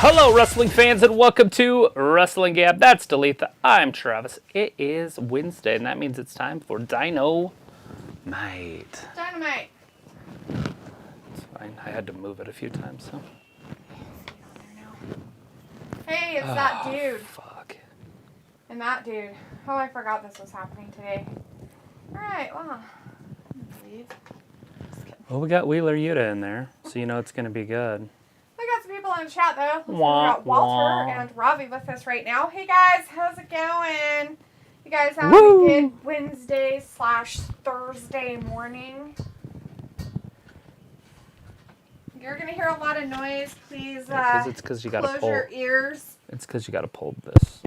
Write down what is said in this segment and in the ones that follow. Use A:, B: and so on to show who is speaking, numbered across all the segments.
A: Hello, wrestling fans, and welcome to Wrestling Gab. That's Dalitha. I'm Travis. It is Wednesday, and that means it's time for Dynamite.
B: Dynamite.
A: It's fine. I had to move it a few times, so.
B: Hey, it's that dude.
A: Fuck.
B: And that dude. Oh, I forgot this was happening today. Alright, well. Leave.
A: Well, we got Wheeler Yuta in there, so you know it's going to be good.
B: We got some people in the chat, though. We
A: Wah,
B: got Walter
A: wah.
B: and Robbie with us right now. Hey, guys. How's it going? You guys having a good Wednesday/Thursday morning? You're going to hear a lot of noise. Please
A: It's you gotta
B: close
A: pull.
B: your ears.
A: It's because you got to pull this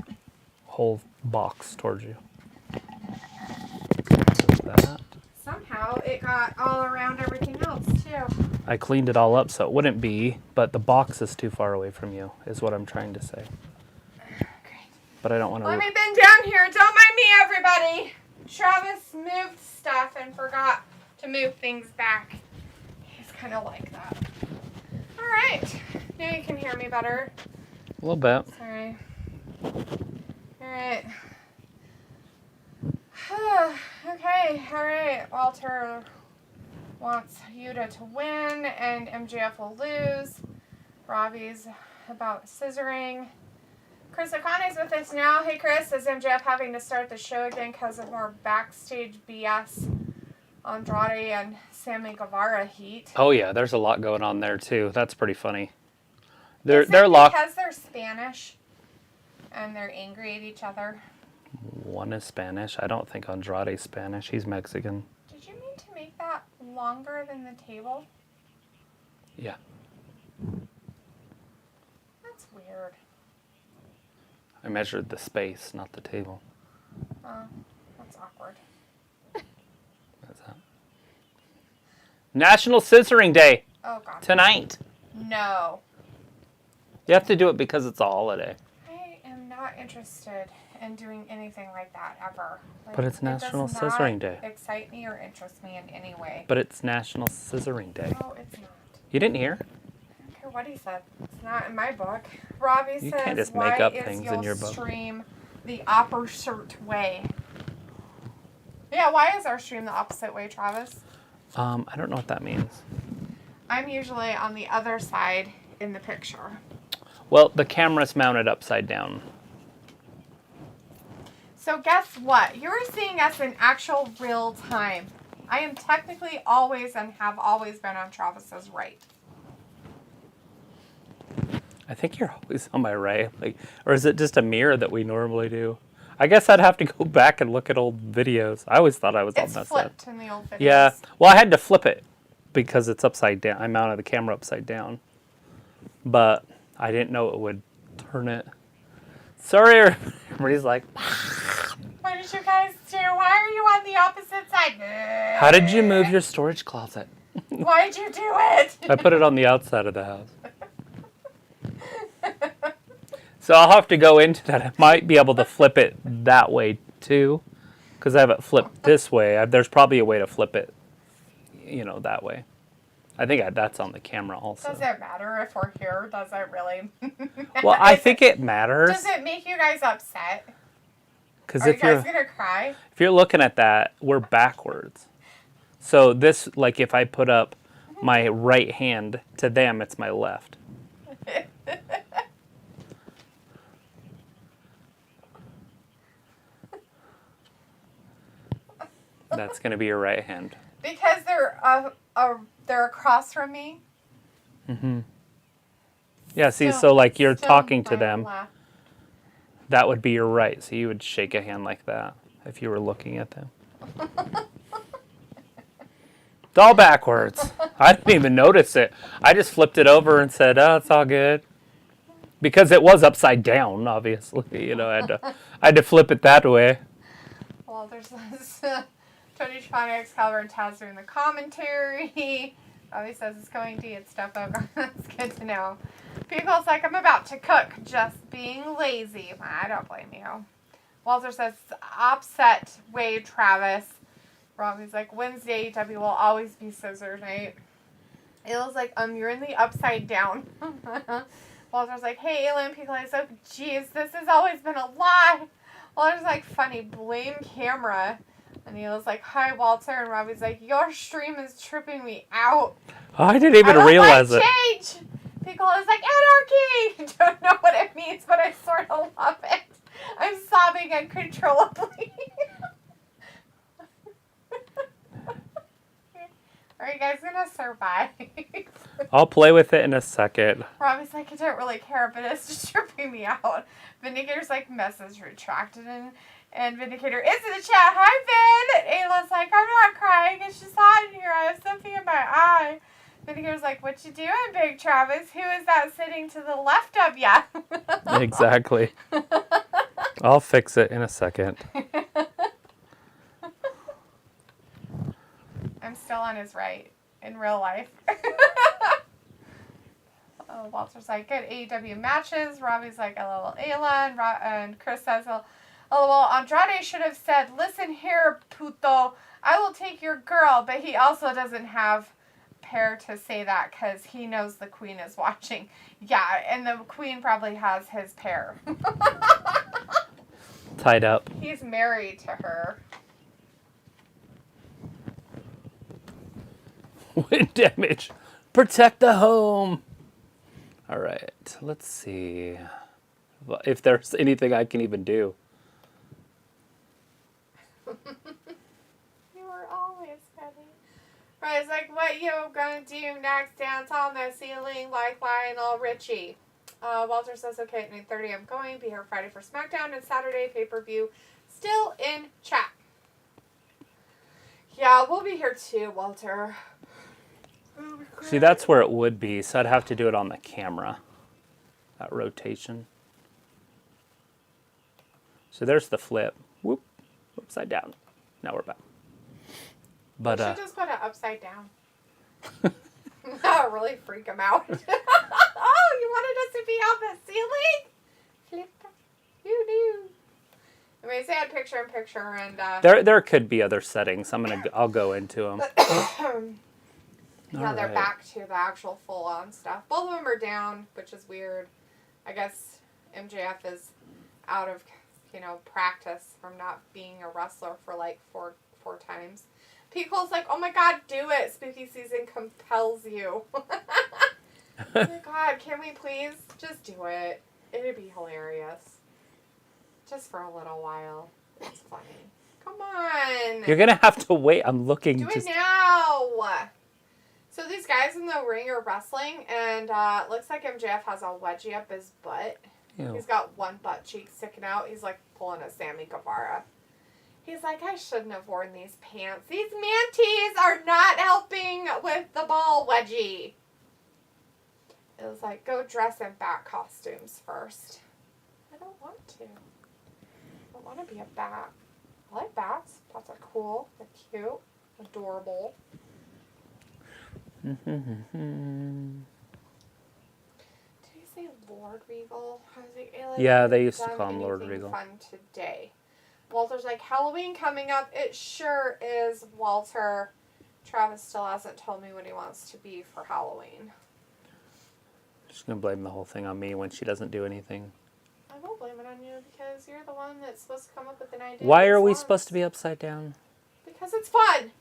A: whole box towards you. That.
B: Somehow it got all around everything else, too.
A: I cleaned it all up so it wouldn't be, but the box is too far away from you, is what I'm trying to say.
B: Great.
A: But I don't want to...
B: Let me bend down here. Don't mind me, everybody. Travis moved stuff and forgot to move things back. He's kind of like that. All right. Now you can hear me better.
A: A little bit.
B: Sorry. All right. Okay. All right. Walter wants Yuta to win and MJF will lose. Robbie's about scissoring. Chris Akane's with us now. Hey, Chris, is MJF having to start the show again because of more backstage BS? Andrade and Sammy Guevara heat.
A: Oh yeah, there's a lot going on there too. That's pretty funny.
B: Is
A: They're
B: it
A: locked.
B: because they're Spanish and they're angry at each other?
A: One is Spanish. I don't think Andrade's Spanish. He's Mexican.
B: Did you mean to make that longer than the table?
A: Yeah.
B: That's weird.
A: I measured the space, not the table.
B: Oh, that's awkward.
A: That's that. National Scissoring Day
B: Oh, God.
A: tonight.
B: No.
A: You have to do it because it's a holiday.
B: I am not interested in doing anything like that ever. Like,
A: But it's National
B: it does
A: Scissoring
B: not
A: Day.
B: excite me or interest me in any way.
A: But it's National Scissoring Day.
B: No, it's not.
A: You didn't hear?
B: I don't care what he said. It's not in my book. Robbie
A: You
B: says,
A: can't just
B: why
A: make up
B: is
A: things
B: your
A: in your book."
B: stream the opposite way? Yeah, why is our stream the opposite way, Travis?
A: I don't know what that means.
B: I'm usually on the other side in the picture.
A: Well, the camera's mounted upside down.
B: So guess what? You're seeing us in actual real time. I am technically always and have always been on Travis's right.
A: I think you're always on my right. Or is it just a mirror that we normally do? I guess I'd have to go back and look at old videos. I always thought I was on
B: It's
A: that side.
B: flipped in the old videos.
A: Yeah. Well, I had to flip it because it's upside down. I mounted the camera upside down. But I didn't know it would turn it. Sorry, everybody's like,
B: What did you guys do? Why are you on the opposite side?
A: how did you move your storage closet?
B: Why did you do it?
A: I put it on the outside of the house. So I'll have to go into that. I might be able to flip it that way too, because I have it flipped this way. There's probably a way to flip it, that way. I think that's on the camera also.
B: Does it matter if we're here? Does it really?
A: Well, I think it matters.
B: Does it make you guys upset?
A: Because
B: Are you guys gonna cry?
A: if you're looking at that, we're backwards. So this, like, if I put up my right hand to them, it's my left. That's going to be your right hand.
B: Because they're across from me.
A: Mm-hmm. Yeah, see, so like you're
B: Still
A: talking to
B: my
A: them,
B: left.
A: that would be your right. So you would shake a hand like that if you were looking at them. It's all backwards. I didn't even notice it. I just flipped it over and said, "Oh, it's all good," because it was upside down. Obviously, I had to flip it that way.
B: Well, there's this Tony Tronics, Cutler, and Taz doing the commentary. Robbie says it's going to get stuff over. That's good to know. People's like, I'm about to cook, just being lazy. I don't blame you. Walter says, opposite way, Travis. Robbie's like, Wednesday, AEW will always be scissor night. It was like, you're in the upside down. Walter's like, hey, Allin. Pico's like, oh, geez, this has always been a lie. Walter's like, funny, blame camera. And Neil's like, hi, Walter. And Robbie's like, your stream is tripping me out.
A: Oh, I didn't even realize it.
B: Change. Pico is like, anarchy. Don't know what it means, but I sort of love it. I'm sobbing uncontrollably. Are you guys gonna survive?
A: I'll play with it in a second.
B: Robbie's like, I don't really care, but it's just tripping me out. Vindicator's like, message retracted, and Vindicator is in the chat. Hi, Vin! Ayla's like, I'm not crying. It's just hot in here. I have something in my eye. Vindicator's like, what you doing, Big Travis? Who is that sitting to the left of ya?
A: Exactly. I'll fix it in a second.
B: I'm still on his right in real life. Walter's like, good AEW matches. Robbie's like, LOL, Ayla. And Chris says, LOL, Andrade should have said, listen here, puto, I will take your girl. But he also doesn't have pair to say that because he knows the queen is watching. Yeah, and the queen probably has his pair.
A: Tied up.
B: He's married to her.
A: Wind damage. Protect the home. All right. Let's see if there's anything I can even do.
B: You were always ready. Right, it's like, what you gonna do next? Dance on the ceiling like Lionel Richie. Walter says, okay, at 9:30 I'm going. Be here Friday for SmackDown and Saturday pay-per-view. Still in chat. Yeah, we'll be here too, Walter.
A: See, that's where it would be, so I'd have to do it on the camera. That rotation. So there's the flip. Whoop. Upside down. Now we're back. But
B: we should just put it upside down. That would really freak him out. Oh, you wanted us to be on the ceiling? Flip. You do. I mean, they had picture-in-picture and...
A: There could be other settings. I'll go into them.
B: Yeah, they're back to the actual full-on stuff. Both of them are down, which is weird. I guess MJF is out of, practice from not being a wrestler for like four times. Pico's like, oh my god, do it. Spooky season compels you. Oh my god, can we please just do it? It'd be hilarious. Just for a little while. It's funny. Come on.
A: You're going to have to wait. I'm looking.
B: Do it now. So these guys in the ring are wrestling, and it looks like MJF has a wedgie up his butt. Ew. He's got one butt cheek sticking out. He's like pulling a Sammy Guevara. He's like, I shouldn't have worn these pants. These mantees are not helping with the ball wedgie. It was like, go dress in bat costumes first. I don't want to. I don't want to be a bat. I like bats. Bats are cool. They're cute. Adorable. Did you say Lord Regal? I was like,
A: yeah, they used to call him Lord Regal.
B: Fun today. Walter's like, Halloween coming up. It sure is, Walter. Travis still hasn't told me what he wants to be for Halloween.
A: She's going to blame the whole thing on me when she doesn't do anything.
B: I won't blame it on you because you're the one that's supposed to come up with an idea.
A: Why are we supposed to be upside down?
B: Because it's fun.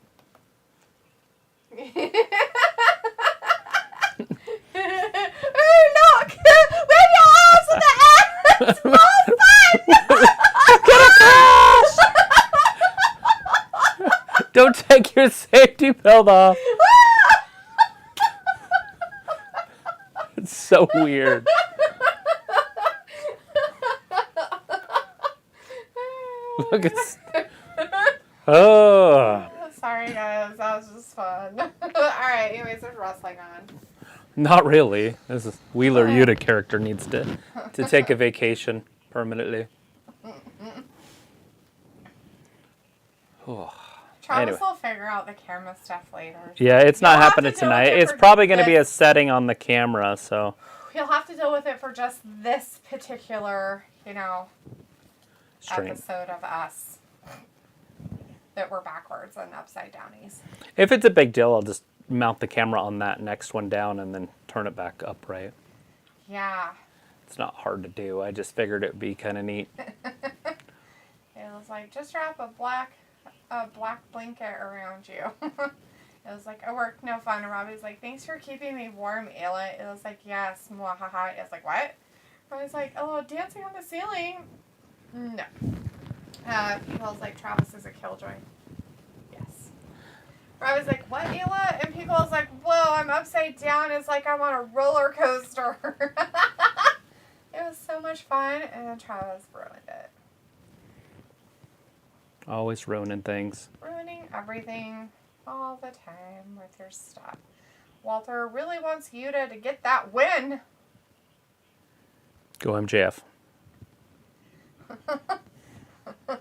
B: Oh, look! Where your arms in the air! It's more fun!
A: Don't take your safety belt off. It's so weird. Look, it's... Oh.
B: Sorry, guys. That was just fun. Alright, anyways, there's wrestling on.
A: Not really. This is Wheeler Yuta character needs to take a vacation permanently. Oh.
B: Travis will figure out the camera stuff later.
A: Yeah, it's not happening tonight. It's probably going to be a setting on the camera, so...
B: He'll have to deal with it for just this particular,
A: Stream.
B: episode of us. That we're backwards and upside downies.
A: If it's a big deal, I'll just mount the camera on that next one down and then turn it back upright.
B: Yeah.
A: It's not hard to do. I just figured it would be kind of neat.
B: It was like, just wrap a black blanket around you. It was like, I work, no fun. And Robbie's like, thanks for keeping me warm, Ayla. It was like, yes, mwahaha. It was like, what? Robbie's like, oh, dancing on the ceiling. No. People's like, Travis is a killjoy. Yes. Robbie's like, what, Ayla? And people's like, whoa, I'm upside down. It's like I'm on a roller coaster. It was so much fun, and then Travis ruined it.
A: Always ruining things.
B: Ruining everything all the time with your stuff. Walter really wants Yuta to get that win.
A: Go MJF.
B: I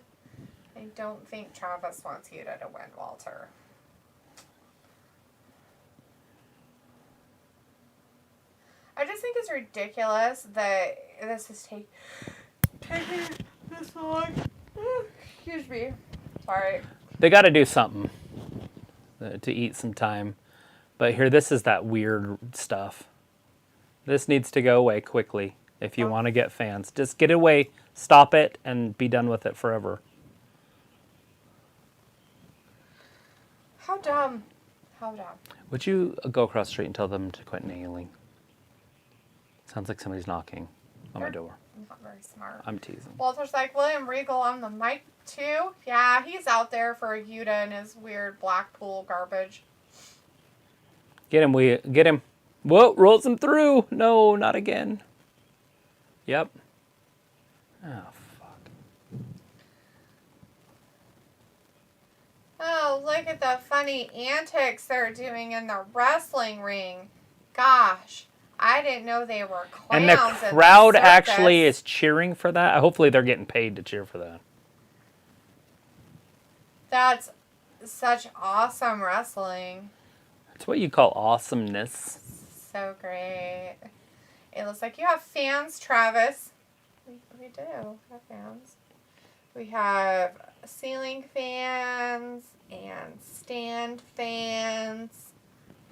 B: don't think Travis wants Yuta to win, Walter. I just think it's ridiculous that this is taking this long. Excuse me. Sorry.
A: They got to do something to eat some time. But here, this is that weird stuff. This needs to go away quickly if you want to get fans. Just get it away, stop it, and be done with it forever.
B: How dumb. How dumb.
A: Would you go across the street and tell them to quit nailing? Sounds like somebody's knocking on my door.
B: Not very smart.
A: I'm teasing.
B: Walter's like, William Regal on the mic too? Yeah, he's out there for Yuta and his weird Blackpool garbage.
A: Get him, get him. Whoa, rolls him through. No, not again. Yep. Oh, fuck.
B: Oh, look at the funny antics they're doing in the wrestling ring. Gosh, I didn't know they were clowns.
A: And the crowd actually is cheering for that. Hopefully they're getting paid to cheer for that.
B: That's such awesome wrestling.
A: It's what you call awesomeness.
B: So great. It looks like you have fans, Travis. We do have fans. We have ceiling fans and stand fans.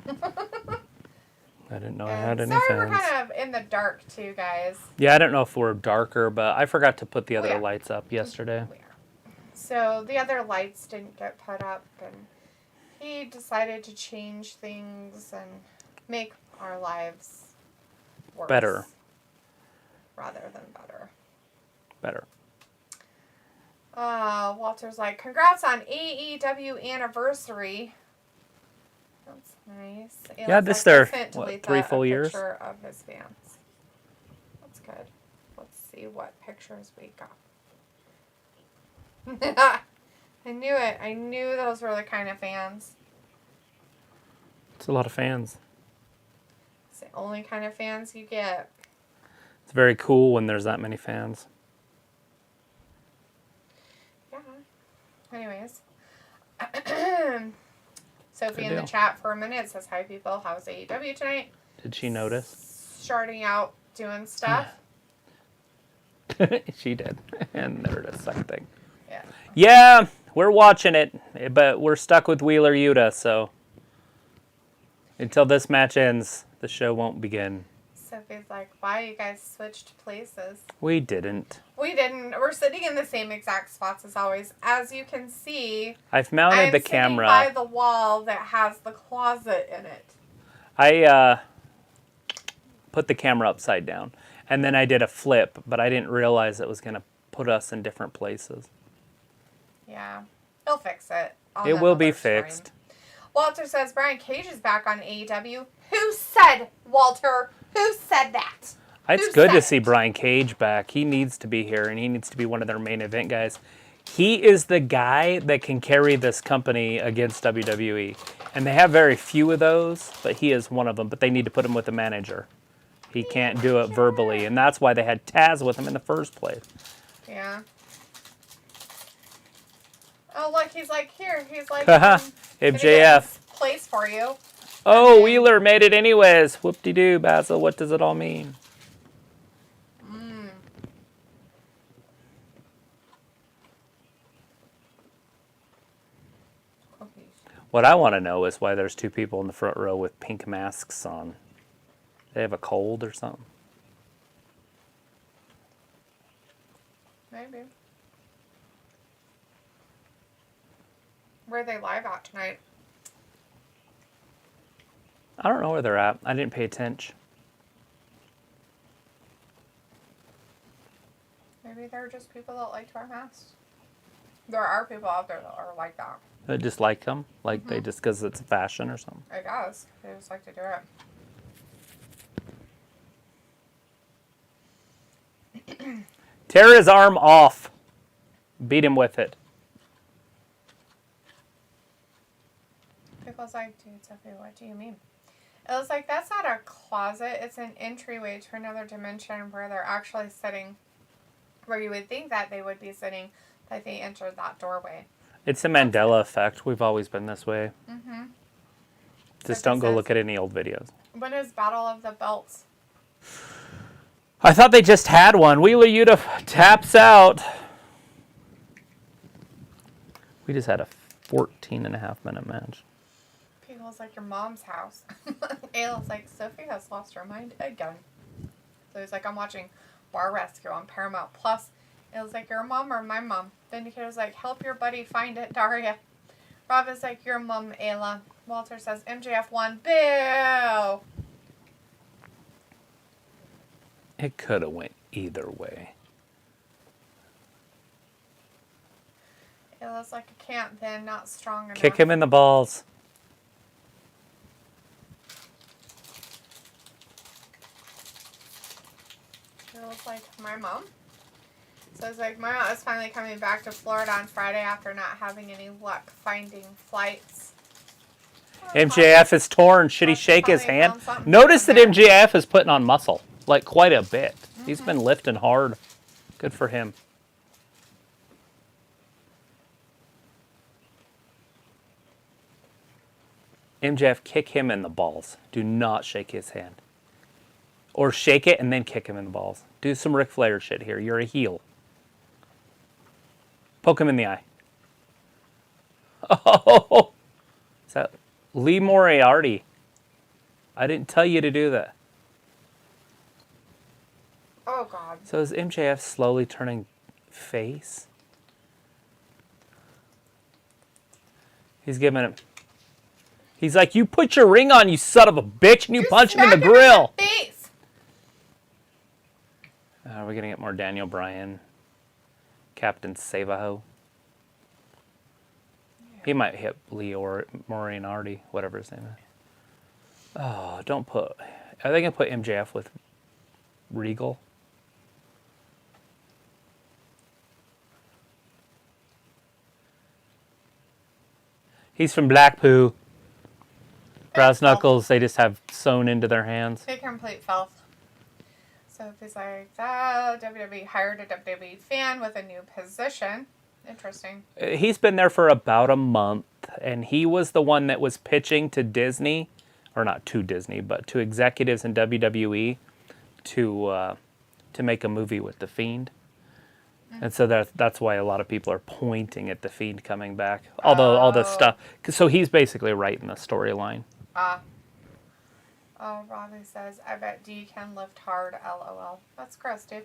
A: I didn't know I had any
B: sorry,
A: fans.
B: we're kind of in the dark too, guys.
A: Yeah, I don't know if we're darker, but I forgot to put the other lights up yesterday.
B: We are. So the other lights didn't get put up, and he decided to change things and make our lives worse.
A: Better.
B: Rather than better.
A: Better.
B: Walter's like, congrats on AEW anniversary. That's nice. It
A: Yeah,
B: looks
A: this
B: like
A: their,
B: he sent
A: what,
B: Talitha
A: 3 full
B: a
A: years?
B: picture of his fans. That's good. Let's see what pictures we got. I knew it. I knew those were the kind of fans.
A: It's a lot of fans.
B: It's the only kind of fans you get.
A: It's very cool when there's that many fans.
B: Yeah. Anyways. Sophie in the
A: deal.
B: chat for a minute says, hi people, how's AEW tonight?
A: Did she notice?
B: Starting out doing stuff.
A: She did. And there it is, second thing.
B: Yeah.
A: Yeah, we're watching it, but we're stuck with Wheeler Yuta, so until this match ends, the show won't begin.
B: Sophie's like, why you guys switched places?
A: We didn't.
B: We didn't. We're sitting in the same exact spots as always. As you can see,
A: I've mounted
B: I'm
A: the camera.
B: sitting by the wall that has the closet in it.
A: I put the camera upside down, and then I did a flip, but I didn't realize it was going to put us in different places.
B: Yeah. He'll fix it.
A: It will be fixed.
B: Walter says Brian Cage is back on AEW. Who said, Walter? Who said that?
A: It's good to see Brian Cage back. He needs to be here, and he needs to be one of their main event guys. He is the guy that can carry this company against WWE. And they have very few of those, but he is one of them. But they need to put him with a manager. He can't do it verbally, and that's why they had Taz with him in the first place.
B: Yeah. Oh, look, he's like, here. He's like,
A: MJF.
B: Place for you.
A: Oh, Wheeler made it anyways. Whoop-de-doo, Basil. What does it all mean?
B: Okay.
A: What I want to know is why there's 2 people in the front row with pink masks on. They have a cold or something?
B: Maybe. Where are they live at tonight?
A: I don't know where they're at. I didn't pay attention.
B: Maybe they're just people that like to wear masks. There are people out there that are like that.
A: They just like them? Like they just because it's fashion or something?
B: I guess. They just like to do it.
A: Tear his arm off. Beat him with it.
B: People's like, dude, Sophie, what do you mean? It was like, that's not a closet. It's an entryway to another dimension where they're actually sitting, where you would think that they would be sitting, but they entered that doorway.
A: It's the Mandela effect. We've always been this way.
B: Mm-hmm.
A: Just don't go look at any old videos.
B: When is Battle of the Belts?
A: I thought they just had one. Wheeler Yuta taps out. We just had a 14.5-minute match.
B: People's like, your mom's house. Ayla's like, Sophie has lost her mind again. So he's like, I'm watching Bar Rescue on Paramount Plus. It was like, your mom or my mom? The indicator's like, help your buddy find it, Daria. Rob is like, your mom, Ayla. Walter says, MJF won. Boo!
A: It could have went either way.
B: Ayla's like, I can't then, not strong enough.
A: Kick him in the balls.
B: Ayla's like, my mom? So it's like, my mom is finally coming back to Florida on Friday after not having any luck finding flights.
A: MJF is torn. Should he shake his hand? Notice that MJF is putting on muscle, like quite a bit. He's been lifting hard. Good for him. MJF, kick him in the balls. Do not shake his hand. Or shake it and then kick him in the balls. Do some Ric Flair shit here. You're a heel. Poke him in the eye. Oh! Is that Lee Moriarty? I didn't tell you to do that.
B: Oh, God.
A: So is MJF slowly turning face? He's giving him... He's like, you put your ring on, you son of a bitch, and you punch him in the grill. We're going to get more Daniel Bryan. Captain Savaho. Yeah. He might hit Lee or Moriarty, whatever his name is. Oh, don't put... Are they going to put MJF with Regal? He's from Blackpool. Brass knuckles, they just have sewn into their hands.
B: They complete filth. So if he's like, WWE hired a WWE fan with a new position. Interesting.
A: He's been there for about a month, and he was the one that was pitching to Disney, or not to Disney, but to executives in WWE to make a movie with The Fiend. Mm-hmm. And so that's why a lot of people are pointing at The Fiend coming back. Although all this stuff, so he's basically writing the storyline.
B: Oh, Robbie says, I bet D can lift hard, LOL. That's gross, dude.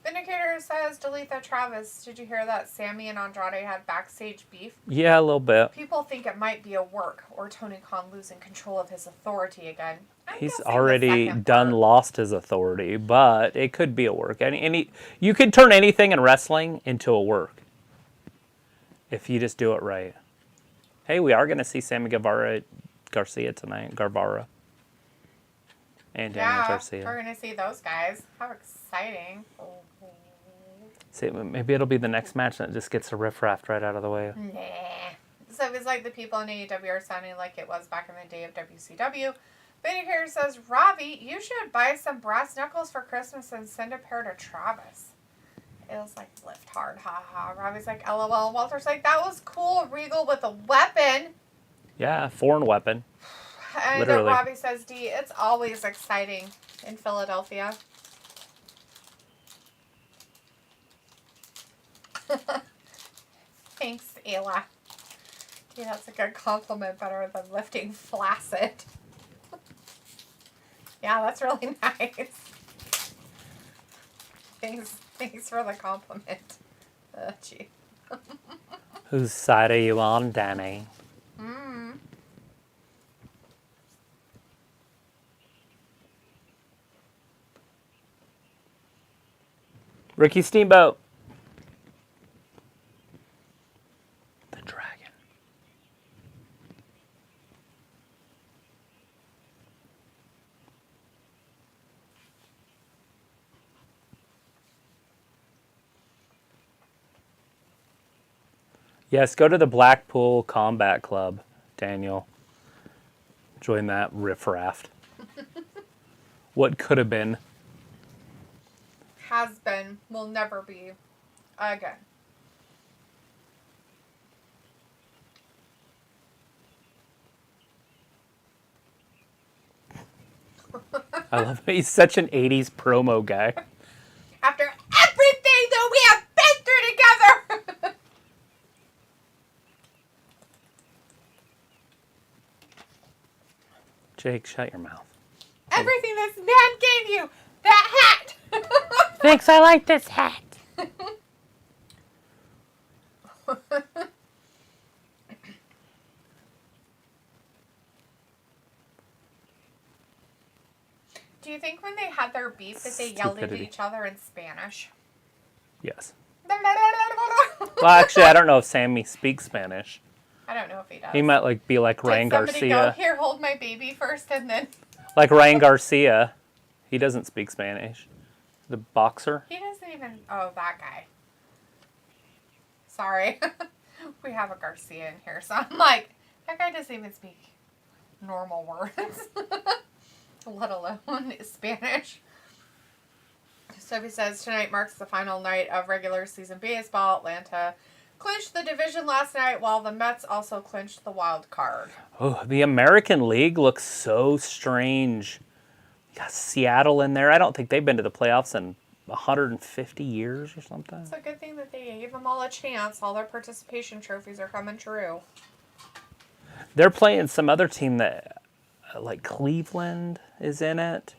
B: Vindicator says, Delita Travis, did you hear that Sammy and Andrade had backstage beef?
A: Yeah, a little bit.
B: People think it might be a work, or Tony Khan losing control of his authority again.
A: He's already lost his authority, but it could be a work. You could turn anything in wrestling into a work if you just do it right. Hey, we are going to see Sammy Garcia tonight. Guevara. And Daniel Garcia.
B: We're going to see those guys. How exciting.
A: See, maybe it'll be the next match that just gets a riffraff right out of the way.
B: Nah. So it's like the people in AEW are sounding like it was back in the day of WCW. Vindicator says, Robbie, you should buy some brass knuckles for Christmas and send a pair to Travis. It was like, lift hard, haha. Robbie's like, LOL. Walter's like, that was cool, Regal with a weapon.
A: Yeah, foreign weapon.
B: And
A: literally.
B: Robbie says, D, it's always exciting in Philadelphia. Thanks, Ayla. Gee, that's a good compliment, better than lifting flaccid. Yeah, that's really nice. Thanks for the compliment. Gee.
A: Whose side are you on, Danny? Ricky Steamboat. The dragon. Yes, go to the Blackpool Combat Club, Daniel. Join that riffraff. What could have been.
B: Has been, will never be again.
A: I love it. He's such an 80s promo guy.
B: After everything that we have been through together!
A: Jake, shut your mouth.
B: Everything this man gave you! That hat!
A: Thanks, I like this hat.
B: Do you think when they had their beef that they yelled at each other in Spanish?
A: Yes. Well, actually, I don't know if Sammy speaks Spanish.
B: I don't know if he does.
A: He might be like Ryan
B: somebody
A: Garcia.
B: Go, here, hold my baby first, and then...
A: Like Ryan Garcia. He doesn't speak Spanish. The boxer.
B: He doesn't even... Oh, that guy. Sorry. We have a Garcia in here, so I'm like, that guy doesn't even speak normal words. Let alone Spanish. Sophie says, tonight marks the final night of regular season baseball. Atlanta clinched the division last night, while the Mets also clinched the wild card.
A: Oh, the American League looks so strange. You got Seattle in there. I don't think they've been to the playoffs in 150 years or something.
B: It's a good thing that they gave them all a chance. All their participation trophies are coming true.
A: They're playing some other team that, like Cleveland is in it.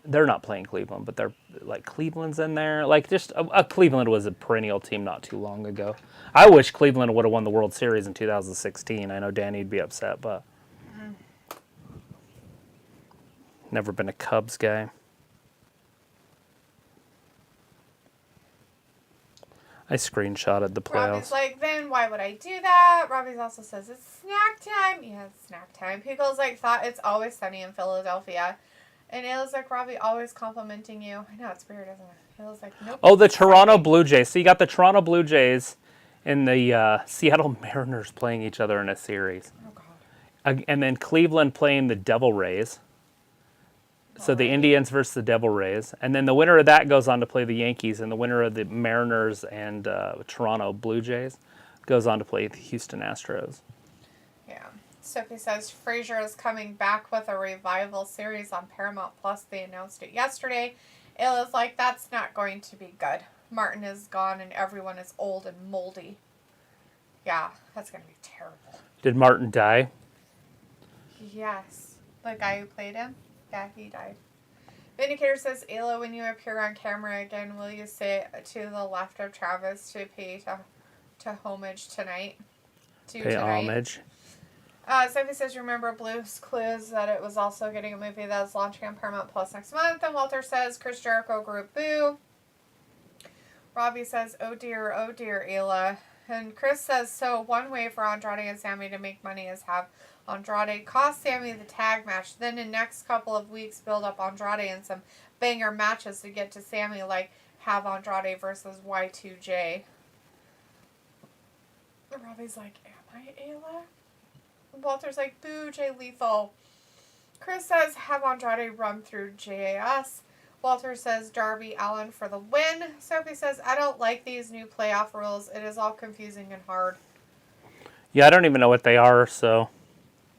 A: They're not playing Cleveland, but they're like Cleveland's in there. Like just Cleveland was a perennial team not too long ago. I wish Cleveland would have won the World Series in 2016. I know Danny'd be upset, but never been a Cubs guy. I screenshotted the playoffs.
B: Robbie's like, then why would I do that? Robbie's also says it's snack time. Yeah, it's snack time. Pickle's like, thought it's always sunny in Philadelphia. And it was like, Robbie always complimenting you. I know, it's weird, isn't it? It was like, nope.
A: Oh, the Toronto Blue Jays. So you got the Toronto Blue Jays and the Seattle Mariners playing each other in a series.
B: Oh, God.
A: And then Cleveland playing the Devil Rays. So the Indians versus the Devil Rays. And then the winner of that goes on to play the Yankees. And the winner of the Mariners and Toronto Blue Jays goes on to play the Houston Astros.
B: Yeah. Sophie says Frazier is coming back with a revival series on Paramount Plus. They announced it yesterday. It was like, that's not going to be good. Martin is gone and everyone is old and moldy. Yeah, that's going to be terrible.
A: Did Martin die?
B: Yes. The guy who played him? Yeah, he died. Vindicator says, Ayla, when you appear on camera again, will you sit to the left of Travis to pay to homage tonight?
A: Pay homage.
B: Sophie says, remember Blue's Clues, that it was also getting a movie that is launching on Paramount Plus next month. And Walter says, Chris Jericho group boo. Robbie says, oh dear, Ayla. And Chris says, so one way for Andrade and Sammy to make money is have Andrade cost Sammy the tag match. Then in next couple of weeks, build up Andrade and some banger matches to get to Sammy, like have Andrade versus Y2J. Robbie's like, am I Ayla? Walter's like, boo, Jay Lethal. Chris says, have Andrade run through JAS. Walter says, Darby, Allin for the win. Sophie says, I don't like these new playoff rules. It is all confusing and hard.
A: Yeah, I don't even know what they are, so.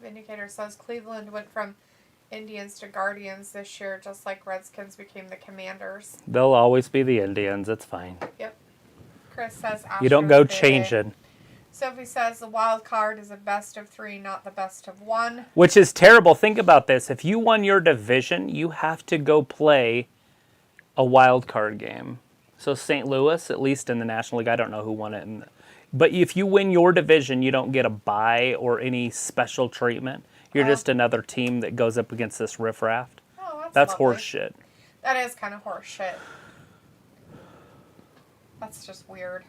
B: Vindicator says, Cleveland went from Indians to Guardians this year, just like Redskins became the Commanders.
A: They'll always be the Indians. It's fine.
B: Yep. Chris says, Astros
A: you don't go changing.
B: Sophie says, the wild card is a best of 3, not the best of 1.
A: Which is terrible. Think about this. If you won your division, you have to go play a wild card game. So St. Louis, at least in the National League, I don't know who won it. But if you win your division, you don't get a bye or any special treatment. You're just another team that goes up against this riffraff.
B: Oh,
A: That's
B: lovely.
A: horse shit.
B: That is kind of horse shit. That's just weird.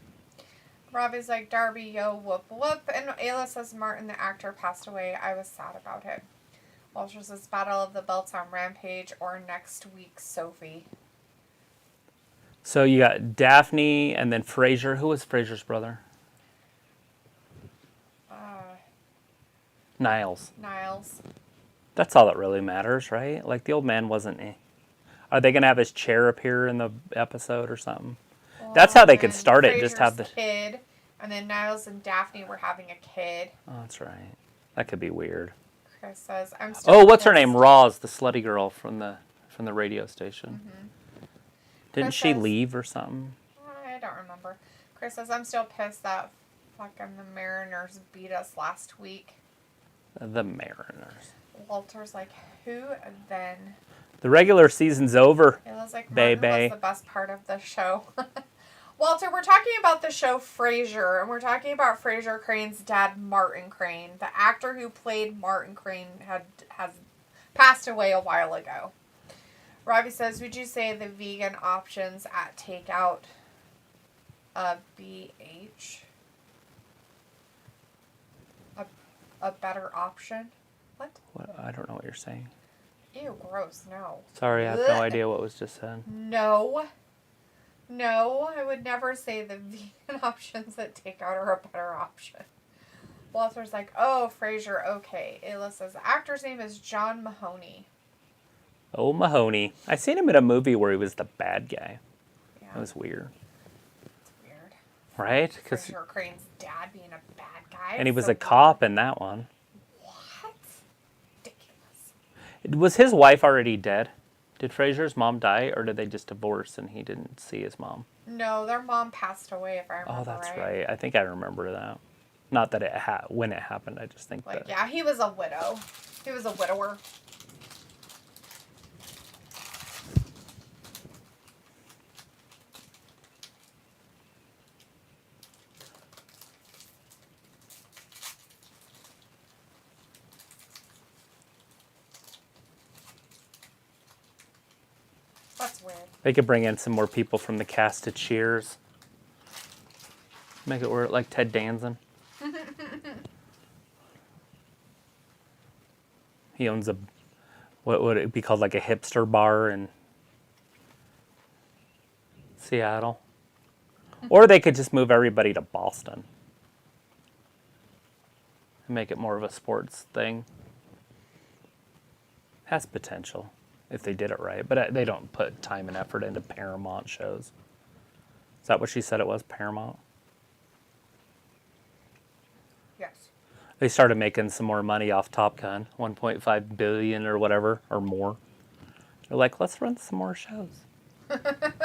B: Robbie's like, Darby, yo, whoop, whoop. And Ayla says, Martin, the actor, passed away. I was sad about it. Walter says, Battle of the Belts on Rampage or next week, Sophie.
A: So you got Daphne and then Frazier. Who was Frazier's brother? Niles. That's all that really matters, right? Like, the old man wasn't... Are they going to have his chair appear in the episode or something? Well, that's how they could start it. Just have the
B: kid, and then Niles and Daphne were having a kid.
A: Oh, that's right. That could be weird.
B: Chris says, "I'm still."
A: Oh, what's her name? Roz, the slutty girl from the radio station.
B: Mm-hmm.
A: Didn't she leave or something?
B: I don't remember. Chris says, "I'm still pissed that fucking the Mariners beat us last week."
A: The Mariners.
B: Walter's like, "Who then?"
A: The regular season's over.
B: It was like Martin was the best part of the show. Walter, we're talking about the show Frasier, and we're talking about Frasier Crane's dad, Martin Crane. The actor who played Martin Crane has passed away a while ago. Robbie says, would you say the vegan options at Takeout BH a better option? What?
A: I don't know what you're saying.
B: Ew, gross, no.
A: Sorry, I have no idea what was just said.
B: No, I would never say the vegan options at Takeout are a better option. Walter's like, oh, Frasier, okay. Ayla says, the actor's name is John Mahoney.
A: Oh, Mahoney. I seen him in a movie where he was the bad guy. Yeah. That was weird.
B: It's weird.
A: Right?
B: Frasier Crane's dad being a bad guy.
A: And he was a cop in that one.
B: What?
A: Was his wife already dead? Did Frasier's mom die, or did they just divorce and he didn't see his mom?
B: No, their mom passed away, if I remember right.
A: Oh, that's right. I think I remember that. Not that when it happened, I just think that...
B: Yeah, he was a widow. He was a widower. That's weird.
A: They could bring in some more people from the cast to Cheers. Make it work like Ted Danson. He owns what would it be called, like a hipster bar in Seattle. Or they could just move everybody to Boston. And make it more of a sports thing. Has potential. If they did it right. But they don't put time and effort into Paramount shows. Is that what she said it was? Paramount?
B: Yes.
A: They started making some more money off Top Gun. 1.5 billion or whatever, or more. They're like, let's run some more shows.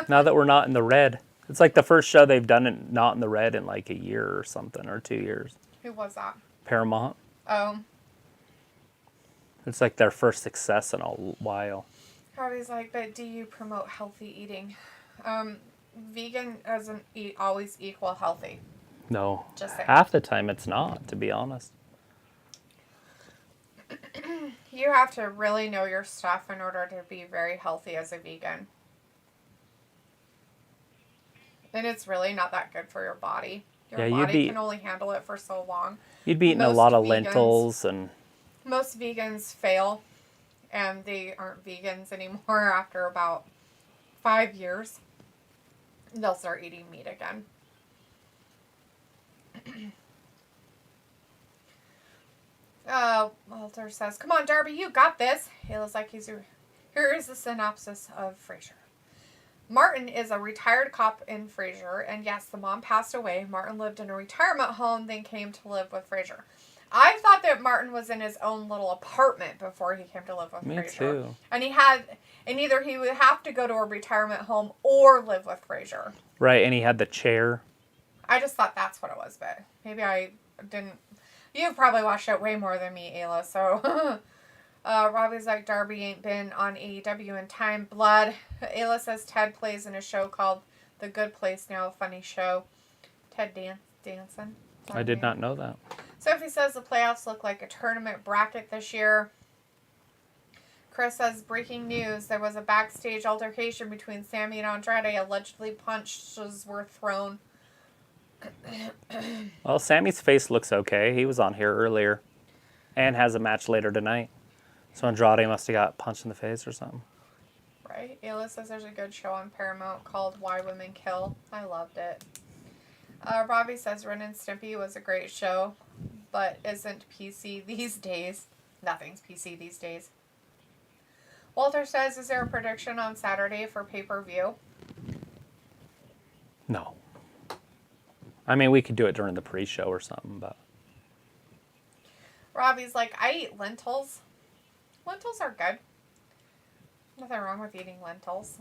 A: Now that we're not in the red. It's like the first show they've done it not in the red in like a year or something, or 2 years.
B: Who was that?
A: Paramount.
B: Oh.
A: It's like their first success in a while.
B: Robbie's like, but do you promote healthy eating? Vegan doesn't always equal healthy.
A: No.
B: Just saying.
A: Half the time it's not, to be honest.
B: You have to really know your stuff in order to be very healthy as a vegan. And it's really not that good for your body. Your body can only handle it for so long.
A: You'd be eating a lot of lentils and...
B: Most vegans fail, and they aren't vegans anymore after about 5 years. They'll start eating meat again. Walter says, come on, Darby, you got this. Halo's like, here is the synopsis of Frasier. Martin is a retired cop in Frasier, and yes, the mom passed away. Martin lived in a retirement home, then came to live with Frasier. I thought that Martin was in his own little apartment before he came to live with Frasier.
A: Me too.
B: And either he would have to go to a retirement home or live with Frasier.
A: Right, and he had the chair.
B: I just thought that's what it was, but maybe I didn't. You've probably watched it way more than me, Ayla, so... Robbie's like, Darby ain't been on AEW in time. Blood. Ayla says Ted plays in a show called The Good Place now, funny show. Ted Danson.
A: I did not know that.
B: Sophie says the playoffs look like a tournament bracket this year. Chris says, breaking news, there was a backstage altercation between Sammy and Andrade. Allegedly punches were thrown.
A: Well, Sammy's face looks okay. He was on here earlier and has a match later tonight. So Andrade must have got punched in the face or something.
B: Right. Ayla says there's a good show on Paramount called Why Women Kill. I loved it. Robbie says Ren and Stimpy was a great show, but isn't PC these days. Nothing's PC these days. Walter says, is there a prediction on Saturday for pay-per-view?
A: No. I mean, we could do it during the pre-show or something, but...
B: Robbie's like, I eat lentils. Lentils are good. Nothing wrong with eating lentils.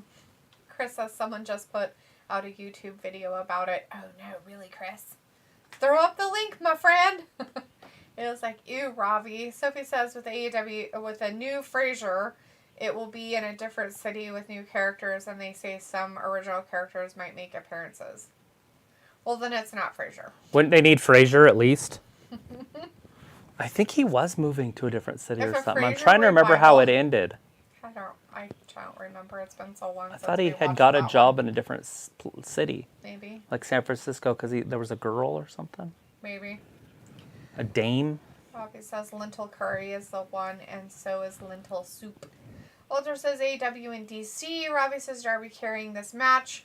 B: Chris says someone just put out a YouTube video about it. Oh no, really, Chris? Throw up the link, my friend. It was like, ew, Robbie. Sophie says with AEW, with a new Frasier, it will be in a different city with new characters, and they say some original characters might make appearances. Well, then it's not Frasier.
A: Wouldn't they need Frasier at least? I think he was moving to a different city or something. I'm trying to remember how it ended.
B: I don't remember. It's been so long.
A: I thought he had got a job in a different city.
B: Maybe.
A: Like San Francisco, because there was a girl or something.
B: Maybe.
A: A dame.
B: Robbie says lentil curry is the one, and so is lentil soup. Walter says AEW in DC. Robbie says Darby carrying this match.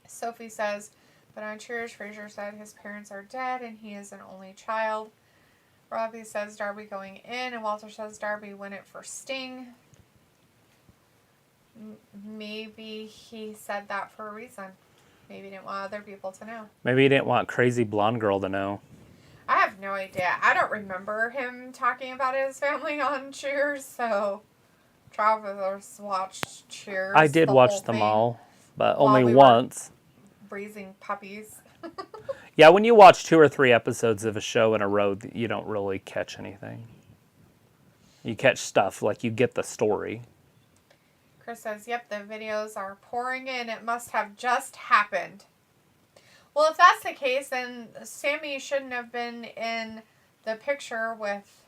B: Sophie says, but on Cheers, Frasier said his parents are dead and he is an only child. Robbie says Darby going in, and Walter says Darby win it for Sting. Maybe he said that for a reason. Maybe he didn't want other people to know.
A: Maybe he didn't want crazy blonde girl to know.
B: I have no idea. I don't remember him talking about his family on Cheers, so... Travelers watched Cheers.
A: I did watch them all, but only once.
B: Raising puppies.
A: Yeah, when you watch 2 or 3 episodes of a show in a row, you don't really catch anything. You catch stuff, like you get the story.
B: Chris says, yep, the videos are pouring in. It must have just happened. Well, if that's the case, then Sammy shouldn't have been in the picture with...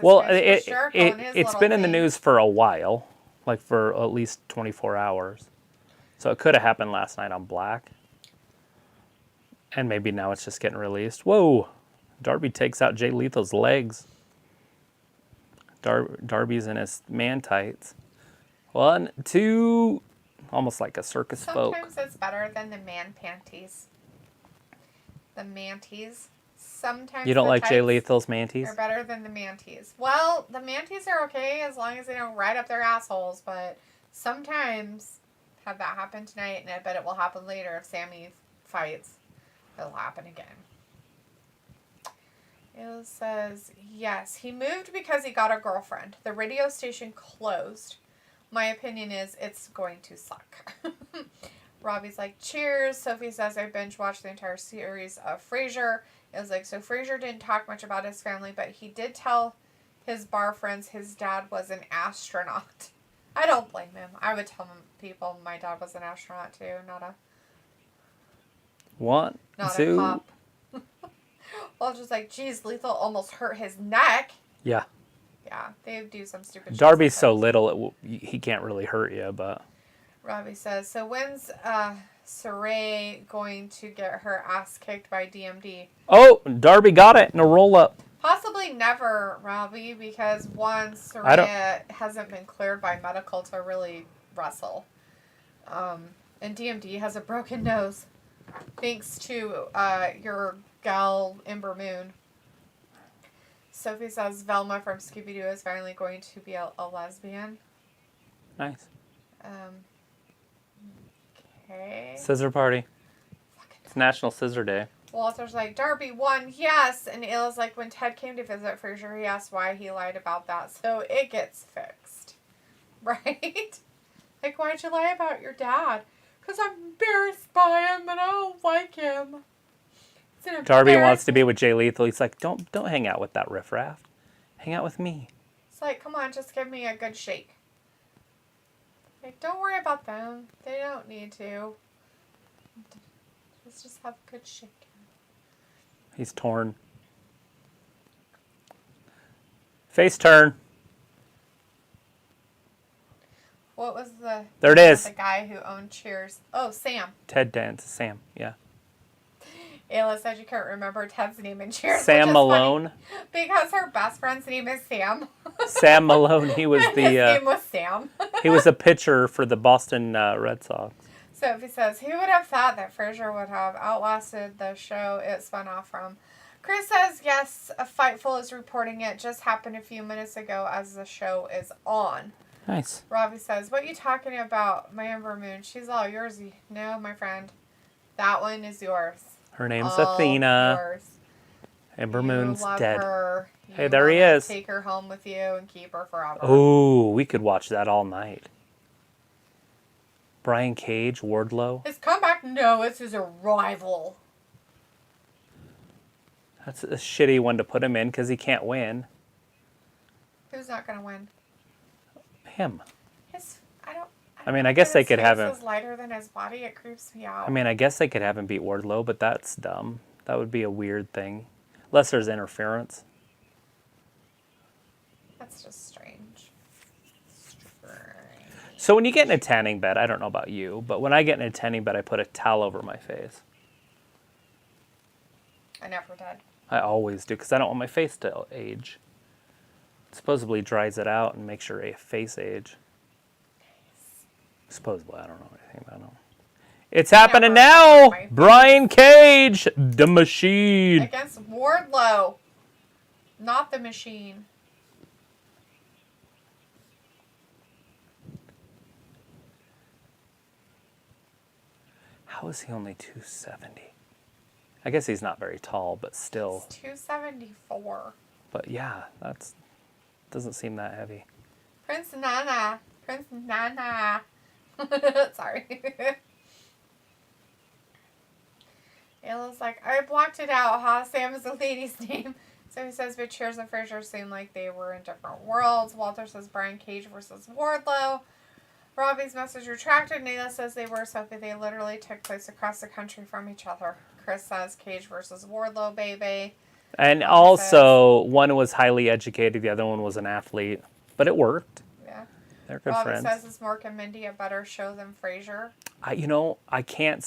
A: Well, it's been in the news for a while, like for at least 24 hours. So it could have happened last night on Black. And maybe now it's just getting released. Whoa! Darby takes out Jay Lethal's legs. Darby's in his man tights. 1, 2, almost like a circus folk.
B: Sometimes it's better than the man panties. The manties. Sometimes
A: you don't like Jay Lethal's manties?
B: They're better than the manties. Well, the manties are okay as long as they don't ride up their assholes, but sometimes had that happen tonight, and I bet it will happen later if Sammy fights. It'll happen again. It says, yes, he moved because he got a girlfriend. The radio station closed. My opinion is it's going to suck. Robbie's like, cheers. Sophie says, I binge watched the entire series of Frasier. It was like, so Frasier didn't talk much about his family, but he did tell his bar friends his dad was an astronaut. I don't blame him. I would tell people my dad was an astronaut too, not a
A: 1, 2.
B: A cop. Well, just like, geez, Lethal almost hurt his neck.
A: Yeah.
B: Yeah, they do some stupid shit.
A: Darby's so little, he can't really hurt you, but...
B: Robbie says, so when's Saray going to get her ass kicked by DMD?
A: Oh, Darby got it in a roll-up.
B: Possibly never, Robbie, because one, Saray hasn't been cleared by medical to really wrestle. And DMD has a broken nose. Thanks to your gal, Ember Moon. Sophie says Velma from Scooby-Doo is finally going to be a lesbian.
A: Nice.
B: Okay.
A: Scissor party. It's National Scissor Day.
B: Walter's like, Darby won, yes. And Ayla's like, when Ted came to visit Frasier, he asked why he lied about that. So it gets fixed. Right? Like, why'd you lie about your dad? Because I'm embarrassed by him and I don't like him.
A: Darby wants to be with Jay Lethal. He's like, don't hang out with that riffraff. Hang out with me.
B: It's like, come on, just give me a good shake. Like, don't worry about them. They don't need to. Let's just have good shit.
A: He's torn. Face turn.
B: What was the...
A: There it is.
B: The guy who owned Cheers. Oh, Sam.
A: Ted Dance. Sam, yeah.
B: Ayla said you can't remember Ted's name in Cheers.
A: Sam Malone.
B: Because her best friend's name is Sam.
A: Sam Malone. He was the...
B: His name was Sam.
A: he was a pitcher for the Boston Red Sox.
B: Sophie says, who would have thought that Frazier would have outlasted the show it spun off from? Chris says, yes, a Fightful is reporting it. Just happened a few minutes ago as the show is on.
A: Nice.
B: Robbie says, what are you talking about, my Ember Moon? She's all yours. No, my friend. That one is yours.
A: Her name's
B: all
A: Athena.
B: Yours.
A: Ember Moon's
B: love
A: dead.
B: Her.
A: Hey, there he is.
B: Take her home with you and keep her forever.
A: Oh, we could watch that all night. Brian Cage, Wardlow.
B: His comeback? No, it's his arrival.
A: That's a shitty one to put him in because he can't win.
B: Who's not going to win?
A: Him.
B: I
A: mean, I guess they could have him.
B: His lighter than his body. It creeps me out.
A: I mean, I guess they could have him beat Wardlow, but that's dumb. That would be a weird thing. Unless there's interference.
B: That's just strange.
A: So when you get in a tanning bed, I don't know about you, but when I get in a tanning bed, I put a towel over my face.
B: I never did.
A: I always do, because I don't want my face to age. It supposedly dries it out and makes your face age. Supposedly, I don't know anything about it. It's happening now! Brian Cage, the Machine.
B: Against Wardlow. Not the Machine.
A: How is he only 270? I guess he's not very tall, but still.
B: It's 274.
A: But yeah, doesn't seem that heavy.
B: Prince Nana. Sorry. Ayla's like, I blocked it out, huh? Sam is the lady's name. So he says, but Cheers and Frazier seem like they were in different worlds. Walter says Brian Cage versus Wardlow. Robbie's message retracted. Nayla says they were, Sophie. They literally took place across the country from each other. Chris says Cage versus Wardlow, baby.
A: And also, one was highly educated, the other one was an athlete. But it worked.
B: Yeah.
A: They're good
B: Robbie
A: friends.
B: says, is Marq and Mindy a better show than Frazier?
A: I can't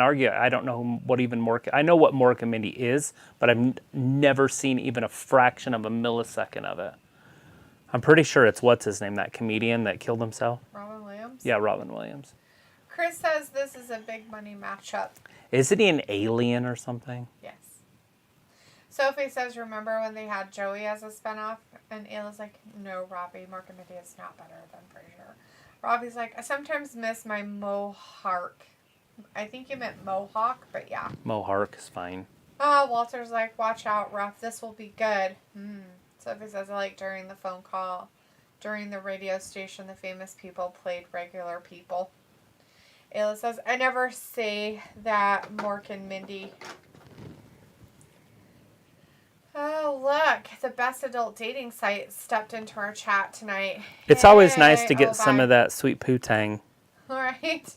A: argue. I don't know what even Marq... I know what Marq and Mindy is, but I've never seen even a fraction of a millisecond of it. I'm pretty sure it's what's his name, that comedian that killed himself.
B: Robin Williams?
A: Yeah, Robin Williams.
B: Chris says this is a big money matchup.
A: Isn't he an alien or something?
B: Yes. Sophie says, remember when they had Joey as a spinoff? And Ayla's like, no, Robbie, Marq and Mindy is not better than Frazier. Robbie's like, I sometimes miss my Mohawk. I think you meant Mohawk, but yeah.
A: Mohawk is fine.
B: Oh, Walter's like, watch out, Ruff. This will be good. Sophie says, I like during the phone call. During the radio station, the famous people played regular people. Ayla says, I never say that Marq and Mindy. Oh, look. The best adult dating site stepped into our chat tonight.
A: It's always nice to get some of that sweet poo-tang.
B: All right.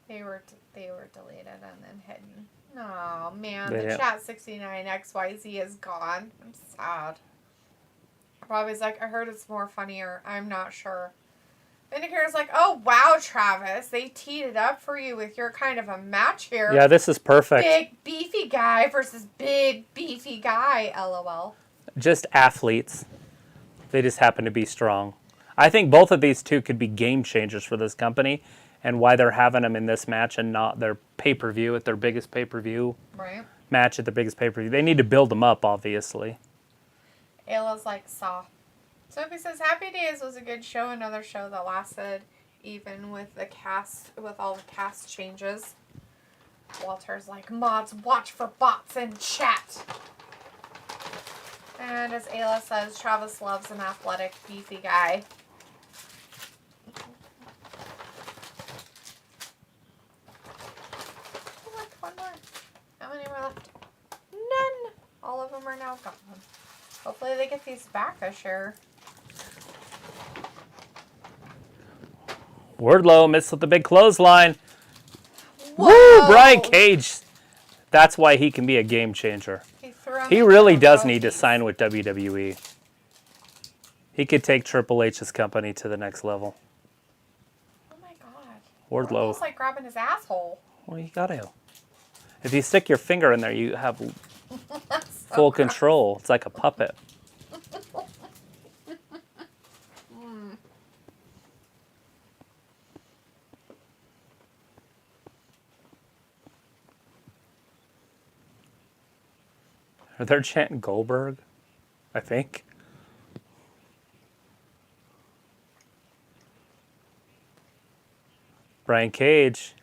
B: They were deleted and then hidden. Oh, man. The chat 69XYZ is gone. I'm sad. Robbie's like, I heard it's more funnier. I'm not sure. Vindicator's like, oh, wow, Travis. They teed it up for you with your kind of a match here.
A: Yeah, this is perfect.
B: Big, beefy guy versus big, beefy guy, LOL.
A: Just athletes. They just happen to be strong. I think both of these two could be game changers for this company, and why they're having them in this match and not their pay-per-view at their biggest pay-per-view.
B: Right.
A: Match at the biggest pay-per-view. They need to build them up, obviously.
B: Ayla's like, saw. Sophie says, Happy Days was a good show. Another show that lasted even with the cast, with all the cast changes. Walter's like, mods, watch for bots in chat. And as Ayla says, Travis loves an athletic, beefy guy. Oh, look, one more. How many more left? None. All of them are now gone. Hopefully they get these back this year.
A: Wardlow missed with the big clothesline. Woo! Brian Cage. That's why he can be a game changer. He really does need to sign with WWE. He could take Triple H's company to the next level.
B: Oh my god.
A: Wardlow.
B: Almost like grabbing his asshole.
A: Well, you gotta. If you stick your finger in there, you have
B: So
A: full
B: gross.
A: control. It's like a puppet. They're chanting Goldberg, I think. Brian Cage.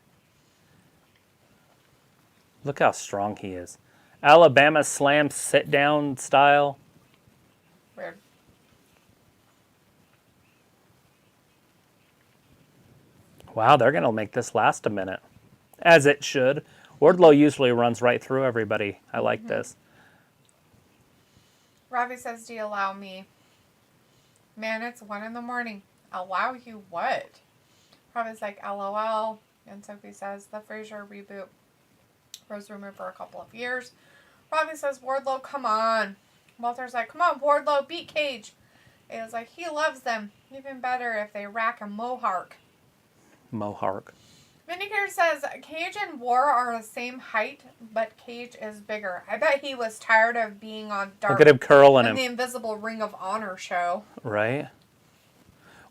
A: Look how strong he is. Alabama Slam sit down style.
B: Weird.
A: Wow, they're going to make this last a minute. As it should. Wardlow usually runs right through everybody. I like this.
B: Robbie says, do you allow me? Man, it's 1 a.m. Allow you what? Robbie's like, LOL. And Sophie says, the Frazier reboot was rumored for a couple of years. Robbie says, Wardlow, come on. Walter's like, come on, Wardlow, beat Cage. It was like, he loves them. Even better if they rack a mohawk.
A: Mohawk.
B: Vindicator says, Cage and War are the same height, but Cage is bigger. I bet he was tired of being on Darby.
A: Look at him curling
B: and
A: him.
B: the Invisible Ring of Honor show.
A: Right.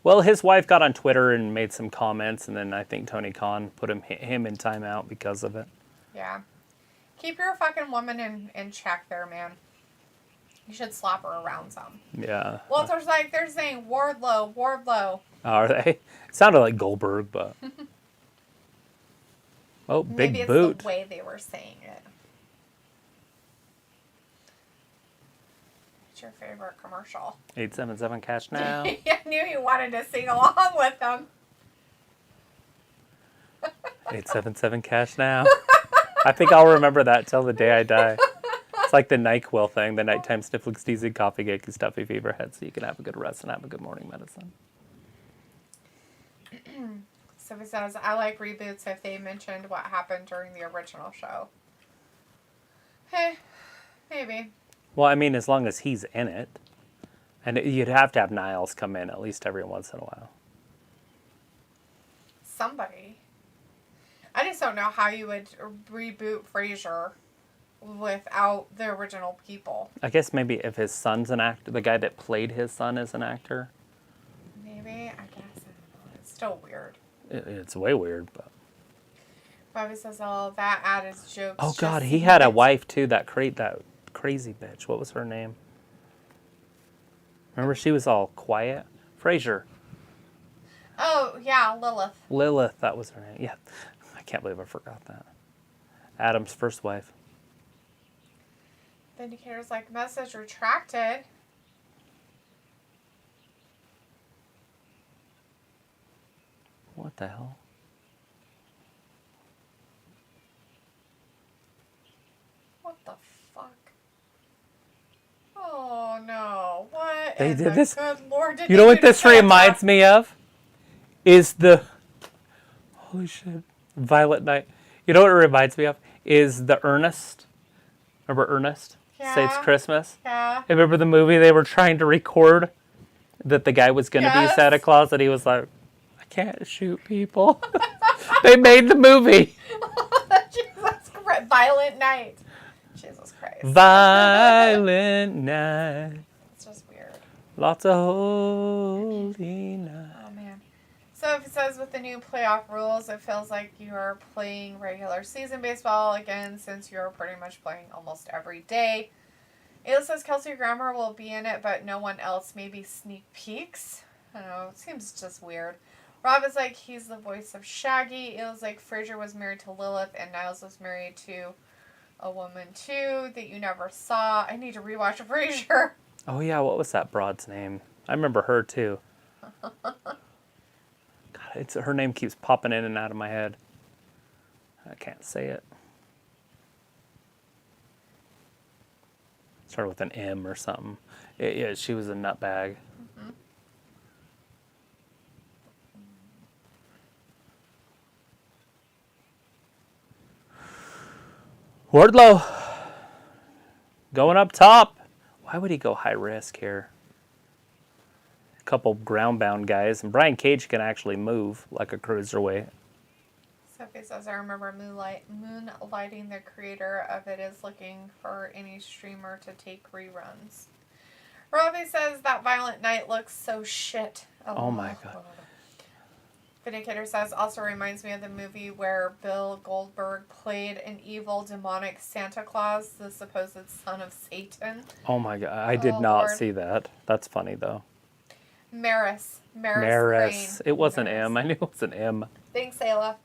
A: Well, his wife got on Twitter and made some comments, and then I think Tony Khan put him in timeout because of it.
B: Yeah. Keep your fucking woman in check there, man. You should slap her around some.
A: Yeah.
B: Walter's like, they're saying Wardlow, Wardlow.
A: Are they? It sounded like Goldberg, but... Oh, big
B: Maybe it's
A: boot.
B: the way they were saying it. What's your favorite commercial?
A: 877 cash now.
B: I knew you wanted to sing along with them.
A: 877 cash now. I think I'll remember that till the day I die. It's like the NyQuil thing, the nighttime sniffling, sneezing, coffee ache, stuffy fever head, so you can have a good rest and have a good morning medicine.
B: So he says, I like reboots if they mentioned what happened during the original show. Hey, maybe.
A: Well, I mean, as long as he's in it. And you'd have to have Niles come in at least every once in a while.
B: Somebody. I just don't know how you would reboot Frasier without the original people.
A: I guess maybe if his son's an actor, the guy that played his son is an actor.
B: Maybe, I guess. I don't know. It's still weird.
A: It's way weird, but...
B: Bobby says, oh, that ad is jokes.
A: Oh, God, he had a wife, too, that crazy bitch. What was her name? Remember, she was all quiet? Frasier.
B: Oh, yeah, Lilith.
A: Lilith, that was her name. Yeah, I can't believe I forgot that. Adam's first wife.
B: Vindicator's like, message retracted.
A: What the hell?
B: What the fuck? Oh, no. What
A: They
B: in
A: did
B: the
A: this.
B: good Lord did
A: You know
B: they
A: what
B: do to
A: this
B: Santa?
A: reminds me of? Is the... Holy shit. Violet Night. You know what it reminds me of? Is the Ernest. Remember Ernest?
B: Yeah.
A: Say It's Christmas.
B: Yeah.
A: Remember the movie they were trying to record? That the guy was going to be
B: Yes.
A: Santa Claus and he was like, I can't shoot people. They made the movie.
B: Jesus Christ. Violent Night. Jesus Christ.
A: Violent Night.
B: It's just weird.
A: Lots of holy night.
B: Oh, man. So if it says with the new playoff rules, it feels like you are playing regular season baseball again since you're pretty much playing almost every day. It says Kelsey Grammer will be in it, but no one else. Maybe sneak peeks. I don't know. It seems just weird. Rob is like, he's the voice of Shaggy. It was like Frasier was married to Lilith and Niles was married to a woman too that you never saw. I need to rewatch Frasier.
A: Oh, yeah. What was that broad's name? I remember her, too. God, her name keeps popping in and out of my head. I can't say it. Started with an M or something. Yeah, she was a nutbag.
B: Mm-hmm.
A: Wardlow going up top. Why would he go high risk here? A couple ground-bound guys. And Brian Cage can actually move like a cruiserweight.
B: Sophie says, I remember moonlighting the creator of it is looking for any streamer to take reruns. Robbie says, that Violent Night looks so shit.
A: Oh my God.
B: Vindicator says, also reminds me of the movie where Bill Goldberg played an evil demonic Santa Claus, the supposed son of Satan.
A: Oh my God. I did not see that. That's funny though.
B: Maris.
A: It was an M. I knew it was an M.
B: Thanks, Ayla.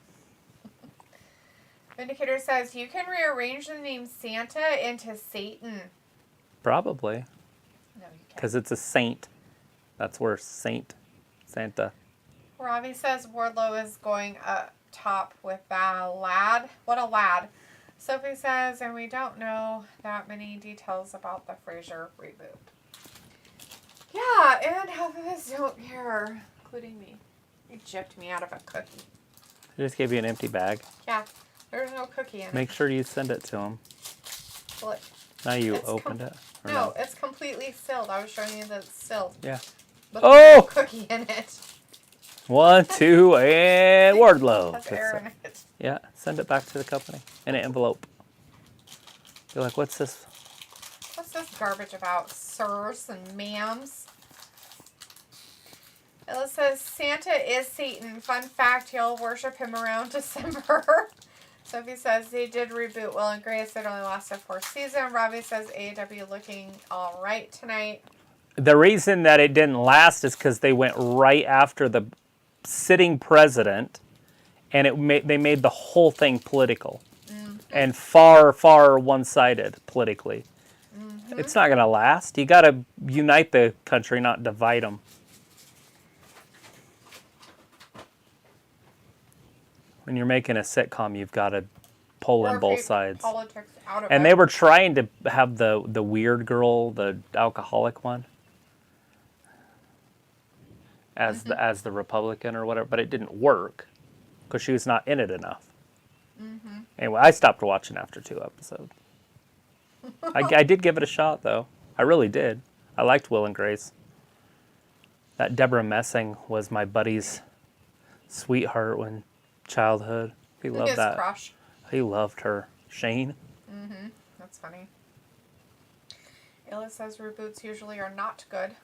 B: Vindicator says, you can rearrange the name Santa into Satan.
A: Probably.
B: No, you can't.
A: Because it's a saint. That's where Santa.
B: Robbie says Wardlow is going up top with that lad. What a lad. Sophie says, and we don't know that many details about the Frasier reboot. Yeah, and half of us don't care, including me. You chipped me out of a cookie.
A: I just gave you an empty bag.
B: Yeah, there's no cookie in it.
A: Make sure you send it to him.
B: Look.
A: Now you opened it? Or
B: No, it's completely sealed. I was showing you that it's sealed.
A: Yeah.
B: But there's no cookie in it.
A: 1, 2, and Wardlow.
B: Has air in it.
A: Yeah, send it back to the company in an envelope. You're like, what's this?
B: What's this garbage about, sirs and ma'ams? Ella says, Santa is Satan. Fun fact, you'll worship him around December. Sophie says, they did reboot Will and Grace. It only lasted 4 seasons. Robbie says, AEW looking all right tonight.
A: The reason that it didn't last is because they went right after the sitting president, and they made the whole thing political. And far, far one-sided politically. Mm-hmm. It's not going to last. You got to unite the country, not divide them. When you're making a sitcom, you've got to pull in both sides.
B: Politics out of
A: and
B: it.
A: They were trying to have the weird girl, the alcoholic one, as the Republican or whatever, but it didn't work because she was not in it enough. Mm-hmm. Anyway, I stopped watching after 2 episodes. I did give it a shot, though. I really did. I liked Will and Grace. That Deborah Messing was my buddy's sweetheart when childhood. He loved
B: his
A: that.
B: Crush.
A: He loved her. Shane.
B: Mm-hmm. That's funny. Illa says reboots usually are not good.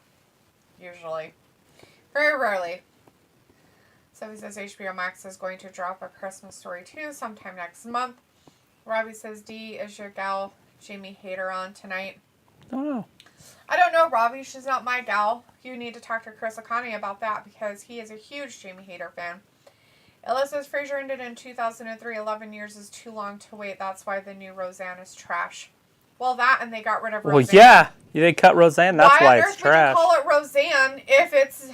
B: Usually. Very rarely. So he says HBO Max is going to drop A Christmas Story 2 sometime next month. Robbie says, D, is your gal Jamie Hayter on tonight?
A: Don't know.
B: I don't know, Robbie. She's not my gal. You need to talk to Chris O'Connor about that because he is a huge Jamie Hayter fan. Ella says Frasier ended in 2003. 11 years is too long to wait. That's why the new Roseanne is trash. Well, that and they got rid of Roseanne.
A: Well, yeah. They cut Roseanne. That's why it's trash.
B: Why on earth would you call it Roseanne if it's...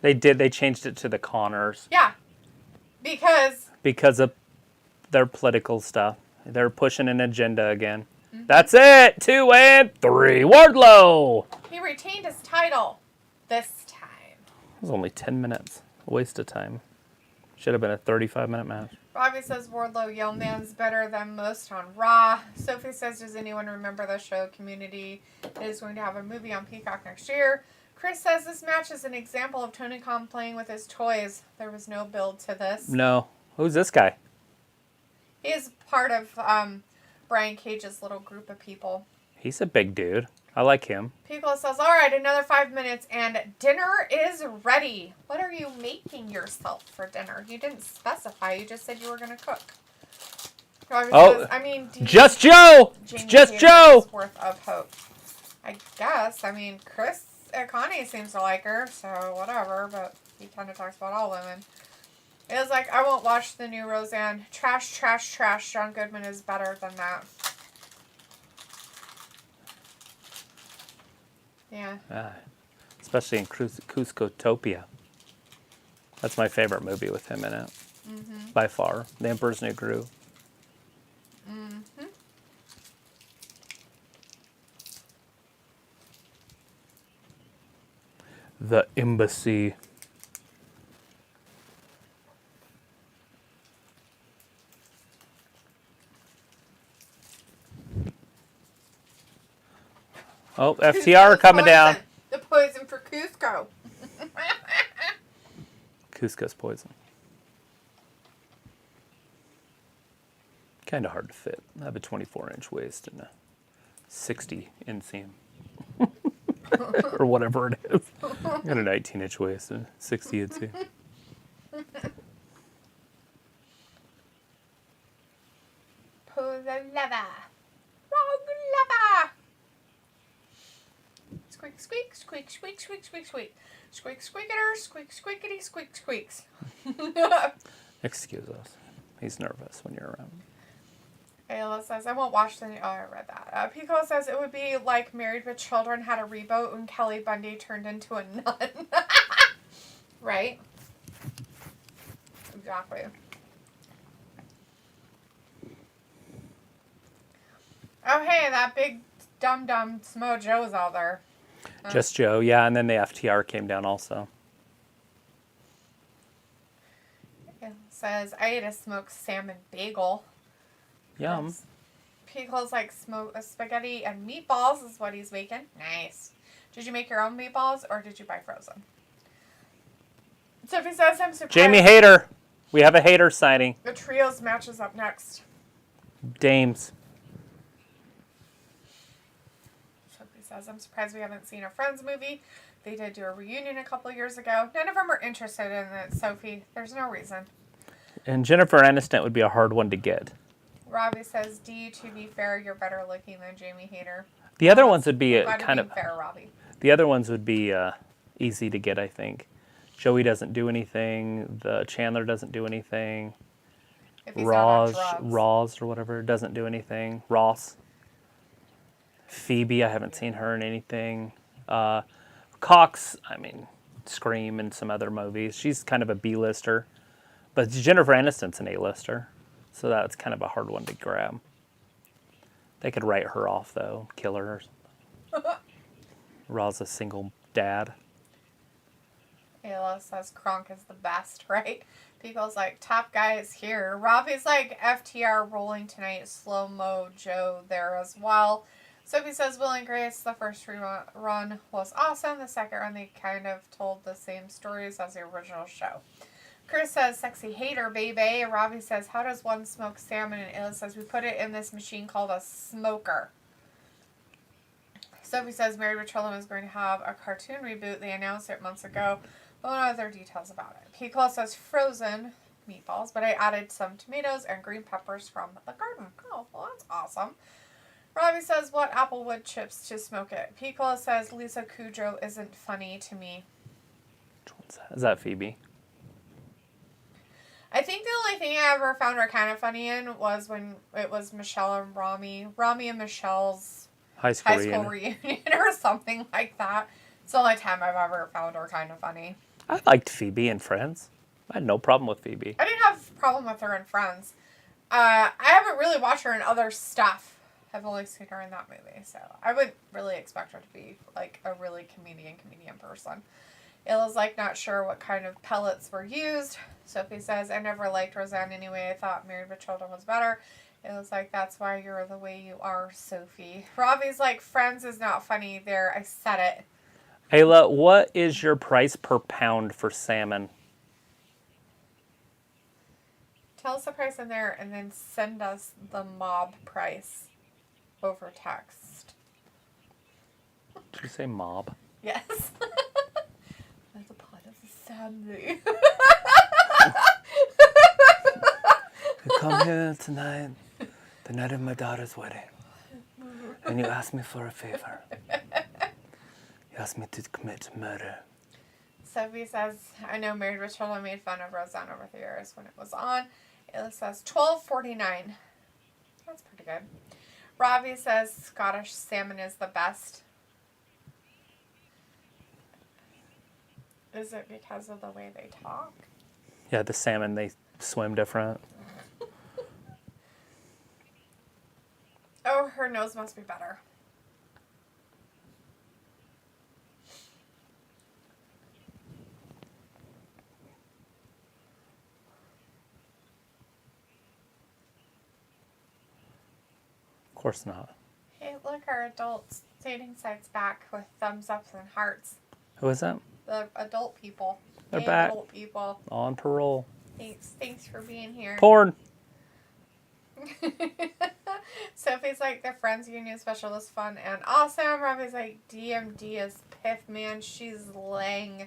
A: They did. They changed it to the Connors.
B: Yeah.
A: Because of their political stuff. They're pushing an agenda again. Mm-hmm. That's it. 2 and 3. Wardlow.
B: He retained his title this time.
A: It was only 10 minutes. A waste of time. Should have been a 35-minute match.
B: Bobby says Wardlow Yeoman's better than most on Raw. Sophie says, does anyone remember the show Community is going to have a movie on Peacock next year? Chris says this match is an example of Tony Khan playing with his toys. There was no build to this.
A: No. Who's this guy?
B: He is part of Brian Cage's little group of people.
A: He's a big dude. I like him.
B: Piccolo says, all right, another 5 minutes and dinner is ready. What are you making yourself for dinner? You didn't specify. You just said you were going to cook. Says, I mean,
A: just Joe. It's just Joe.
B: Worth of hope. I guess. I mean, Chris Connie seems to like her, so whatever, but he kind of talks about all women. It was like, I won't watch the new Roseanne. Trash, trash, trash. John Goodman is better than that. Yeah.
A: Especially in Cuscotopia. That's my favorite movie with him in it. Mm-hmm. By far. The Emperor's New Groove.
B: Mm-hmm.
A: The Embassy. Oh, FTR coming down.
B: The poison for Cusco.
A: Cusco's poison. Kind of hard to fit. I have a 24-inch waist and a 60 inseam. Or whatever it is. I got a 19-inch waist and a 60 inseam.
B: Pull the lever. Wrong lever. Squeak, squeak, squeak, squeak, squeak, squeak, squeak. Squeak, squeaketer, squeak, squeakity, squeak, squeaks.
A: Excuse us. He's nervous when you're around.
B: Ayla says, I won't watch the... Oh, I read that. Pico says, it would be like Married with Children had a reboot when Kelly Bundy turned into a nun. Right? Exactly. Oh, hey, that big dumb Smo Joe's out there.
A: Just Joe, yeah, and then the FTR came down also.
B: It says, I ate a smoked salmon bagel.
A: Yum.
B: Pico's like spaghetti and meatballs is what he's making. Nice. Did you make your own meatballs or did you buy frozen? Sophie says, I'm surprised.
A: Jamie Hader. We have a Hader sighting.
B: The trios match is up next.
A: Dames.
B: Sophie says, I'm surprised we haven't seen a Friends movie. They did do a reunion a couple years ago. None of them are interested in it, Sophie. There's no reason.
A: And Jennifer Aniston would be a hard one to get.
B: Robbie says, D, to be fair, you're better looking than Jamie Hader.
A: The other ones would be
B: kind of fair, Robbie.
A: The other ones would be easy to get, I think. Joey doesn't do anything. The Chandler doesn't do anything.
B: If he's not on drugs.
A: Ross or whatever doesn't do anything. Ross. Phoebe, I haven't seen her in anything. Cox, I mean, Scream and some other movies. She's kind of a B-lister. But Jennifer Aniston's an A-lister. So that's kind of a hard one to grab. They could write her off, though. Kill her or something. Ra's a single dad.
B: Ayla says Kronk is the best, right? Pico's like, top guy is here. Robbie's like, FTR rolling tonight. Slow-mo Joe there as well. Sophie says, Will and Grace, the first run was awesome. The second run, they kind of told the same stories as the original show. Chris says, sexy hater, baby. Robbie says, how does one smoke salmon? And Ayla says, we put it in this machine called a smoker. Sophie says, Married with Children is going to have a cartoon reboot. They announced it months ago. But no other details about it. Pico says, frozen meatballs, but I added some tomatoes and green peppers from the garden. Oh, well, that's awesome. Robbie says, what applewood chips to smoke it? Pico says, Lisa Kudrow isn't funny to me.
A: Which one's that? Is that Phoebe?
B: I think the only thing I ever found her kind of funny in was when it was Michelle and Rami. Rami and Michelle's high school reunion or something like that. It's the only time I've ever found her kind of funny.
A: I liked Phoebe in Friends. I had no problem with Phoebe.
B: I didn't have a problem with her in Friends. I haven't really watched her in other stuff. I've only seen her in that movie, so I would really expect her to be like a really comedian person. Illa's like, not sure what kind of pellets were used. Sophie says, I never liked Roseanne anyway. I thought Married with Children was better. Illa's like, that's why you're the way you are, Sophie. Robbie's like, Friends is not funny there. I said it.
A: Ayla, what is your price per pound for salmon?
B: Tell us the price in there and then send us the mob price over text.
A: Did you say mob?
B: Yes. That's a part of the family.
A: You come here tonight, the night of my daughter's wedding, and you ask me for a favor. You ask me to commit murder.
B: Sophie says, I know Married with Children made fun of Roseanne over the years when it was on. It says $12.49. That's pretty good. Robbie says Scottish salmon is the best. Is it because of the way they talk?
A: Yeah, the salmon, they swim different.
B: Oh, her nose must be better.
A: Of course not.
B: Hey, look, our adults dating sites back with thumbs ups and hearts.
A: Who is that?
B: The adult people.
A: They're back.
B: Adult people.
A: On parole.
B: Thanks for being here.
A: Porn.
B: Sophie's like, the Friends Union special was fun and awesome. Robbie's like, DMD is piff, man. She's laying.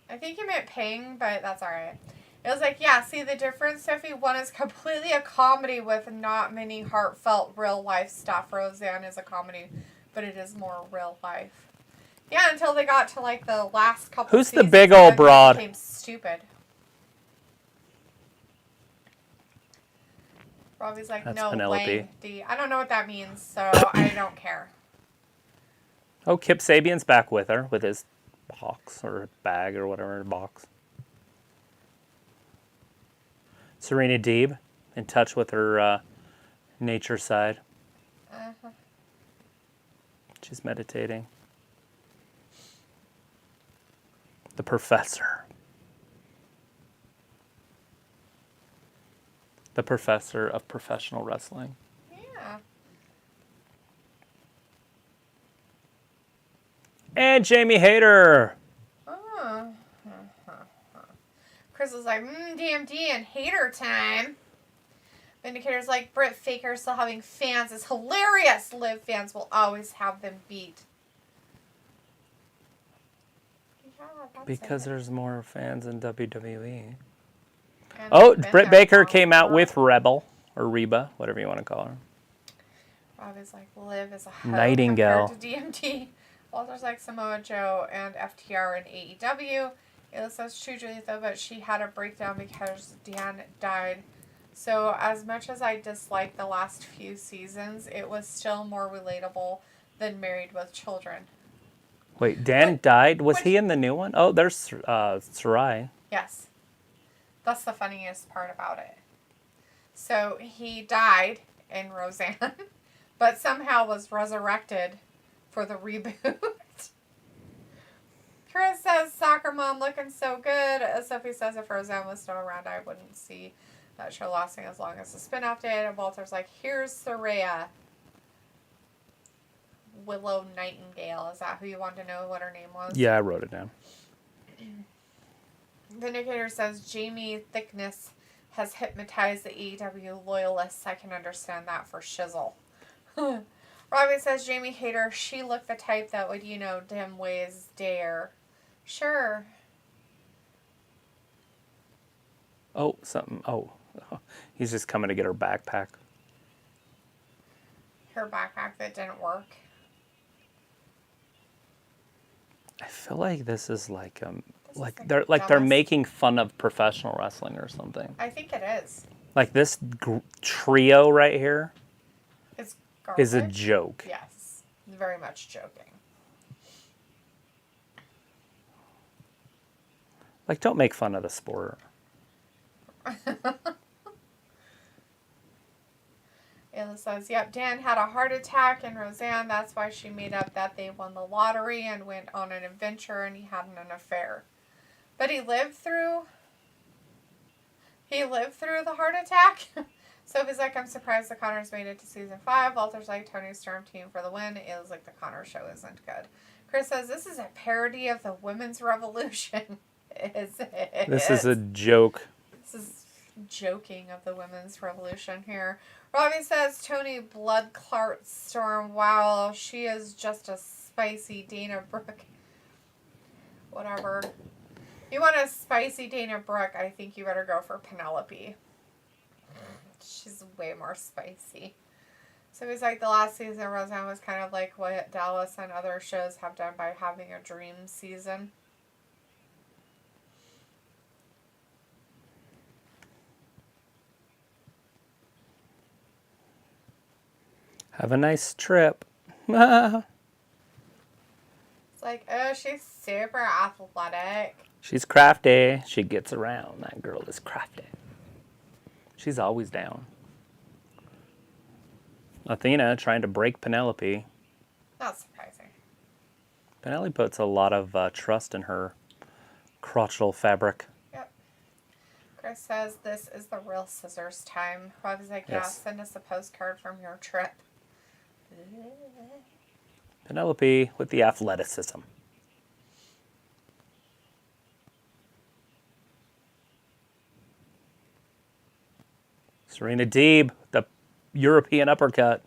B: I think you meant ping, but that's alright. It was like, yeah, see the difference, Sophie? One is completely a comedy with not many heartfelt real life stuff. Roseanne is a comedy, but it is more real life. Yeah, until they got to like the last couple
A: Who's
B: seasons,
A: the big old broad?
B: It became stupid. Robbie's like,
A: That's
B: no,
A: Penelope.
B: Lang D. I don't know what that means, so I don't care.
A: Oh, Kip Sabian's back with her, with his box or bag or whatever, box. Serena Deeb, in touch with her nature side.
B: Uh-huh.
A: She's meditating. The Professor. The Professor of Professional Wrestling.
B: Yeah.
A: And Jamie Hayter.
B: Oh. Chris was like, DMD and hater time. Vindicator's like, Britt Faker still having fans is hilarious. Liv fans will always have them beat. Yeah,
A: Because there's more fans in WWE.
B: And
A: Oh,
B: they've been
A: Britt
B: there
A: Baker
B: for
A: came out
B: long.
A: with Rebel, or Reba, whatever you want to call her.
B: Rob is like, Liv is a hoe
A: Nightingale.
B: compared to DMT. Walter's like Samoa Joe and FTR and AEW. It says true, Julie, though, but she had a breakdown because Dan died. So as much as I disliked the last few seasons, it was still more relatable than Married with Children.
A: Wait, Dan died? Was he in the new one? Oh, there's Sarai.
B: Yes. That's the funniest part about it. So he died in Roseanne, but somehow was resurrected for the reboot. Chris says, soccer mom looking so good. Sophie says, if Roseanne was still around, I wouldn't see that show lasting as long as the spin-off did. And Walter's like, here's Saraya. Willow Nightingale. Is that who you want to know what her name was?
A: Yeah, I wrote it down.
B: Vindicator says, Jamie Thickness has hypnotized the AEW loyalists. I can understand that for shizzle. Robbie says, Jamie Hayter, she looked the type that would, dim ways dare. Sure.
A: Oh, something. Oh, he's just coming to get her backpack.
B: Her backpack that didn't work.
A: I feel like this is like
B: the
A: they're
B: dumbest-
A: making fun of professional wrestling or something.
B: I think it is.
A: Like this trio right here
B: It's garbage.
A: is a joke.
B: Yes. Very much joking.
A: Like, don't make fun of the sport.
B: Ayla says, yep, Dan had a heart attack in Roseanne. That's why she made up that they won the lottery and went on an adventure and he had an affair. But he lived through the heart attack. Sophie's like, I'm surprised the Connors made it to season 5. Walter's like, Tony Storm team for the win. Ayla's like, the Connor show isn't good. Chris says, this is a parody of the women's revolution. Is it?
A: This is a joke.
B: This is joking of the women's revolution here. Robbie says, Tony Bloodclart Storm, wow, she is just a spicy Dana Brooke. Whatever. You want a spicy Dana Brooke, I think you better go for Penelope. She's way more spicy. So he's like, the last season of Roseanne was kind of like what Dallas and other shows have done by having a dream season.
A: Have a nice trip.
B: It's like, oh, she's super athletic.
A: She's crafty. She gets around. That girl is crafty. She's always down. Athena trying to break Penelope.
B: Not surprising.
A: Penelope puts a lot of trust in her crotchal fabric.
B: Yep. Chris says, this is the real scissors time. Robbie's like, yeah,
A: Yes.
B: send us a postcard from your trip.
A: Penelope with the athleticism. Serena Deeb, the European uppercut.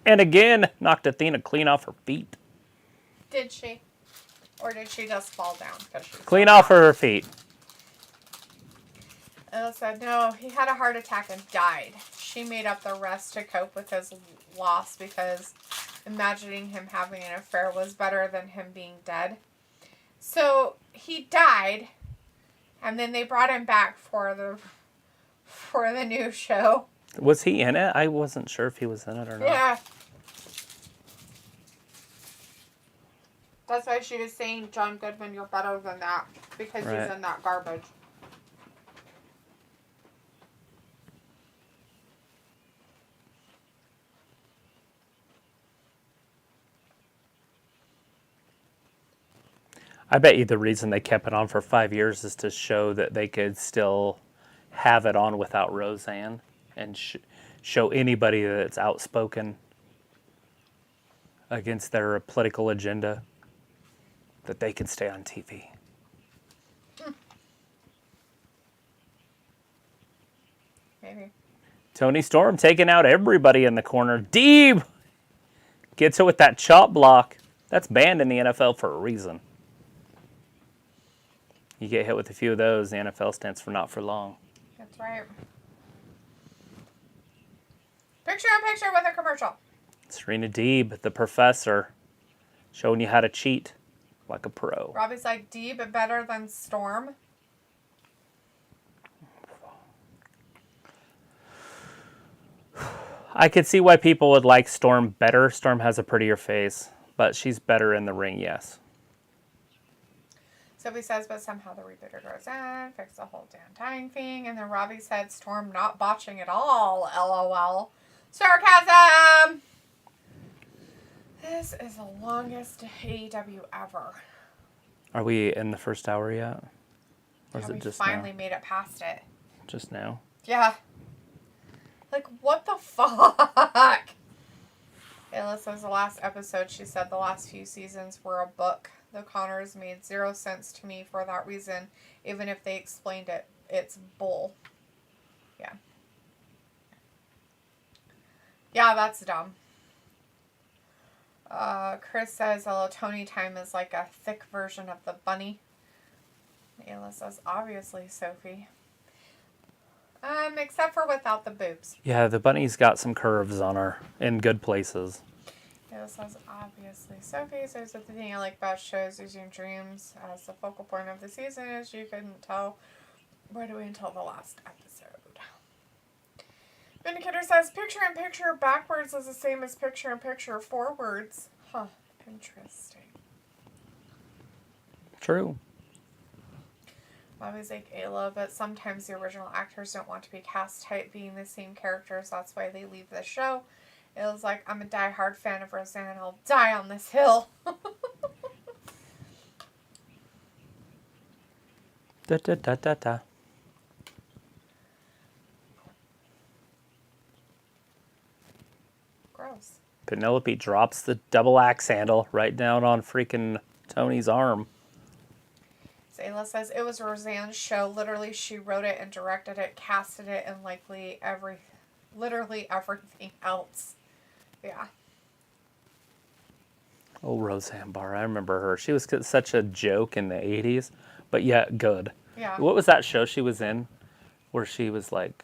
A: And again, knocked Athena clean off her feet.
B: Did she? Or did she just fall down?
A: Clean off her feet.
B: Ella said, no, he had a heart attack and died. She made up the rest to cope with his loss because imagining him having an affair was better than him being dead. So he died, and then they brought him back for the new show.
A: Was he in it? I wasn't sure if he was in it or not.
B: Yeah. That's why she was saying, John Goodman, you're better than that. Because
A: Right.
B: he's in that garbage.
A: I bet you the reason they kept it on for 5 years is to show that they could still have it on without Roseanne and show anybody that's outspoken against their political agenda that they can stay on TV.
B: Maybe.
A: Tony Storm taking out everybody in the corner. Deeb gets it with that chop block. That's banned in the NFL for a reason. You get hit with a few of those, the NFL stands for not for long.
B: That's right. Picture-in-picture with a commercial.
A: Serena Deeb, the professor, showing you how to cheat like a pro.
B: Robbie's like, Deeb better than Storm.
A: I could see why people would like Storm better. Storm has a prettier face, but she's better in the ring, yes.
B: So he says, but somehow the rebooted Roseanne fixed the whole damn dying thing. And then Robbie said, Storm not botching at all. LOL. Sarcasm! This is the longest AEW ever.
A: Are we in the first hour yet? Or is
B: We
A: it just
B: finally
A: now?
B: made it past it.
A: Just now?
B: Yeah. Like, what the fuck? Ayla says the last episode, she said the last few seasons were a book. The Connors made zero sense to me for that reason. Even if they explained it, it's bull. Yeah. Yeah, that's dumb. Chris says, hello, Tony time is like a thick version of the bunny. Ayla says, obviously, Sophie. Except for without the boobs.
A: Yeah, the bunny's got some curves on her in good places.
B: Ayla says, obviously, Sophie says that the thing I like about shows using dreams as the focal point of the season is you couldn't tell right away until the last episode. Vindicator says, picture-in-picture backwards is the same as picture-in-picture forwards. Huh, interesting.
A: True.
B: Always like Ayla, but sometimes the original actors don't want to be cast tight being the same characters. That's why they leave the show. Ayla's like, I'm a diehard fan of Roseanne and I'll die on this hill.
A: Da da da da da.
B: Gross.
A: Penelope drops the double axe handle right down on freaking Tony's arm.
B: Ayla says, it was Roseanne's show. Literally, she wrote it and directed it, casted it, and literally everything else. Yeah.
A: Oh, Roseanne Barr. I remember her. She was such a joke in the 80s, but yet good.
B: Yeah.
A: What was that show she was in where she was like,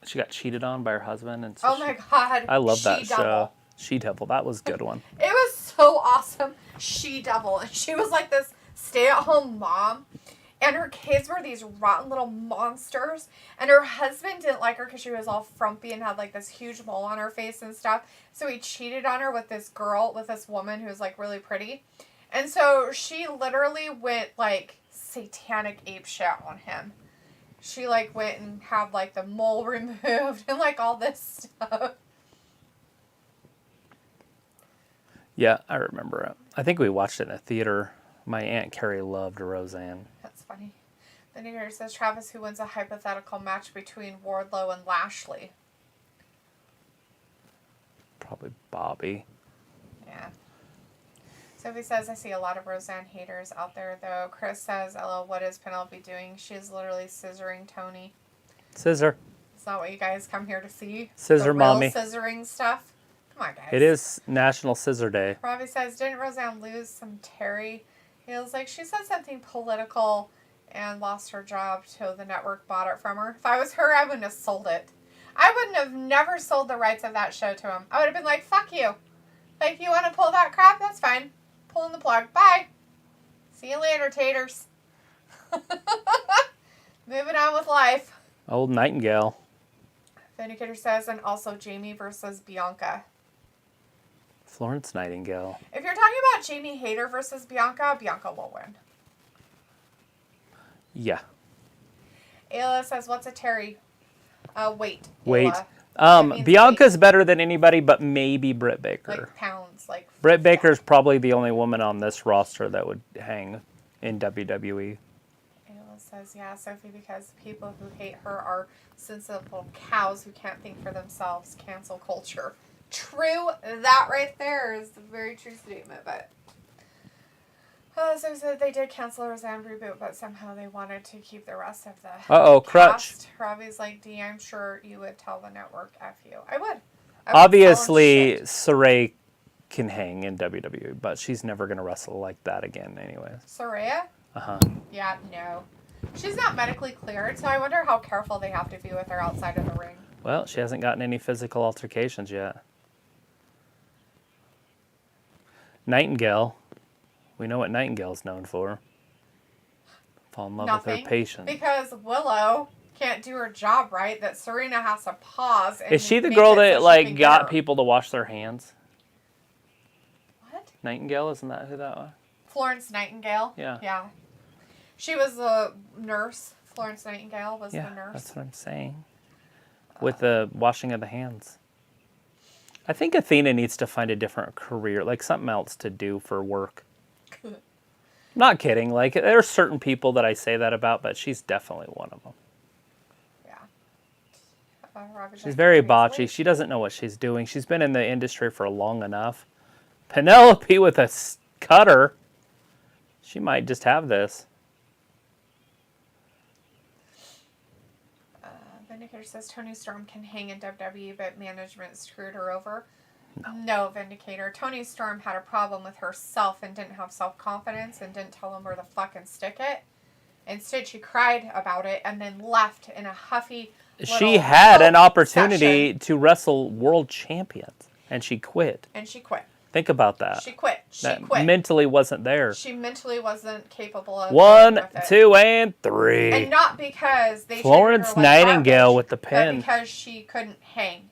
A: she got cheated on by her husband? And so
B: Oh my God.
A: I love that
B: She-Devil.
A: show. She-Devil. That was a good one.
B: It was so awesome. She-Devil. And she was like this stay-at-home mom. And her kids were these rotten little monsters. And her husband didn't like her because she was all frumpy and had like this huge mole on her face and stuff. So he cheated on her with this woman who was like really pretty. And so she literally went like satanic apeshit on him. She like went and had like the mole removed and like all this stuff.
A: Yeah, I remember it. I think we watched it in a theater. My Aunt Carrie loved Roseanne.
B: That's funny. The nigger says, Travis, who wins a hypothetical match between Wardlow and Lashley?
A: Probably Bobby.
B: Yeah. Sophie says, I see a lot of Roseanne haters out there, though. Chris says, LL, what is Penelope doing? She's literally scissoring Tony.
A: Scissor.
B: Is that what you guys come here to see?
A: Scissor
B: the real
A: mommy.
B: Scissoring stuff? Come on, guys.
A: It is National Scissor Day.
B: Robbie says, didn't Roseanne lose some Terry? Feels like she said something political and lost her job till the network bought it from her. If I was her, I wouldn't have sold it. I wouldn't have never sold the rights of that show to him. I would have been like, fuck you. Like, you want to pull that crap? That's fine. Pulling the plug. Bye. See you later, taters. Moving on with life.
A: Old Nightingale.
B: Vindicator says, and also Jamie versus Bianca.
A: Florence Nightingale.
B: If you're talking about Jamie Hayter versus Bianca, Bianca will win.
A: Yeah.
B: Ayla says, what's a Terry? Weight.
A: Wait.
B: Ayla.
A: Bianca's
B: weight.
A: better than anybody, but maybe Britt Baker.
B: Like pounds. Like
A: Britt Baker's probably the only woman on this roster that would hang in WWE.
B: Ayla says, yeah, Sophie, because people who hate her are sensible cows who can't think for themselves. Cancel culture. True. That right there is a very true statement, but... so they did cancel Roseanne reboot, but somehow they wanted to keep the rest of the
A: Crutch.
B: cast. Robbie's like, D, I'm sure you would tell the network F you. I would.
A: Obviously, Saray can hang in WWE, but she's never going to wrestle like that again anyways.
B: Saraya?
A: Uh-huh.
B: Yeah, no. She's not medically cleared, so I wonder how careful they have to be with her outside of the ring.
A: Well, she hasn't gotten any physical altercations yet. Nightingale. We know what Nightingale's known for. Fall in love with her patience.
B: Because Willow can't do her job right, that Serena has to pause. And
A: is she the
B: make
A: girl
B: it
A: that
B: so
A: like
B: she can
A: got
B: get her.
A: people to wash their hands?
B: What?
A: Nightingale, isn't that who that was?
B: Florence Nightingale?
A: Yeah.
B: Yeah. She was the nurse. Florence Nightingale was the nurse.
A: That's what I'm saying. With the washing of the hands. I think Athena needs to find a different career, like something else to do for work. Not kidding. Like, there are certain people that I say that about, but she's definitely one of them.
B: Yeah.
A: She's very botchy. She doesn't know what she's doing. She's been in the industry for long enough. Penelope with a cutter. She might just have this.
B: Vindicator says Tony Storm can hang in WWE, but management screwed her over. No, Vindicator. Tony Storm had a problem with herself and didn't have self-confidence and didn't tell him where the fucking stick it. Instead, she cried about it and then left in a huffy
A: She had an opportunity to wrestle world champions, and she quit. Think about that.
B: She quit.
A: Mentally wasn't there.
B: She mentally wasn't capable of
A: 1, 2, and 3.
B: And not because they
A: Florence
B: treated her like
A: Nightingale
B: garbage,
A: with the pin.
B: but because she couldn't hang.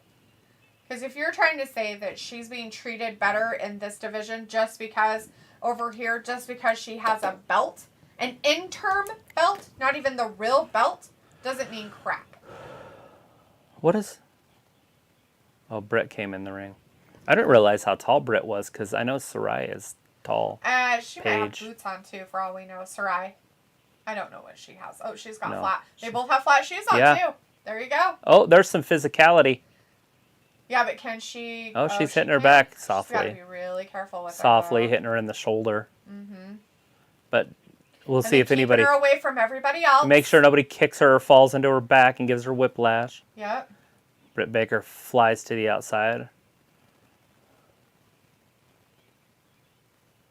B: Because if you're trying to say that she's being treated better in this division just because over here, just because she has a belt, an interim belt, not even the real belt, doesn't mean crap.
A: What is... Oh, Britt came in the ring. I didn't realize how tall Britt was, because I know Sarai is tall.
B: She might have boots on, too, for all we know. Sarai. I don't know what she has. Oh, she's got flat. They both have flat shoes on, too. There you go.
A: Oh, there's some physicality.
B: Yeah, but can she...
A: Oh, she's hitting her back softly.
B: She's got to be really careful with
A: Softly hitting her in the shoulder.
B: Mm-hmm.
A: But we'll see if anybody...
B: keeping her away from everybody else.
A: Make sure nobody kicks her or falls into her back and gives her whiplash.
B: Yep.
A: Britt Baker flies to the outside.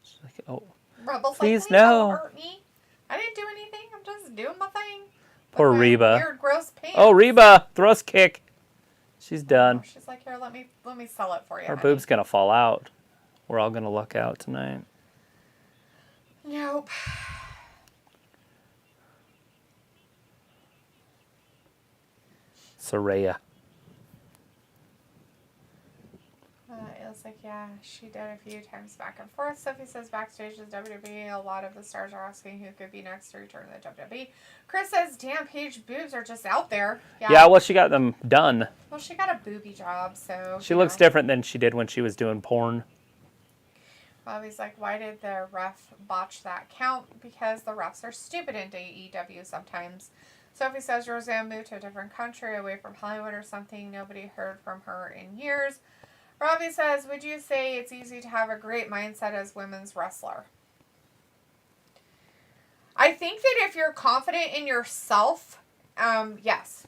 A: She's like, oh,
B: Rebel's
A: please
B: like,
A: no.
B: Don't hurt me. I didn't do anything. I'm just doing my thing.
A: Poor Reba.
B: Weird, gross pants.
A: Oh, Reba, thrust kick. She's done.
B: Oh, she's like, here, let me sell it for you.
A: Her boob's gonna fall out. We're all gonna look out tonight.
B: Nope.
A: Saraya.
B: It was like, yeah, she did a few times back and forth. Sophie says backstage is WWE. A lot of the stars are asking who could be next to return to the WWE. Chris says, damn, Paige boobs are just out there.
A: Yeah, well, she got them done.
B: Well, she got a booby job, so...
A: She looks different than she did when she was doing porn.
B: Bobby's like, why did the ref botch that count? Because the refs are stupid in AEW sometimes. Sophie says Roseanne moved to a different country away from Hollywood or something. Nobody heard from her in years. Robbie says, would you say it's easy to have a great mindset as women's wrestler? I think that if you're confident in yourself, yes.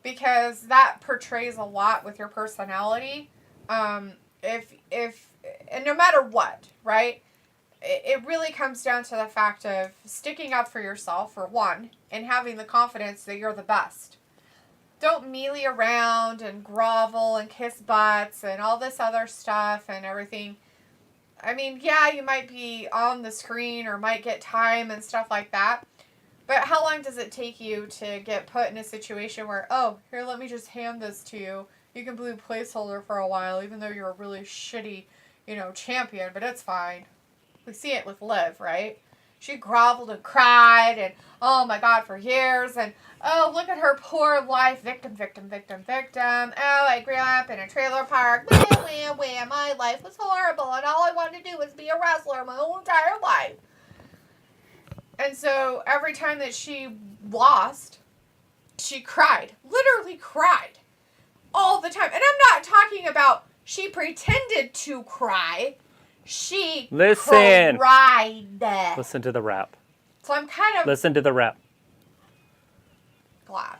B: Because that portrays a lot with your personality. And no matter what, right? It really comes down to the fact of sticking up for yourself, for one, and having the confidence that you're the best. Don't melee around and grovel and kiss butts and all this other stuff and everything. I mean, yeah, you might be on the screen or might get time and stuff like that. But how long does it take you to get put in a situation where, oh, here, let me just hand this to you. You can be placeholder for a while, even though you're a really shitty, champion, but it's fine. We see it with Liv, right? She groveled and cried and, oh my God, for years. And, oh, look at her poor life. Victim. Oh, I grew up in a trailer park. Wham. My life was horrible. And all I wanted to do was be a wrestler my whole entire life. And so every time that she lost, she cried. Literally cried. All the time. And I'm not talking about she pretended to cry. She cried.
A: Listen to the rap.
B: So I'm kind of
A: Listen to the rap.
B: glad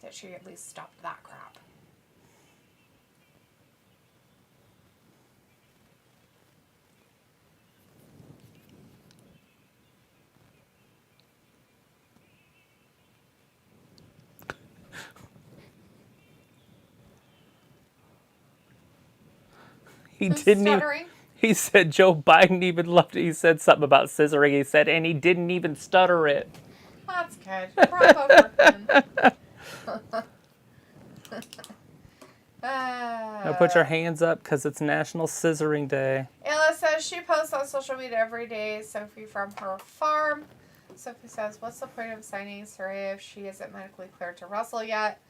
B: that she at least stopped that crap.
A: He didn't even. He said Joe Biden even loved it. He said something about scissoring. He said, and he didn't even stutter it.
B: That's good. Bravo for him.
A: Now put your hands up because it's National Scissoring Day.
B: Ayla says she posts on social media every day. Sophie from her farm. Sophie says, what's the point of signing Saraya if she isn't medically cleared to wrestle yet?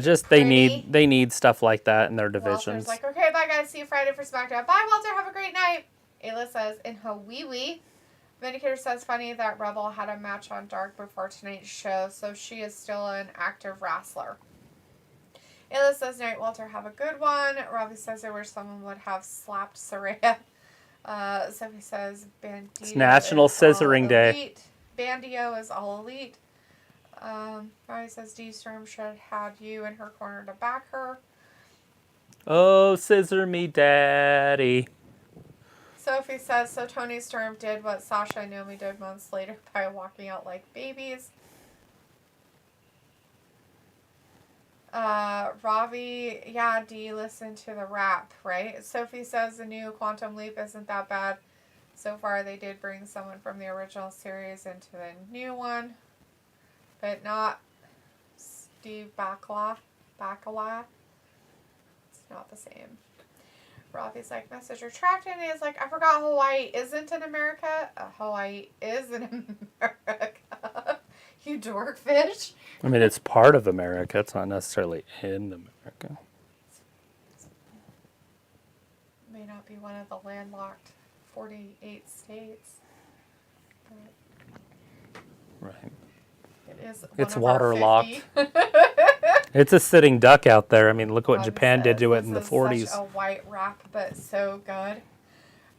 A: Just they need stuff like that in their divisions.
B: Walter's like, okay, bye guys, see you Friday for SmackDown. Bye Walter, have a great night. Ayla says, in her wee. Vindicator says, funny that Rebel had a match on Dark before tonight's show, so she is still an active wrestler. Ayla says, night Walter, have a good one. Robbie says, I wish someone would have slapped Saraya. Sophie says, Bandito
A: it's National Scissoring Day.
B: Bandio is all elite. Robbie says D-Storm should have had you in her corner to back her.
A: Oh, scissor me, daddy.
B: Sophie says, so Tony Storm did what Sasha and Naomi did months later by walking out like babies. Robbie, yeah, D, listen to the rap, right? Sophie says the new Quantum Leap isn't that bad. So far, they did bring someone from the original series into the new one. But not Steve Bacala. It's not the same. Robbie's like, message retracted. And he's like, I forgot Hawaii isn't in America. Hawaii is in America. You dorkfish.
A: I mean, it's part of America. It's not necessarily in America.
B: May not be one of the landlocked 48 states. But
A: Right.
B: it is one
A: It's
B: of our
A: waterlocked.
B: 50.
A: It's a sitting duck out there. I mean, look what Japan did to it in the 40s.
B: Such a white wrap, but so good.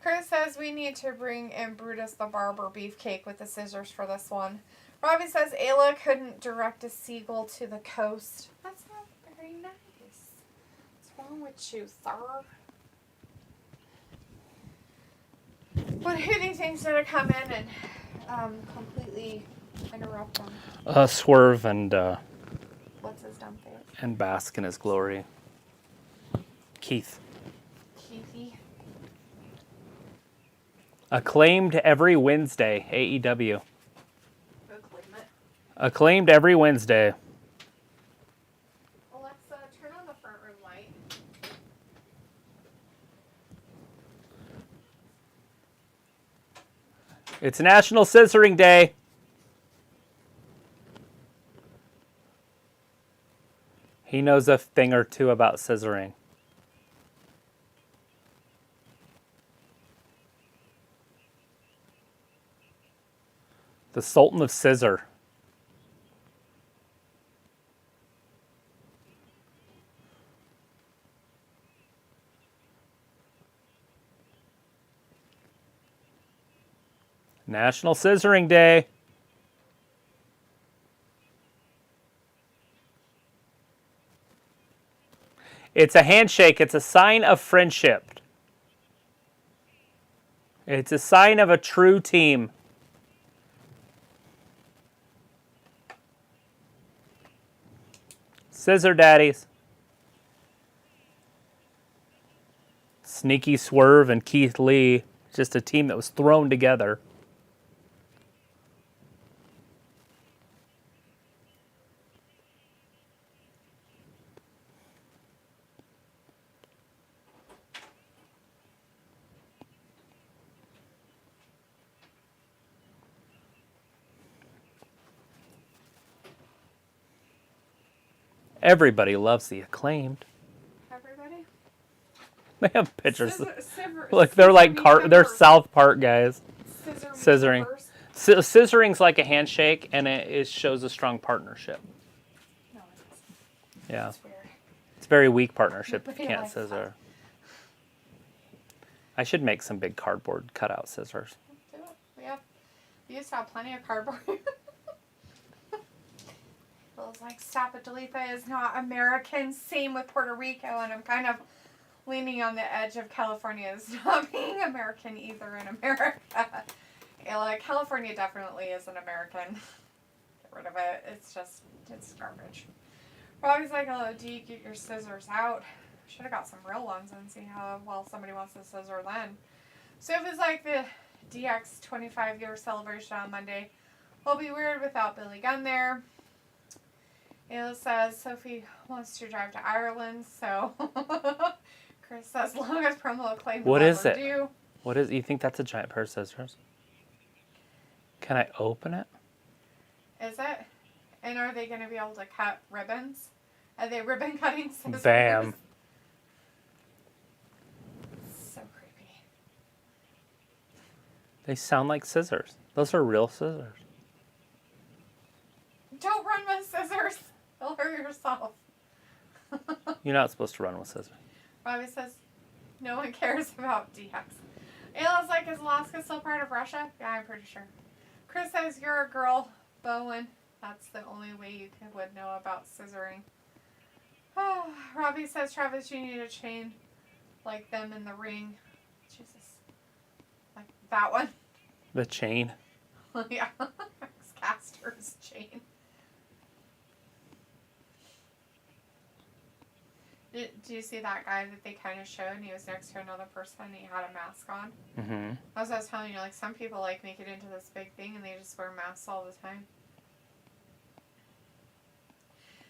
B: Chris says we need to bring in Brutus the Barber Beefcake with the scissors for this one. Robbie says Ayla couldn't direct a seagull to the coast. That's not very nice. What's wrong with you, sir? Who do you think's gonna come in and completely interrupt them?
A: Swerve and
B: What's his dumb face?
A: and bask in his glory. Keith.
B: Keithy.
A: Acclaimed every Wednesday, AEW.
B: Acclaim it.
A: Acclaimed every Wednesday.
B: Alexa, turn on the front room light.
A: It's National Scissoring Day. He knows a thing or two about scissoring. The Sultan of Scissor. National Scissoring Day. It's a handshake. It's a sign of friendship. It's a sign of a true team. Scissor Daddies. Sneaky Swerve and Keith Lee. Just a team that was thrown together. Everybody loves the Acclaimed.
B: Everybody?
A: They have pictures. Look, they're like they're South Park guys. Scissoring. Scissoring's like a handshake, and it shows a strong partnership.
B: No, it isn't.
A: Yeah.
B: It's weird.
A: It's a very weak partnership if you can't
B: Like
A: scissor.
B: that.
A: I should make some big cardboard cutout scissors.
B: Do it. We used to have plenty of cardboard. Feels like Stop It Delita is not American. Same with Puerto Rico, and I'm kind of leaning on the edge of California as not being American either in America. California definitely isn't American. Get rid of it. It's garbage. Robbie's like, oh, do you get your scissors out? Should have got some real ones and see how well somebody wants to scissor then. So if it's like the DX 25-year celebration on Monday, will be weird without Billy Gunn there. It says Sophie wants to drive to Ireland, so Chris says long as promo claim.
A: What is it? What is? You think that's a giant pair of scissors? Can I open it?
B: Is it? And are they going to be able to cut ribbons? Are they ribbon cutting scissors?
A: Bam.
B: So creepy.
A: They sound like scissors. Those are real scissors.
B: Don't run with scissors. You'll hurt yourself.
A: You're not supposed to run with scissors.
B: Robbie says, no one cares about DX. Ayla's like, is Alaska still part of Russia? Yeah, I'm pretty sure. Chris says, you're a girl, Bowen. That's the only way you would know about scissoring. Robbie says, Travis, you need a chain like them in the ring. Jesus. Like that one.
A: The chain.
B: Yeah. Caster's chain. Do you see that guy that they kind of showed and he was next to another person and he had a mask on?
A: Mm-hmm.
B: As I was telling you, like some people like make it into this big thing and they just wear masks all the time.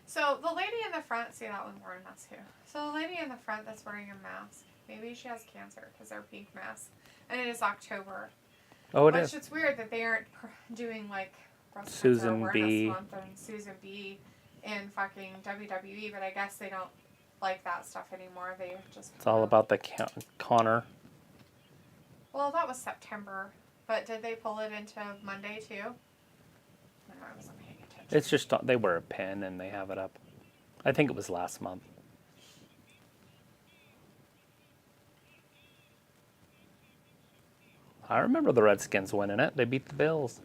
B: So the lady in the front, see that one's wearing a mask too. So the lady in the front that's wearing a mask, maybe she has cancer because they're pink masks. And it is October.
A: Oh, it is.
B: It's weird that they aren't doing like
A: Susan B.
B: Month and Susan B. in fucking WWE, but I guess they don't like that stuff anymore. They just.
A: It's all about the Connor.
B: Well, that was September, but did they pull it into Monday too? No, I wasn't paying attention.
A: It's just they wear a pin and they have it up. I think it was last month. I remember the Redskins winning it. They beat the Bills.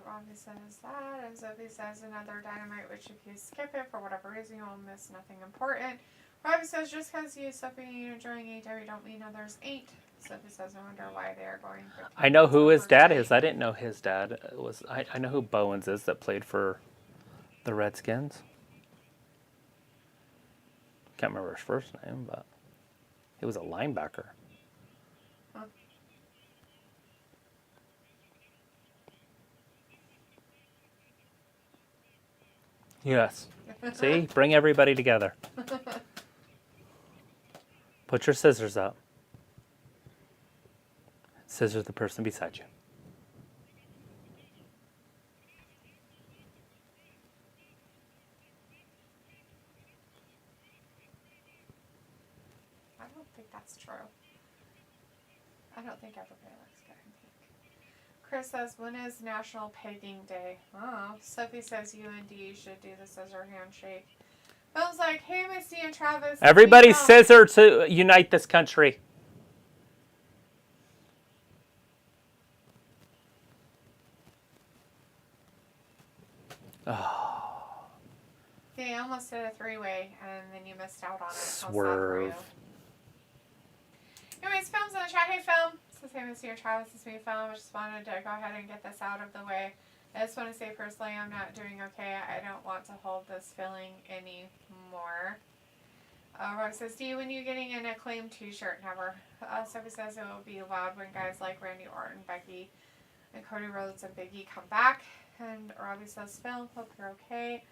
B: Robbie says that, and Sophie says another Dynamite, which if you skip it for whatever reason, you'll miss nothing important. Robbie says just because you, Sophie, enjoying AEW don't mean others ain't. Sophie says no wonder why they are going.
A: I know who his dad is. I didn't know his dad was. I know who Bowens is that played for the Redskins. Can't remember his first name, but he was a linebacker. Yes. See? Bring everybody together. Put your scissors up. Scissors the person beside you.
B: I don't think that's true. I don't think everybody looks good in pink. Chris says, when is National Pegging Day? Oh, Sophie says you and Dee should do the scissor handshake. Bill's like, hey, Misty and Travis.
A: Everybody scissor to unite this country.
B: See, I almost did a 3-way, and then you missed out on it.
A: Swerve.
B: Anyways, films in the chat. Hey, film. It's the same as your Travis. It's me, film. I just wanted to go ahead and get this out of the way. I just want to say personally, I'm not doing okay. I don't want to hold this feeling anymore. Rhodes says, D, when you getting an Acclaim t-shirt? Never. Sophie says it will be loud when guys like Randy Orton, Becky, and Cody Rhodes and Big E come back. And Robbie says, Phil, hope you're okay.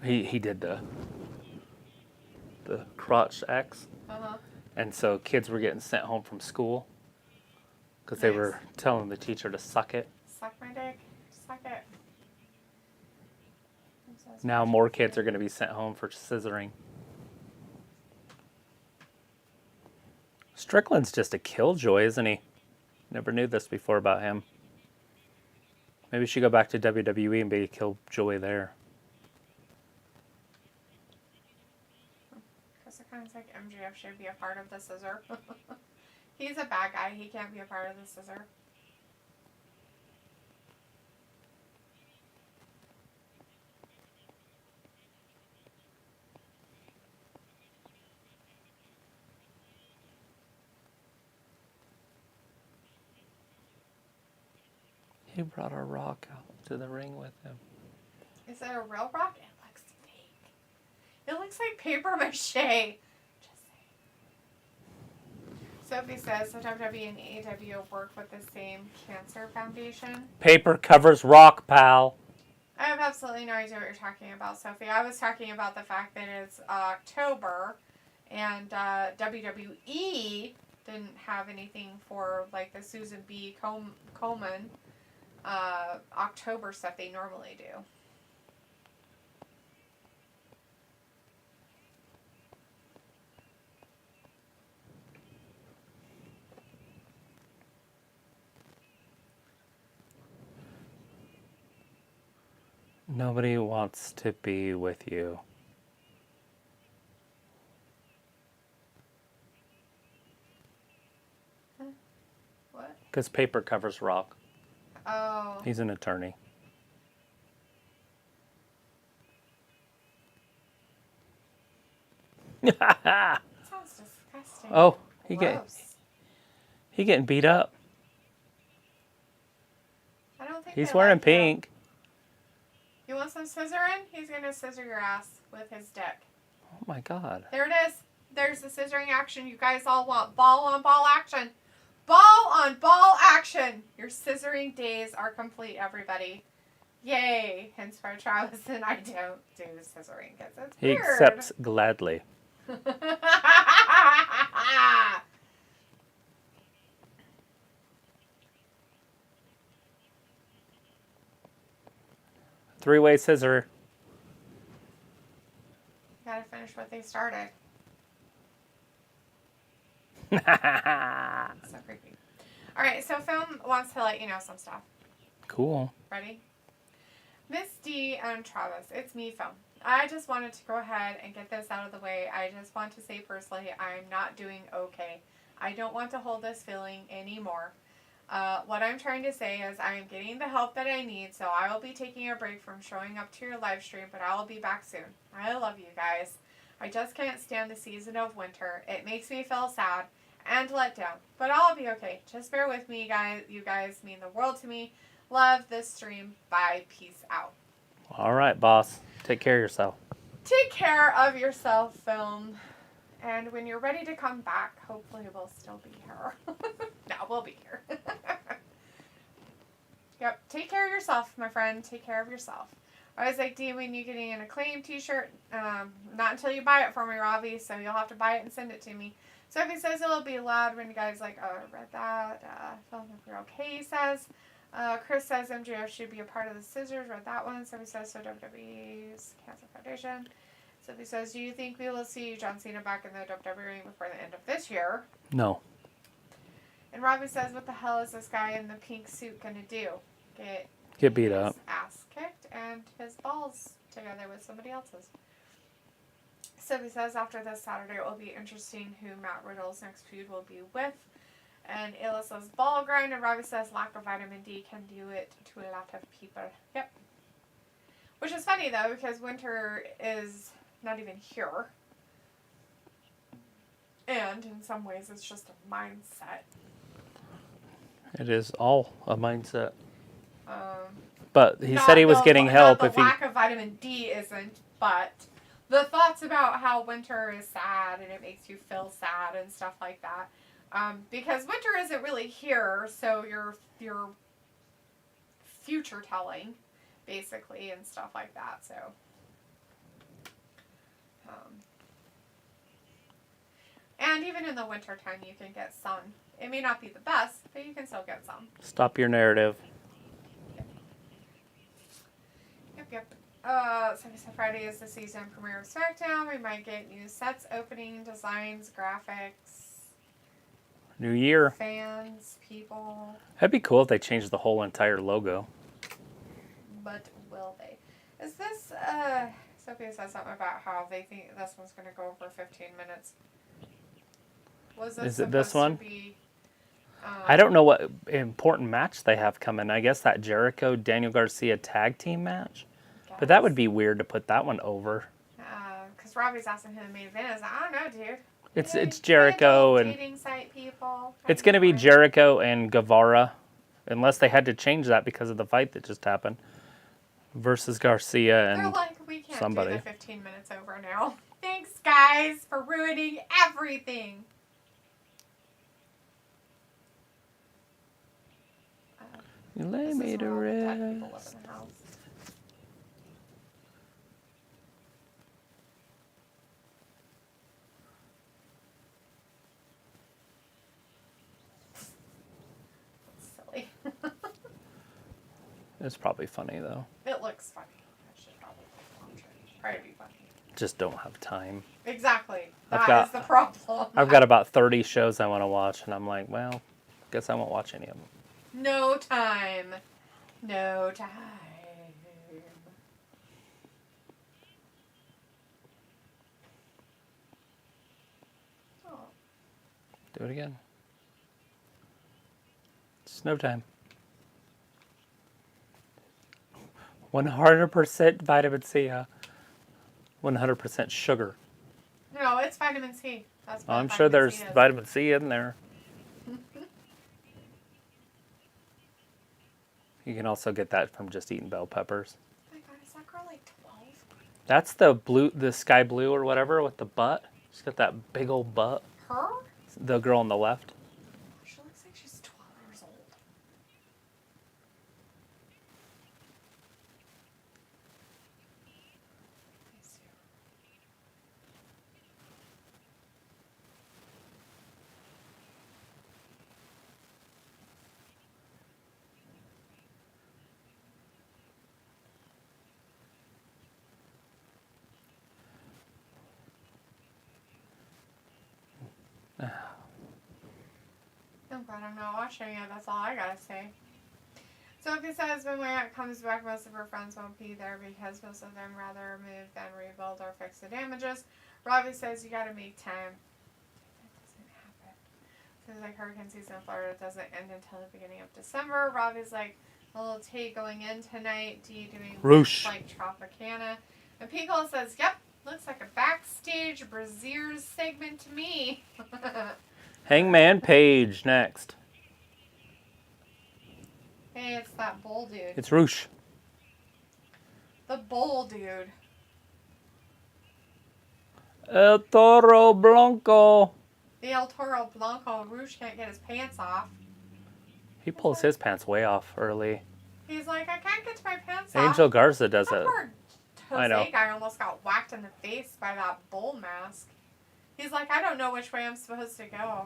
A: He did the crotch X.
B: Uh-huh.
A: And so kids were getting sent home from school because they were telling the teacher to suck it.
B: Suck my dick. Suck it.
A: Now more kids are going to be sent home for scissoring. Strickland's just a killjoy, isn't he? Never knew this before about him. Maybe we should go back to WWE and be a killjoy there.
B: Because it kind of like MJF should be a part of the scissor. He's a bad guy. He can't be a part of the scissor.
A: He brought a rock out to the ring with him.
B: Is it a real rock? It looks fake. It looks like paper mache. Just saying. Sophie says, so WWE and AEW work with the same cancer foundation.
A: Paper covers rock, pal.
B: I have absolutely no idea what you're talking about, Sophie. I was talking about the fact that it's October and WWE didn't have anything for like the Susan B. Komen October stuff they normally do.
A: Nobody wants to be with you.
B: What?
A: Because paper covers rock.
B: Oh.
A: He's an attorney.
B: That sounds disgusting.
A: Oh, he getting beat up.
B: I don't think
A: He's
B: they
A: wearing
B: like him.
A: pink.
B: You want some scissoring? He's gonna scissor your ass with his dick.
A: Oh my God.
B: There it is. There's the scissoring action you guys all want. Ball on ball action. Ball on ball action. Your scissoring days are complete, everybody. Yay. Hence why Travis and I don't do scissoring because it's
A: He
B: weird.
A: accepts gladly. Three-way scissor.
B: Gotta finish what they started. So creepy. Alright, so Film wants to let you know some stuff.
A: Cool.
B: Ready? Miss D and Travis, it's me, Film. I just wanted to go ahead and get this out of the way. I just want to say personally, I'm not doing okay. I don't want to hold this feeling anymore. What I'm trying to say is I am getting the help that I need, so I will be taking a break from showing up to your live stream, but I will be back soon. I love you guys. I just can't stand the season of winter. It makes me feel sad and let down, but I'll be okay. Just bear with me, guys. You guys mean the world to me. Love this stream. Bye. Peace out.
A: All right, boss. Take care of yourself.
B: Take care of yourself, Film. And when you're ready to come back, hopefully we'll still be here. No, we'll be here. Yep. Take care of yourself, my friend. Take care of yourself. I was like, D, when you getting an Acclaim t-shirt? Not until you buy it for me, Robbie, so you'll have to buy it and send it to me. Sophie says it'll be loud when you guys like, read that. Film, if you're okay, he says. Chris says MJF should be a part of the scissors. Read that one. Sophie says, so WWE's Cancer Foundation. Sophie says, do you think we will see John Cena back in the WWE before the end of this year?
A: No.
B: And Robbie says, what the hell is this guy in the pink suit going to do?
A: Get beat
B: his
A: up.
B: Ass kicked and his balls together with somebody else's. Sophie says after this Saturday it will be interesting who Matt Riddle's next feud will be with. And Ayla says ball grind, and Robbie says lack of vitamin D can do it to a lot of people. Yep. Which is funny though, because Winter is not even here. And in some ways it's just a mindset.
A: It is all a mindset. But he said he was getting
B: help.
A: help.
B: The lack of vitamin D isn't, but the thoughts about how Winter is sad and it makes you feel sad and stuff like that. Because Winter isn't really here, so you're future telling, basically, and stuff like that. So, and even in the winter time, you can get sun. It may not be the best, but you can still get some.
A: Stop your narrative.
B: Yep. So Friday is the season premiere of SmackDown. We might get new sets opening, designs, graphics.
A: New year.
B: Fans, people.
A: That'd be cool if they changed the whole entire logo.
B: But will they? Is this, Sophia said something about how they think this one's going to go over 15 minutes. Was this
A: Is it this one?
B: To be,
A: I don't know what important match they have coming. I guess that Jericho Daniel Garcia tag team match. But that would be weird to put that one over.
B: Because Robbie's asking who the main event is. I don't know, dude.
A: It's Jericho and
B: dating site people.
A: it's going to be Jericho and Guevara, unless they had to change that because of the fight that just happened, versus Garcia and
B: They're like, we can't
A: somebody.
B: do the 15 minutes over now. Thanks, guys, for ruining everything.
A: You lay me to rest.
B: Silly.
A: It's probably funny though.
B: It looks funny. I should probably watch it. Try to be funny.
A: Just don't have time.
B: Exactly. That is the problem.
A: I've got about 30 shows I want to watch, and I'm like, well, guess I won't watch any of them.
B: No time. No time. Oh.
A: Do it again. It's no time. 100% vitamin C, 100% sugar.
B: No, it's vitamin C. That's what
A: I'm sure there's
B: C is.
A: vitamin C in there. You can also get that from just eating bell peppers.
B: Oh my god, is that girl like 12?
A: That's the sky blue or whatever with the butt. She's got that big old butt.
B: Her?
A: The girl on the left.
B: She looks like she's 12 years old. Let me see. I'm glad I'm not watching it. That's all I gotta say. Sophie says when Wyatt comes back, most of her friends won't be there because most of them rather move than rebuild or fix the damages. Robbie says you gotta make time. That doesn't happen. Feels like hurricane season in Florida doesn't end until the beginning of December. Robbie's like, a little tea going in tonight. D doing
A: Roosh.
B: like Tropicana. And Pinkle says, yep, looks like a backstage Braziers segment to me.
A: Hangman Page next.
B: Hey, it's that bull dude.
A: It's Roosh.
B: The bull dude.
A: El Toro Blanco.
B: The El Toro Blanco. Roosh can't get his pants off.
A: He pulls his pants way off early.
B: He's like, I can't get my pants off.
A: Angel Garza does
B: That
A: it.
B: poor
A: I know.
B: Jose guy almost got whacked in the face by that bull mask. He's like, I don't know which way I'm supposed to go.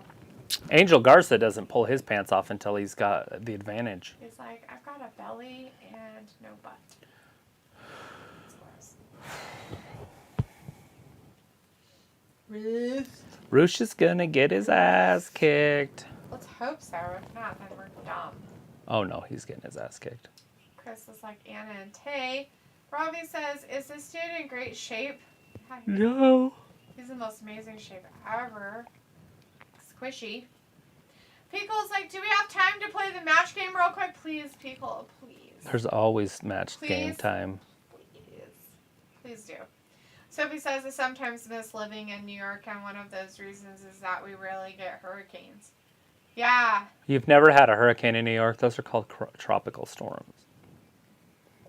A: Angel Garza doesn't pull his pants off until he's got the advantage.
B: He's like, I've got a belly and no butt. That's
A: Roosh is gonna get his ass kicked.
B: Let's hope so. If not, then we're dumb.
A: Oh no, he's getting his ass kicked.
B: Chris is like Anna and Tay. Robbie says, is this dude in great shape?
A: No.
B: He's in the most amazing shape ever. Squishy. Pico's like, do we have time to play the match game real quick? Please, Pico, please.
A: There's always match game time.
B: Please do. Sophie says, I sometimes miss living in New York, and one of those reasons is that we rarely get hurricanes. Yeah.
A: You've never had a hurricane in New York? Those are called tropical storms.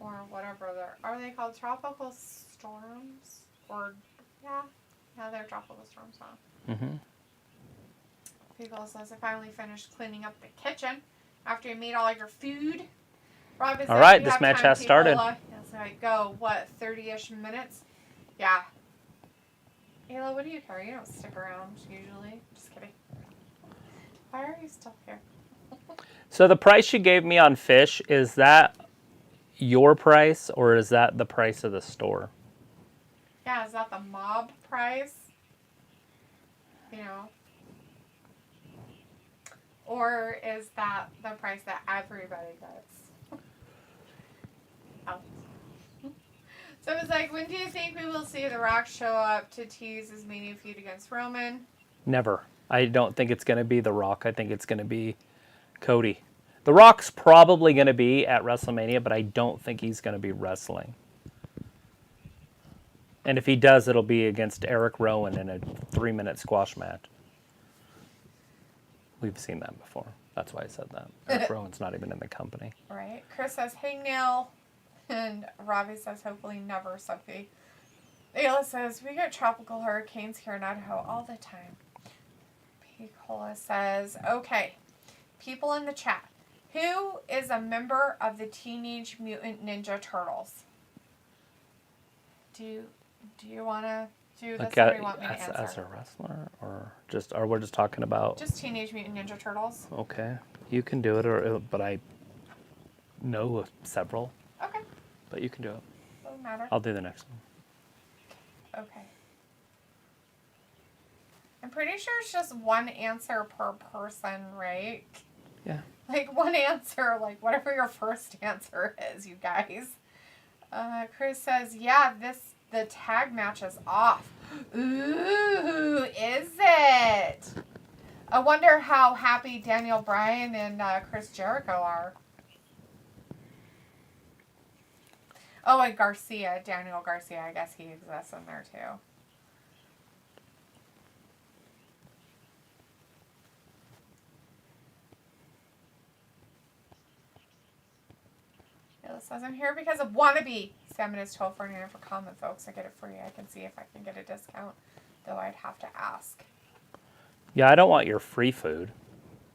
B: Or whatever are they called? Tropical storms? Or, yeah, they're tropical storms, huh?
A: Mm-hmm.
B: Pico says, I finally finished cleaning up the kitchen after you made all your food. Rob is
A: all right, this match has started.
B: Yes, I go, 30-ish minutes? Yeah. Ayla, what do you care? You don't stick around, usually. Just kidding. Why are you still here?
A: So the price you gave me on fish, is that your price, or is that the price of the store?
B: Yeah, is that the mob price? You know? Or is that the price that everybody gets? Oh. So it was like, when do you think we will see The Rock show up to tease his mania feud against Roman?
A: Never. I don't think it's going to be The Rock. I think it's going to be Cody. The Rock's probably going to be at WrestleMania, but I don't think he's going to be wrestling. And if he does, it'll be against Eric Rowan in a 3-minute squash match. We've seen that before. That's why I said that. Eric Rowan's not even in the company.
B: Right. Chris says, hangnail. And Robbie says, hopefully never, Sophie. Ayla says, we get tropical hurricanes here in Idaho all the time. Picola says, okay, people in the chat, who is a member of the Teenage Mutant Ninja Turtles? Do you want to do this, or do you want me to answer?
A: As a wrestler, or we're just talking about?
B: Just Teenage Mutant Ninja Turtles.
A: Okay, you can do it, but I know several.
B: Okay.
A: But you can do it.
B: Doesn't matter.
A: I'll do the next one.
B: Okay. I'm pretty sure it's just one answer per person, right?
A: Yeah.
B: Like one answer, like whatever your first answer is, you guys. Chris says, yeah, the tag match is off. Ooh, is it? I wonder how happy Daniel Bryan and Chris Jericho are. Oh, and Daniel Garcia, I guess he exists in there too. It says, I'm here because of Wannabe. Salmon is $12.49 for comment, folks. I get it free. I can see if I can get a discount, though I'd have to ask.
A: Yeah, I don't want your free food.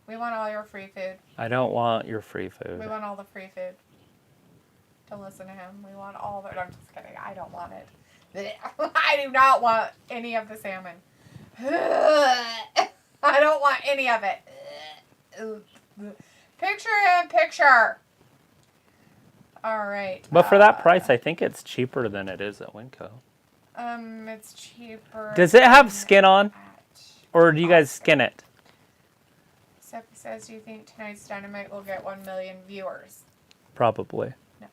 B: We want all your free food.
A: I don't want your free food.
B: We want all the free food. Don't listen to him. We want all the... I'm just kidding. I don't want it. I do not want any of the salmon. I don't want any of it. Picture. All right.
A: But for that price, I think it's cheaper than it is at Winco.
B: It's cheaper.
A: Does it have skin on? Or do you guys skin it?
B: Sophie says, do you think tonight's Dynamite will get 1 million viewers?
A: Probably.
B: No.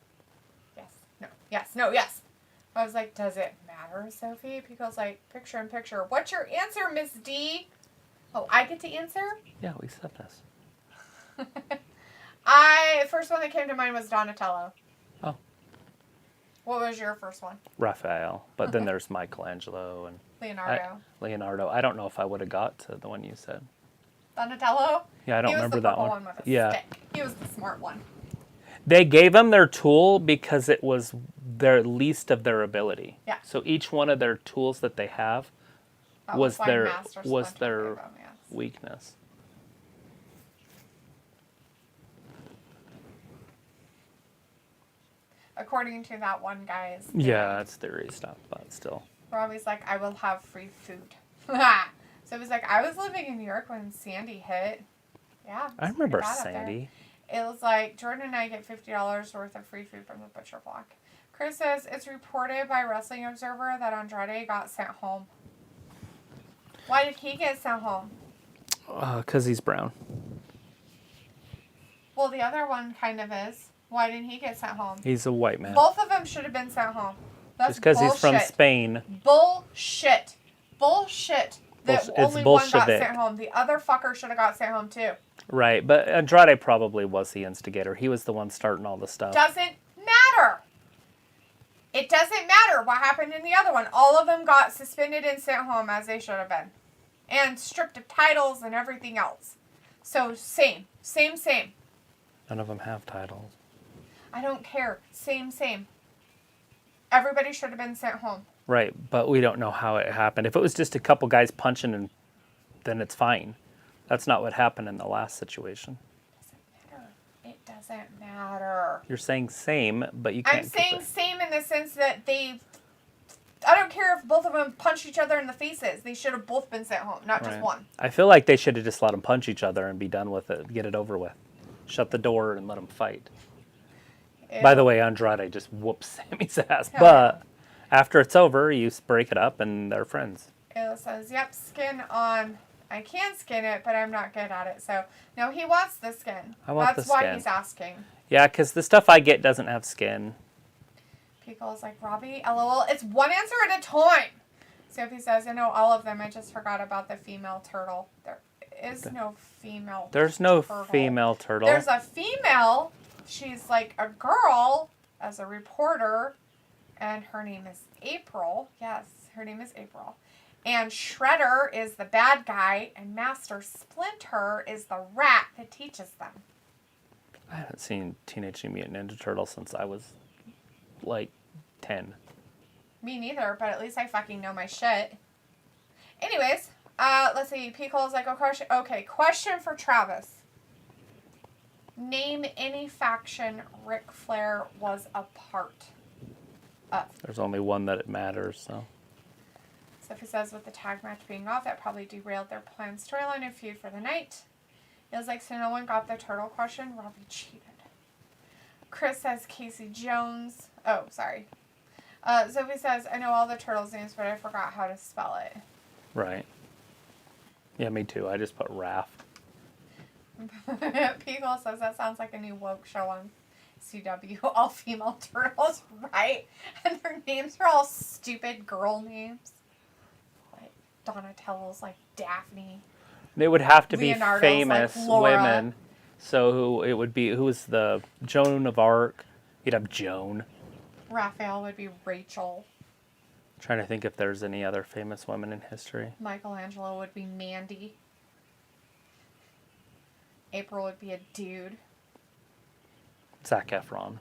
B: Yes. No. Yes. No. Yes. I was like, does it matter, Sophie? Pico's like, picture in picture. What's your answer, Miss D? Oh, I get to answer?
A: Yeah, we said this.
B: First one that came to mind was Donatello.
A: Oh.
B: What was your first one?
A: Raphael. But then there's Michelangelo and
B: Leonardo.
A: I don't know if I would have got to the one you said.
B: Donatello?
A: Yeah, I don't remember that one.
B: He was the purple one with a stick. He was the smart one.
A: They gave them their tool because it was their least of their ability.
B: Yeah.
A: So each one of their tools that they have was their weakness.
B: According to that one guy's theory.
A: Yeah, that's theory stuff, but still.
B: Robbie's like, I will have free food. So it was like, I was living in New York when Sandy hit. Yeah.
A: I remember Sandy.
B: It was like, Jordan and I get $50 worth of free food from the butcher block. Chris says, it's reported by Wrestling Observer that Andrade got sent home. Why did he get sent home?
A: 'Cause he's brown.
B: Well, the other one kind of is. Why didn't he get sent home?
A: He's a white man.
B: Both of them should have been sent home. That's
A: just because he's from Spain.
B: Bullshit. bullshit that
A: It's
B: only one got
A: Bolshevik.
B: sent home. The other fucker should have got sent home too.
A: Right, but Andrade probably was the instigator. He was the one starting all the stuff.
B: Doesn't matter. It doesn't matter what happened in the other one. All of them got suspended and sent home as they should have been. And stripped of titles and everything else. So, same.
A: None of them have titles.
B: I don't care. Same. Everybody should have been sent home.
A: Right, but we don't know how it happened. If it was just a couple guys punching, then it's fine. That's not what happened in the last situation.
B: It doesn't matter.
A: You're saying same, but you can't.
B: I'm saying same in the sense that I don't care if both of them punch each other in the faces. They should have both been sent home, not just one.
A: I feel like they should have just let them punch each other and be done with it. Get it over with. Shut the door and let them fight. Ew. By the way, Andrade just whoops Sammy's ass. Hell but after it's over, you break it up and they're friends.
B: It says, yep, skin on. I can skin it, but I'm not good at it. So, no, he wants the skin. That's why he's asking.
A: Yeah, because the stuff I get doesn't have skin.
B: Pickle's like, Robbie, LOL, it's one answer at a time. Sophie says, I know all of them. I just forgot about the female turtle. There is no female turtle.
A: There's no female turtle.
B: There's a female. She's like a girl as a reporter. And her name is April. Yes, her name is April. And Shredder is the bad guy, and Master Splinter is the rat that teaches them.
A: I haven't seen Teenage Mutant Ninja Turtles since I was, like, 10.
B: Me neither, but at least I fucking know my shit. Anyways, let's see. Picole's like, okay, question for Travis. Name any faction Ric Flair was a part of.
A: There's only one that it matters, so...
B: Sophie says, with the tag match being off, that probably derailed their planned storyline and feud for the night. It was like, so no one got the turtle question? Robbie cheated. Chris says, Casey Jones. Oh, sorry. Sophie says, I know all the turtles' names, but I forgot how to spell it.
A: Right. Yeah, me too. I just put Raph.
B: People says, that sounds like a new woke show on CW. All female turtles, right? And their names are all stupid girl names. Donatello's like Daphne.
A: They would have to
B: Leonardo's
A: be famous
B: like
A: women. So it would be, who was the Joan of Arc? You'd have Joan.
B: Raphael would be Rachel.
A: I'm trying to think if there's any other famous women in history.
B: Michelangelo would be Mandy. April would be a dude.
A: Zac Efron.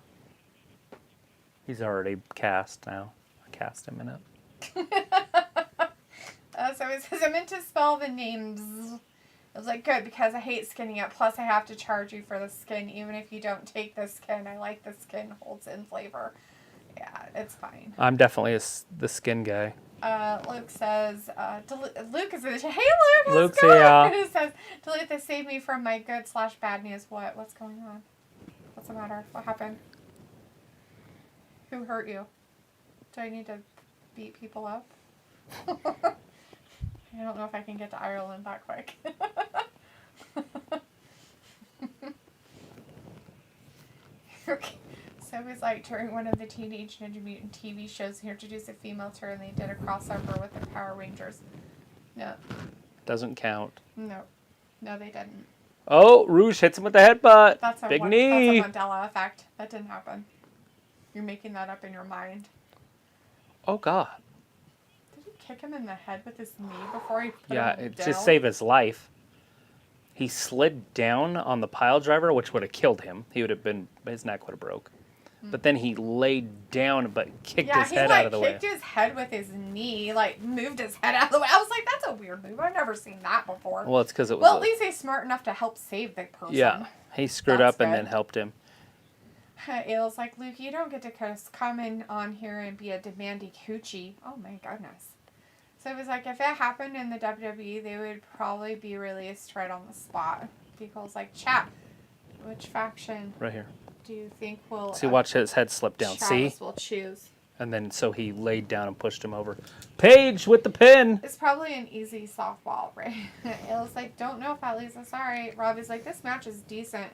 A: He's already cast now. I cast him in it.
B: So it says, I meant to spell the names. I was like, good, because I hate skinning it. Plus, I have to charge you for the skin, even if you don't take the skin. I like the skin holds in flavor. Yeah, it's fine.
A: I'm definitely the skin guy.
B: Luke says, Luke is in the chat. Hey, Luke,
A: Luke's here.
B: It says, delete this, save me from my good/bad news. What? What's going on? What's the matter? What happened? Who hurt you? Do I need to beat people up? I don't know if I can get to Ireland that quick. Okay. So it was like during one of the Teenage Ninja Mutant TV shows, he introduced a female turtle and they did a crossover with the Power Rangers. No.
A: Doesn't count.
B: No. No, they didn't.
A: Oh, Rouge hits him with the headbutt.
B: That's a
A: big knee.
B: That's a Mandela effect. That didn't happen. You're making that up in your mind.
A: Oh, God.
B: Did he kick him in the head with his knee before he put
A: Yeah,
B: him
A: it
B: down?
A: just saved his life. He slid down on the pile driver, which would have killed him. He would have been, his neck would have broke. But then he laid down, but kicked his head out of the way.
B: Yeah, he kicked his head with his knee, moved his head out of the way. I was like, that's a weird move. I've never seen that before.
A: Well, it's because it was.
B: Well, at least he's smart enough to help save the person.
A: Yeah, he screwed up and then helped him.
B: Ayla's like, Luke, you don't get to come in on here and be a demanding coochie. Oh my goodness. So it was like, if it happened in the WWE, they would probably be released right on the spot. People's like, chat, which faction?
A: Right here.
B: Do you think will...
A: See, watch his head slip down.
B: Travis
A: See?
B: will choose.
A: And then, so he laid down and pushed him over. Paige with the pin.
B: It's probably an easy softball, right? Ayla's like, don't know if at least it's alright. Robbie's like, this match is decent.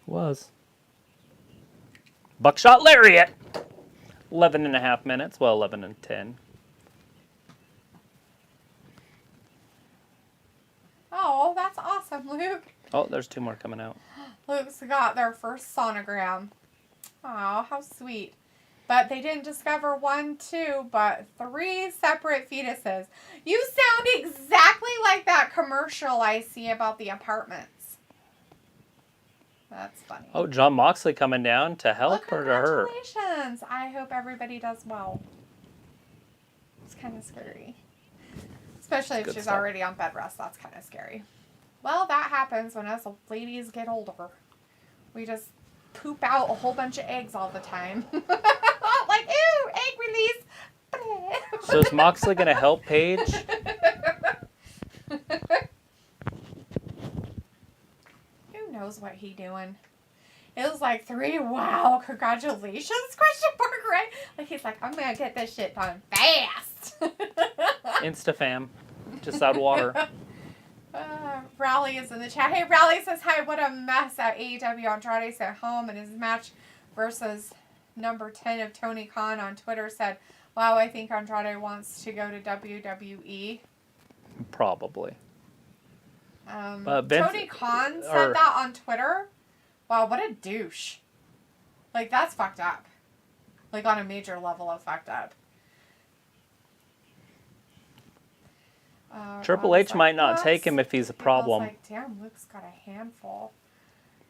A: Was. Buckshot Lariat. 11 and a half minutes. Well, 11 and 10.
B: awesome, Luke.
A: Oh, there's 2 more coming out.
B: Luke's got their first sonogram. Oh, how sweet. But they didn't discover 1, 2, but 3 separate fetuses. You sound exactly like that commercial I see about the apartments. That's funny.
A: Oh, John Moxley coming down to help or to hurt?
B: Congratulations. I hope everybody does well. It's kind of scary. Especially if she's already on bed rest. That's kind of scary. Well, that happens when us ladies get older. We just poop out a whole bunch of eggs all the time. Like, ew, egg release.
A: So is Moxley going to help Paige?
B: Who knows what he doing? It was like 3, wow, congratulations, question mark, right? Like, he's like, I'm going to get this shit done fast.
A: Insta-fam. Just add water.
B: Raleigh is in the chat. Hey, Raleigh says, hi, what a mess at AEW. Andrade's at home in his match versus number 10 of Tony Khan on Twitter said, wow, I think Andrade wants to go to WWE.
A: Probably.
B: Tony Khan said that on Twitter. Wow, what a douche. Like, that's fucked up. Like, on a major level of fucked up.
A: Triple H might not take him if he's a problem.
B: Like, damn, Luke's got a handful.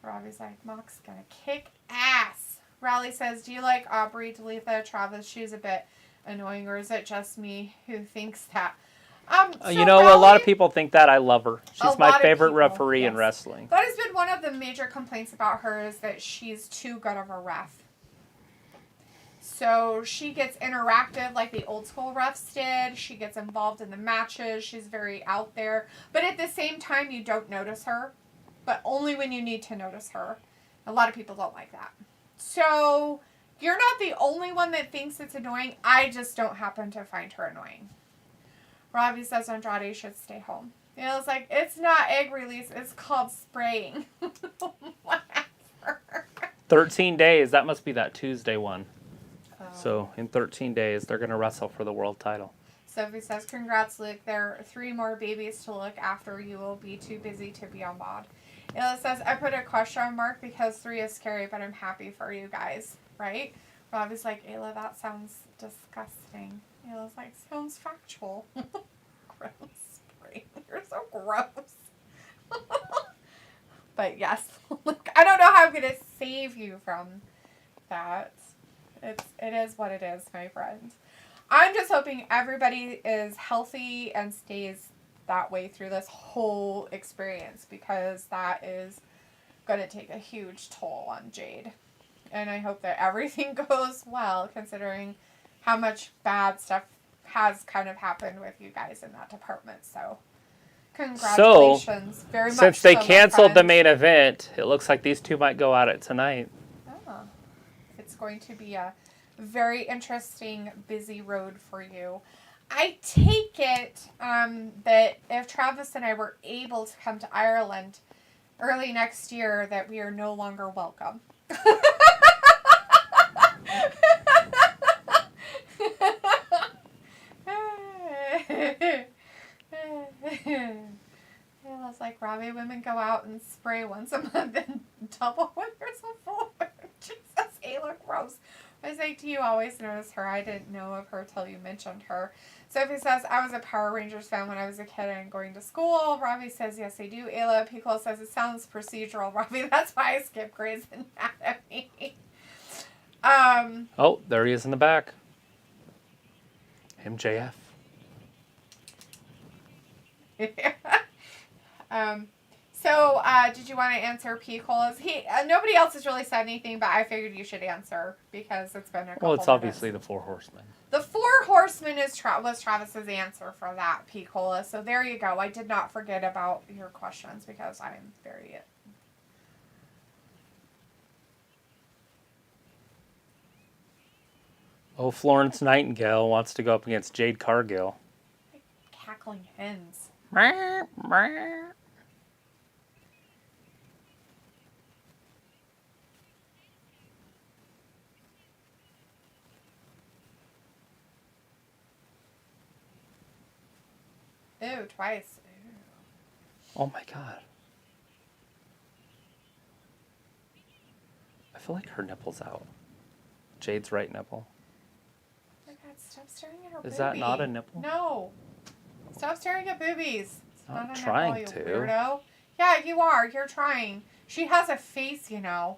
B: Robbie's like, Mox's gonna kick ass. Raleigh says, do you like Aubrey Talitha? Travis, she's a bit annoying, or is it just me who thinks that? So
A: you know,
B: Raleigh,
A: a lot of people think that. I love her. She's my favorite referee in wrestling.
B: That has been one of the major complaints about her, is that she's too good of a ref. So she gets interactive like the old school refs did. She gets involved in the matches. She's very out there. But at the same time, you don't notice her. But only when you need to notice her. A lot of people don't like that. So you're not the only one that thinks it's annoying. I just don't happen to find her annoying. Robbie says Andrade should stay home. You know, it's like, it's not egg release. It's called spraying. Whatever.
A: 13 days. That must be that Tuesday one. So in 13 days, they're going to wrestle for the world title.
B: Sophie says, congrats, Luke. There are 3 more babies to look after. You will be too busy to be on bod. Ayla says, I put a question mark because 3 is scary, but I'm happy for you guys. Right? Robbie's like, Ayla, that sounds disgusting. Ayla's like, sounds factual. Gross. You're so gross. But yes, look, I don't know how I'm going to save you from that. It is what it is, my friend. I'm just hoping everybody is healthy and stays that way through this whole experience, because that is going to take a huge toll on Jade. And I hope that everything goes well, considering how much bad stuff has kind of happened with you guys in that department. So, congratulations. Very much.
A: Since they canceled the main event, it looks like these 2 might go at it tonight.
B: It's going to be a very interesting, busy road for you. I take it that if Travis and I were able to come to Ireland early next year, that we are no longer welcome. I was like, Robbie, women go out and spray once a month and double when there's a full. Jesus, Ayla, gross. I was like, do you always notice her? I didn't know of her till you mentioned her. Sophie says, I was a Power Rangers fan when I was a kid and going to school. Robbie says, yes, I do. Ayla Piccolo says, it sounds procedural. Robbie, that's why I skip Grey's Anatomy.
A: Oh, there he is in the back. MJF.
B: So, did you want to answer P. Cole's? Nobody else has really said anything, but I figured you should answer because it's been a couple
A: Well, it's obviously the 4 Horsemen.
B: The 4 Horsemen was Travis's answer for that, P. Cola. So there you go. I did not forget about your questions because I'm very...
A: Oh, Florence Nightingale wants to go up against Jade Cargill.
B: Like cackling hens. Ew, twice. Ew.
A: Oh my God. feel like her nipple's out. Jade's right nipple.
B: Oh my God, stop staring at her boobie.
A: Is that not a nipple?
B: No. Stop staring at boobies. It's
A: I'm
B: not a
A: trying
B: nipple,
A: to.
B: you weirdo. Yeah, you are. You're trying. She has a face, you know.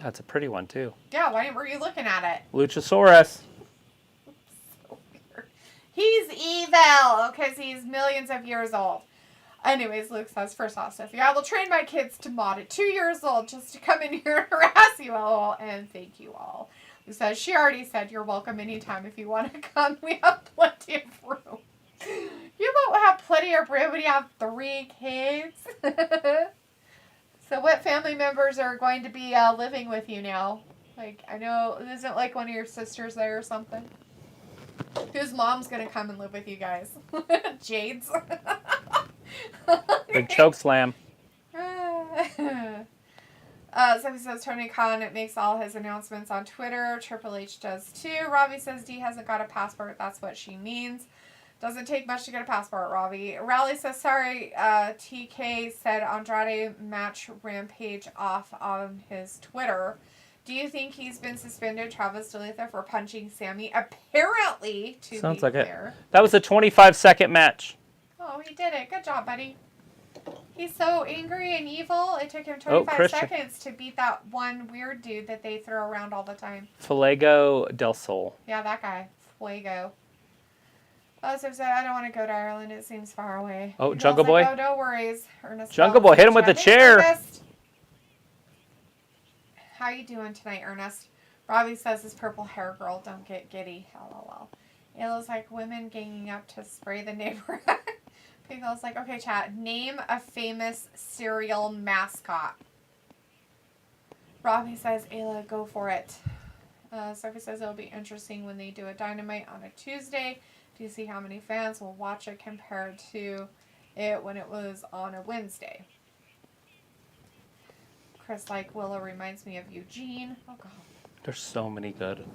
A: Yeah, it's a pretty one, too.
B: Yeah, why were you looking at it?
A: Luchasaurus.
B: So weird. He's evil because he's millions of years old. Anyways, Luke says, first off, Sophie, I will train my kids to mod at 2 years old just to come in here and harass you all. And thank you all. Luke says, she already said you're welcome anytime if you want to come. We have plenty of room. You won't have plenty of room when you have 3 kids. So what family members are going to be living with you now? Like, I know, isn't like one of your sisters there or something? Whose mom's going to come and live with you guys? Jade's.
A: Big choke slam.
B: Somebody says Tony Khan makes all his announcements on Twitter. Triple H does too. Robbie says D hasn't got a passport. That's what she means. Doesn't take much to get a passport, Robbie. Raleigh says, sorry, TK said Andrade match Rampage off on his Twitter. Do you think he's been suspended, Travis DeLitha, for punching Sammy? Apparently, to
A: Sounds
B: be
A: like
B: fair.
A: it. That was a 25-second match.
B: Oh, he did it. Good job, buddy. He's so angry and evil. It took him 25 seconds to beat that one weird dude that they throw around all the time.
A: Fuego del Sol.
B: Yeah, that guy. Fuego. Also said, I don't want to go to Ireland. It seems far away.
A: Oh, Jungle Boy.
B: Oh, no worries. Ernest
A: Jungle Boy, hit him with the chair.
B: Ernest. How you doing tonight, Ernest? Robbie says this purple hair girl, don't get giddy. LOL. It looks like women ganging up to spray the neighborhood. Pickle's like, okay, chat. Name a famous cereal mascot. Robbie says, Ayla, go for it. Sophie says it'll be interesting when they do a Dynamite on a Tuesday. Do you see how many fans will watch it compared to it when it was on a Wednesday? Chris, like, Willow reminds me of Eugene. Oh, God.
A: There's so many good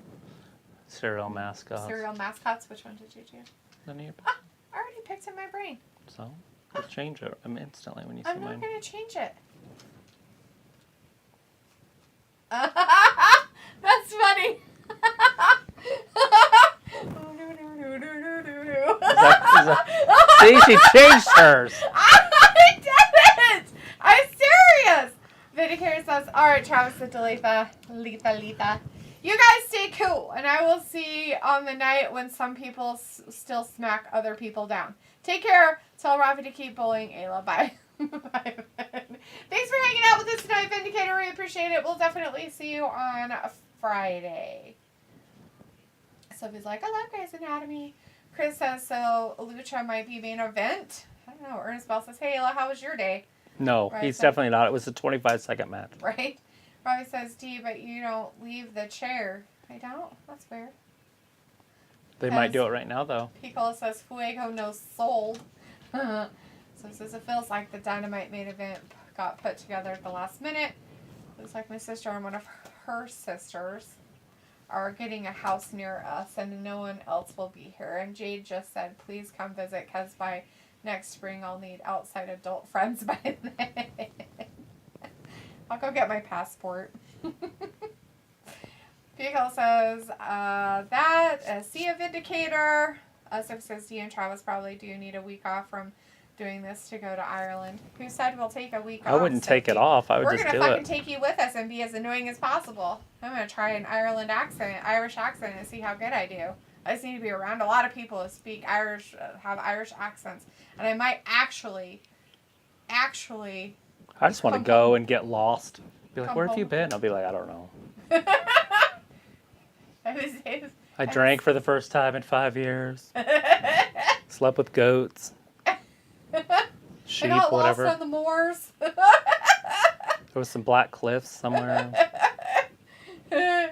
A: cereal mascots.
B: Cereal mascots? Which one did you do?
A: None of your
B: I already picked in my brain.
A: So, just change it instantly when you see
B: I'm
A: mine.
B: not going to change it. That's funny.
A: See, she changed hers.
B: I didn't. I'm serious. Vindicator says, all right, Travis and Letha. You guys stay cool, and I will see on the night when some people still smack other people down. Take care. Tell Rafi to keep bullying Ayla. Bye. Bye. Thanks for hanging out with us tonight, Vindicator. We appreciate it. We'll definitely see you on Friday. Sophie's like, I love Grey's Anatomy. Chris says, so Lucha might be main event. I don't know. Ernest Bell says, hey, Ayla, how was your day?
A: No,
B: Right,
A: he's
B: so-
A: definitely not. It was a 25-second match.
B: Right? Robbie says, D, but you don't leave the chair. I don't? That's weird.
A: They might do it right now, though.
B: Piccolo says, Fuego no soul. So it says, it feels like the Dynamite main event got put together at the last minute. Looks like my sister and one of her sisters are getting a house near us, and no one else will be here. And Jade just said, please come visit, because by next spring I'll need outside adult friends by then. I'll go get my passport. Pickle says, see a Vindicator. Sophie says, D and Travis probably do need a week off from doing this to go to Ireland. Who said we'll take a week off?
A: I wouldn't take it off. I would just do
B: We're going to
A: it.
B: fucking take you with us and be as annoying as possible. I'm going to try an Irish accent and see how good I do. I just need to be around a lot of people who speak Irish, have Irish accents. And I might actually
A: I just want to go and get lost. Be like,
B: Come
A: where have you
B: home.
A: been? I'll be like, I don't know. I
B: was-
A: drank for the first time in 5 years. Slept with goats. Sheep,
B: I got
A: whatever.
B: lost on the moors.
A: There was some black cliffs somewhere.
B: I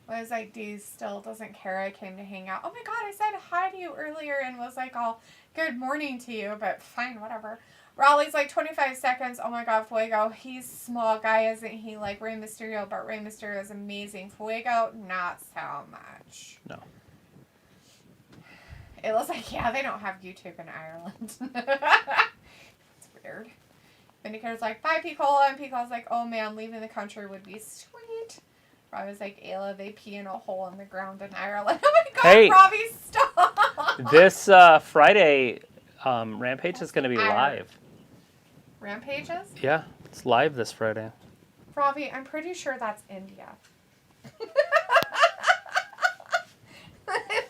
B: was like, D still doesn't care. I came to hang out. Oh my God, I said hi to you earlier and was like all good morning to you, but fine, whatever. Raleigh's like 25 seconds. Oh my God, Fuego. He's a small guy, isn't he? Like Rey Mysterio, but Rey Mysterio is amazing. Fuego, not so much.
A: No.
B: It looks like, yeah, they don't have YouTube in Ireland. It's weird. Vindicator's like, bye, Picola. And Picola's like, oh, man, leaving the country would be sweet. Robbie's like, Ayla, they pee in a hole in the ground in Ireland. Oh, my God,
A: Hey,
B: Robbie, stop.
A: This Friday, Rampage is going to be live.
B: Rampages?
A: Yeah, it's live this Friday.
B: Robbie, I'm pretty sure that's India.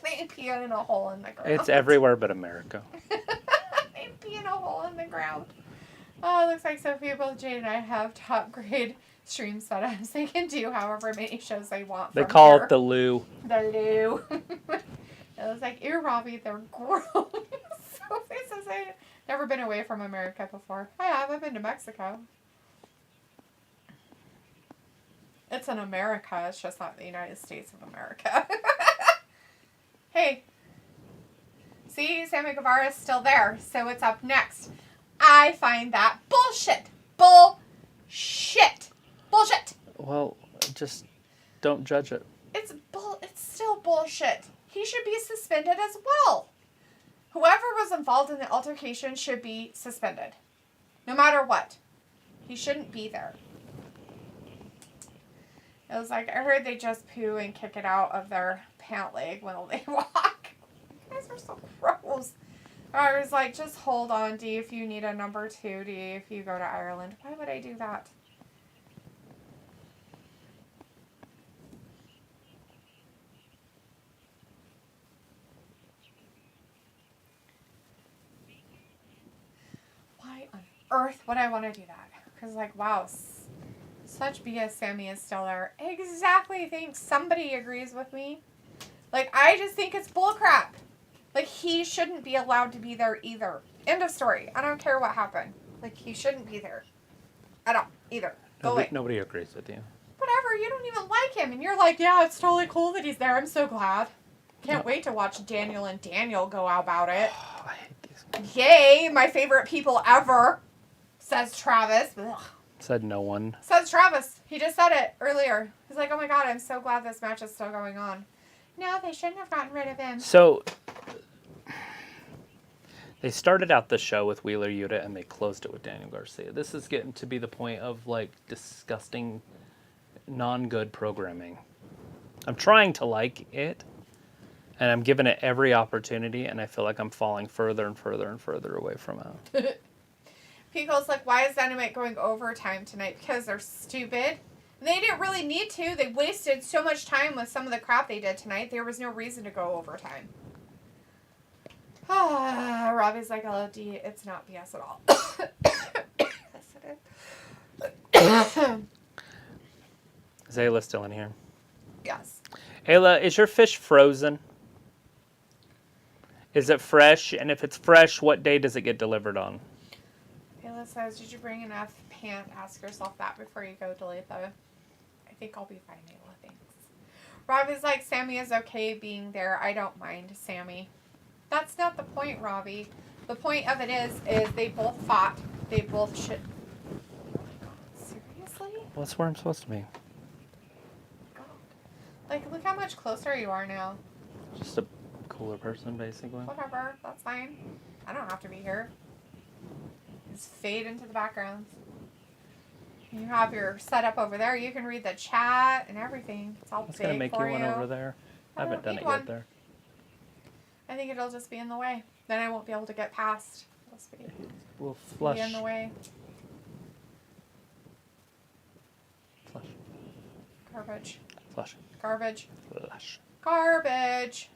B: They pee in a hole in the ground.
A: It's everywhere but America.
B: They pee in a hole in the ground. Oh, it looks like Sophia, both Jade and I have top grade stream setups. They can do however many shows they want.
A: They call it the loo.
B: The loo. It was like, ew, Robbie, they're gross. Sophie says I've never been away from America before. I have. I've been to Mexico. It's in America. It's just not the United States of America. Hey. See, Sammy Guevara's still there. So it's up next. I find that bullshit. Bullshit. Bullshit.
A: Well, just don't judge it.
B: It's still bullshit. He should be suspended as well. Whoever was involved in the altercation should be suspended. No matter what. He shouldn't be there. It was like, I heard they just poo and kick it out of their pant leg when they walk. You guys are so gross. I was like, just hold on, D, if you need a number 2, D, if you go to Ireland. Why would I do that? Why on earth would I want to do that? Because, like, wow, such BS. Sammy is still there. Exactly. Thanks. Somebody agrees with me. Like, I just think it's bullcrap. Like, he shouldn't be allowed to be there either. End of story. I don't care what happened. Like, he shouldn't be there. At all. Either. Go away.
A: Nobody agrees with you.
B: Whatever. You don't even like him. And you're like, yeah, it's totally cool that he's there. I'm so glad. Can't wait to watch Daniel and Daniel go out about it.
A: I hate these guys.
B: Yay. My favorite people ever. Says Travis. Ugh.
A: Said no one.
B: Says Travis. He just said it earlier. He's like, oh my God, I'm so glad this match is still going on. No, they shouldn't have gotten rid of him.
A: So, they started out the show with Wheeler Yuta and they closed it with Daniel Garcia. This is getting to be the point of, like, disgusting, non-good programming. I'm trying to like it, and I'm giving it every opportunity, and I feel like I'm falling further and further and further away from it.
B: Pico's like, why is Dynamite going overtime tonight? Because they're stupid. They didn't really need to. They wasted so much time with some of the crap they did tonight. There was no reason to go overtime. Robbie's like, LOD, it's not BS at all. Yes, it is.
A: Is Ayla still in here?
B: Yes.
A: Ayla, is your fish frozen? Is it fresh? And if it's fresh, what day does it get delivered on?
B: Ayla says, did you bring enough pant? Ask yourself that before you go delete the... I think I'll be fine, Ayla. Thanks. Robbie's like, Sammy is okay being there. I don't mind, Sammy. That's not the point, Robbie. The point of it is they both fought. They both should... Oh my God. Seriously?
A: Well, that's where I'm supposed to be.
B: God. Like, look how much closer you are now.
A: Just a cooler person, basically.
B: Whatever. That's fine. I don't have to be here. Just fade into the background. You have your setup over there. You can read the chat and everything. It's all big for you.
A: I was going to make you one over there. I haven't done it yet there.
B: I think it'll just be in the way. Then I won't be able to get past.
A: We'll flush.
B: Be in the way.
A: Flush.
B: Garbage.
A: Flush.
B: Garbage.
A: Flush.
B: Garbage.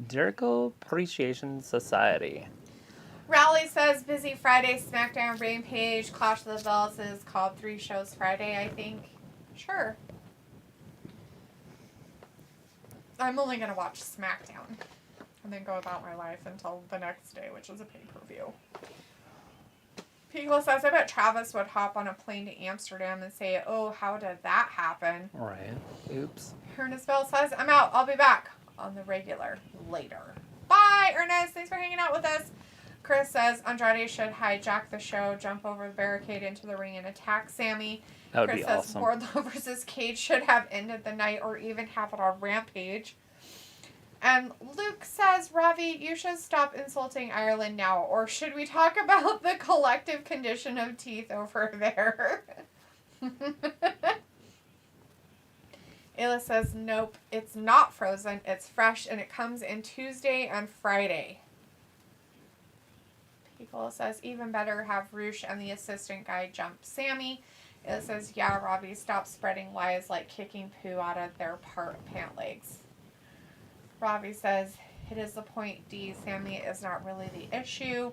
A: Jericho Appreciation Society.
B: Rally says busy Friday, SmackDown, Rampage, Clash of the Bells is called 3 shows Friday, I think. Sure. I'm only going to watch SmackDown and then go about my life until the next day, which is a pay-per-view. Pico says, I bet Travis would hop on a plane to Amsterdam and say, oh, how did that happen?
A: Right. Oops.
B: Ernest Bell says, I'm out. I'll be back on the regular later. Bye, Ernest. Thanks for hanging out with us. Chris says Andrade should hijack the show, jump over the barricade into the ring, and attack Sammy.
A: That would
B: Chris
A: be
B: says
A: awesome.
B: Wardlow versus Cage should have ended the night or even have it on Rampage. And Luke says, Ravi, you should stop insulting Ireland now, or should we talk about the collective condition of teeth over there? Ayla says, nope, it's not frozen, it's fresh, and it comes in Tuesday and Friday. Piccolo says, even better, have Roosh and the assistant guy jump Sammy. Ayla says, yeah, Robbie, stop spreading lies like kicking poo out of their pant legs. Robbie says, it is the point, D. Sammy is not really the issue,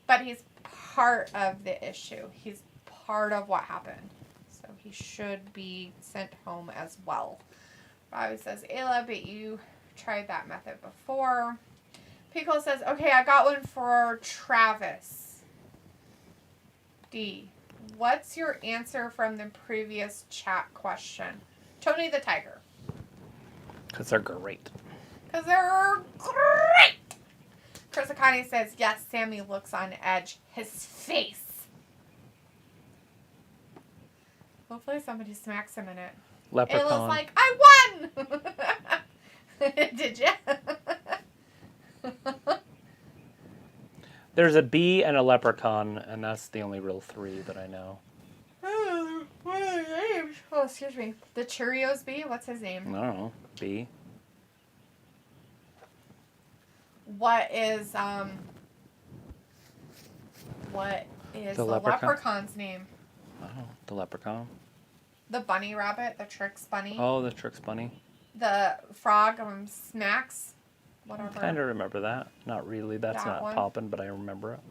B: but he's part of the issue. He's part of what happened. So he should be sent home as well. Robbie says, Ayla, but you tried that method before. Piccolo says, okay, I got one for Travis. D. What's your answer from the previous chat question? Tony the Tiger.
A: Because they're great.
B: Because they're great. Chris Akane says, yes, Sammy looks on edge. His face. Hopefully somebody smacks him in it.
A: Leprechaun.
B: Ayla's like, I won! Did you?
A: There's a bee and a leprechaun, and that's the only real 3 that I know.
B: What are their names? Oh, excuse me. The Cheerios bee? What's his name?
A: I don't know. Bee.
B: What is the leprechaun's name?
A: Oh, the leprechaun.
B: The bunny rabbit, the Trix bunny.
A: Oh, the Trix bunny.
B: The frog, Smacks. Whatever.
A: I kind of remember that. Not really. That's
B: That
A: not
B: one.
A: popping, but I remember it.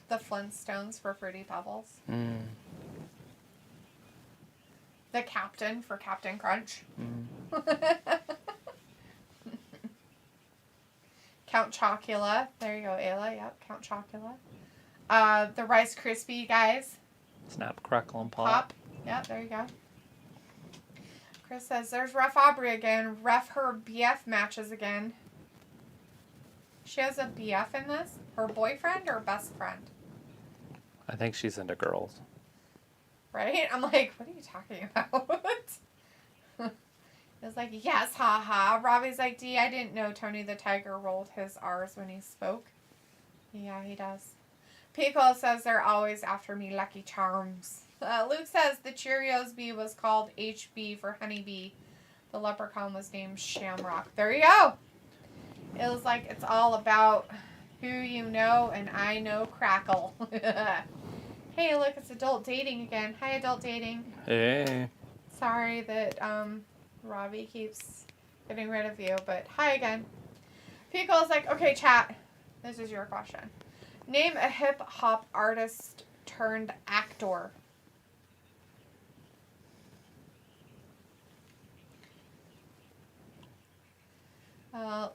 B: The Flintstones for Fruity Pebbles.
A: Mm.
B: The Captain for Captain Crunch.
A: Mm.
B: Count Chocula. There you go, Ayla. Yep, Count Chocula. The Rice Krispie guys.
A: Snap, crackle, and pop.
B: Pop. Yep, there you go. Chris says, there's Ref Aubrey again. Ref her BF matches again. She has a BF in this? Her boyfriend or best friend?
A: I think she's into girls.
B: Right? I'm like, what are you talking about? It's like, yes, haha. Robbie's like, D, I didn't know Tony the Tiger rolled his R's when he spoke. Yeah, he does. Pico says they're always after me, Lucky Charms. Luke says the Cheerios bee was called HB for honeybee. The leprechaun was named Shamrock. There you go. It was like, it's all about who you know, and I know Crackle. Hey, look, it's adult dating again. Hi, adult dating.
A: Hey.
B: Sorry that Robbie keeps getting rid of you, but hi again. Pico's like, okay, chat. This is your question. Name a hip-hop artist turned actor.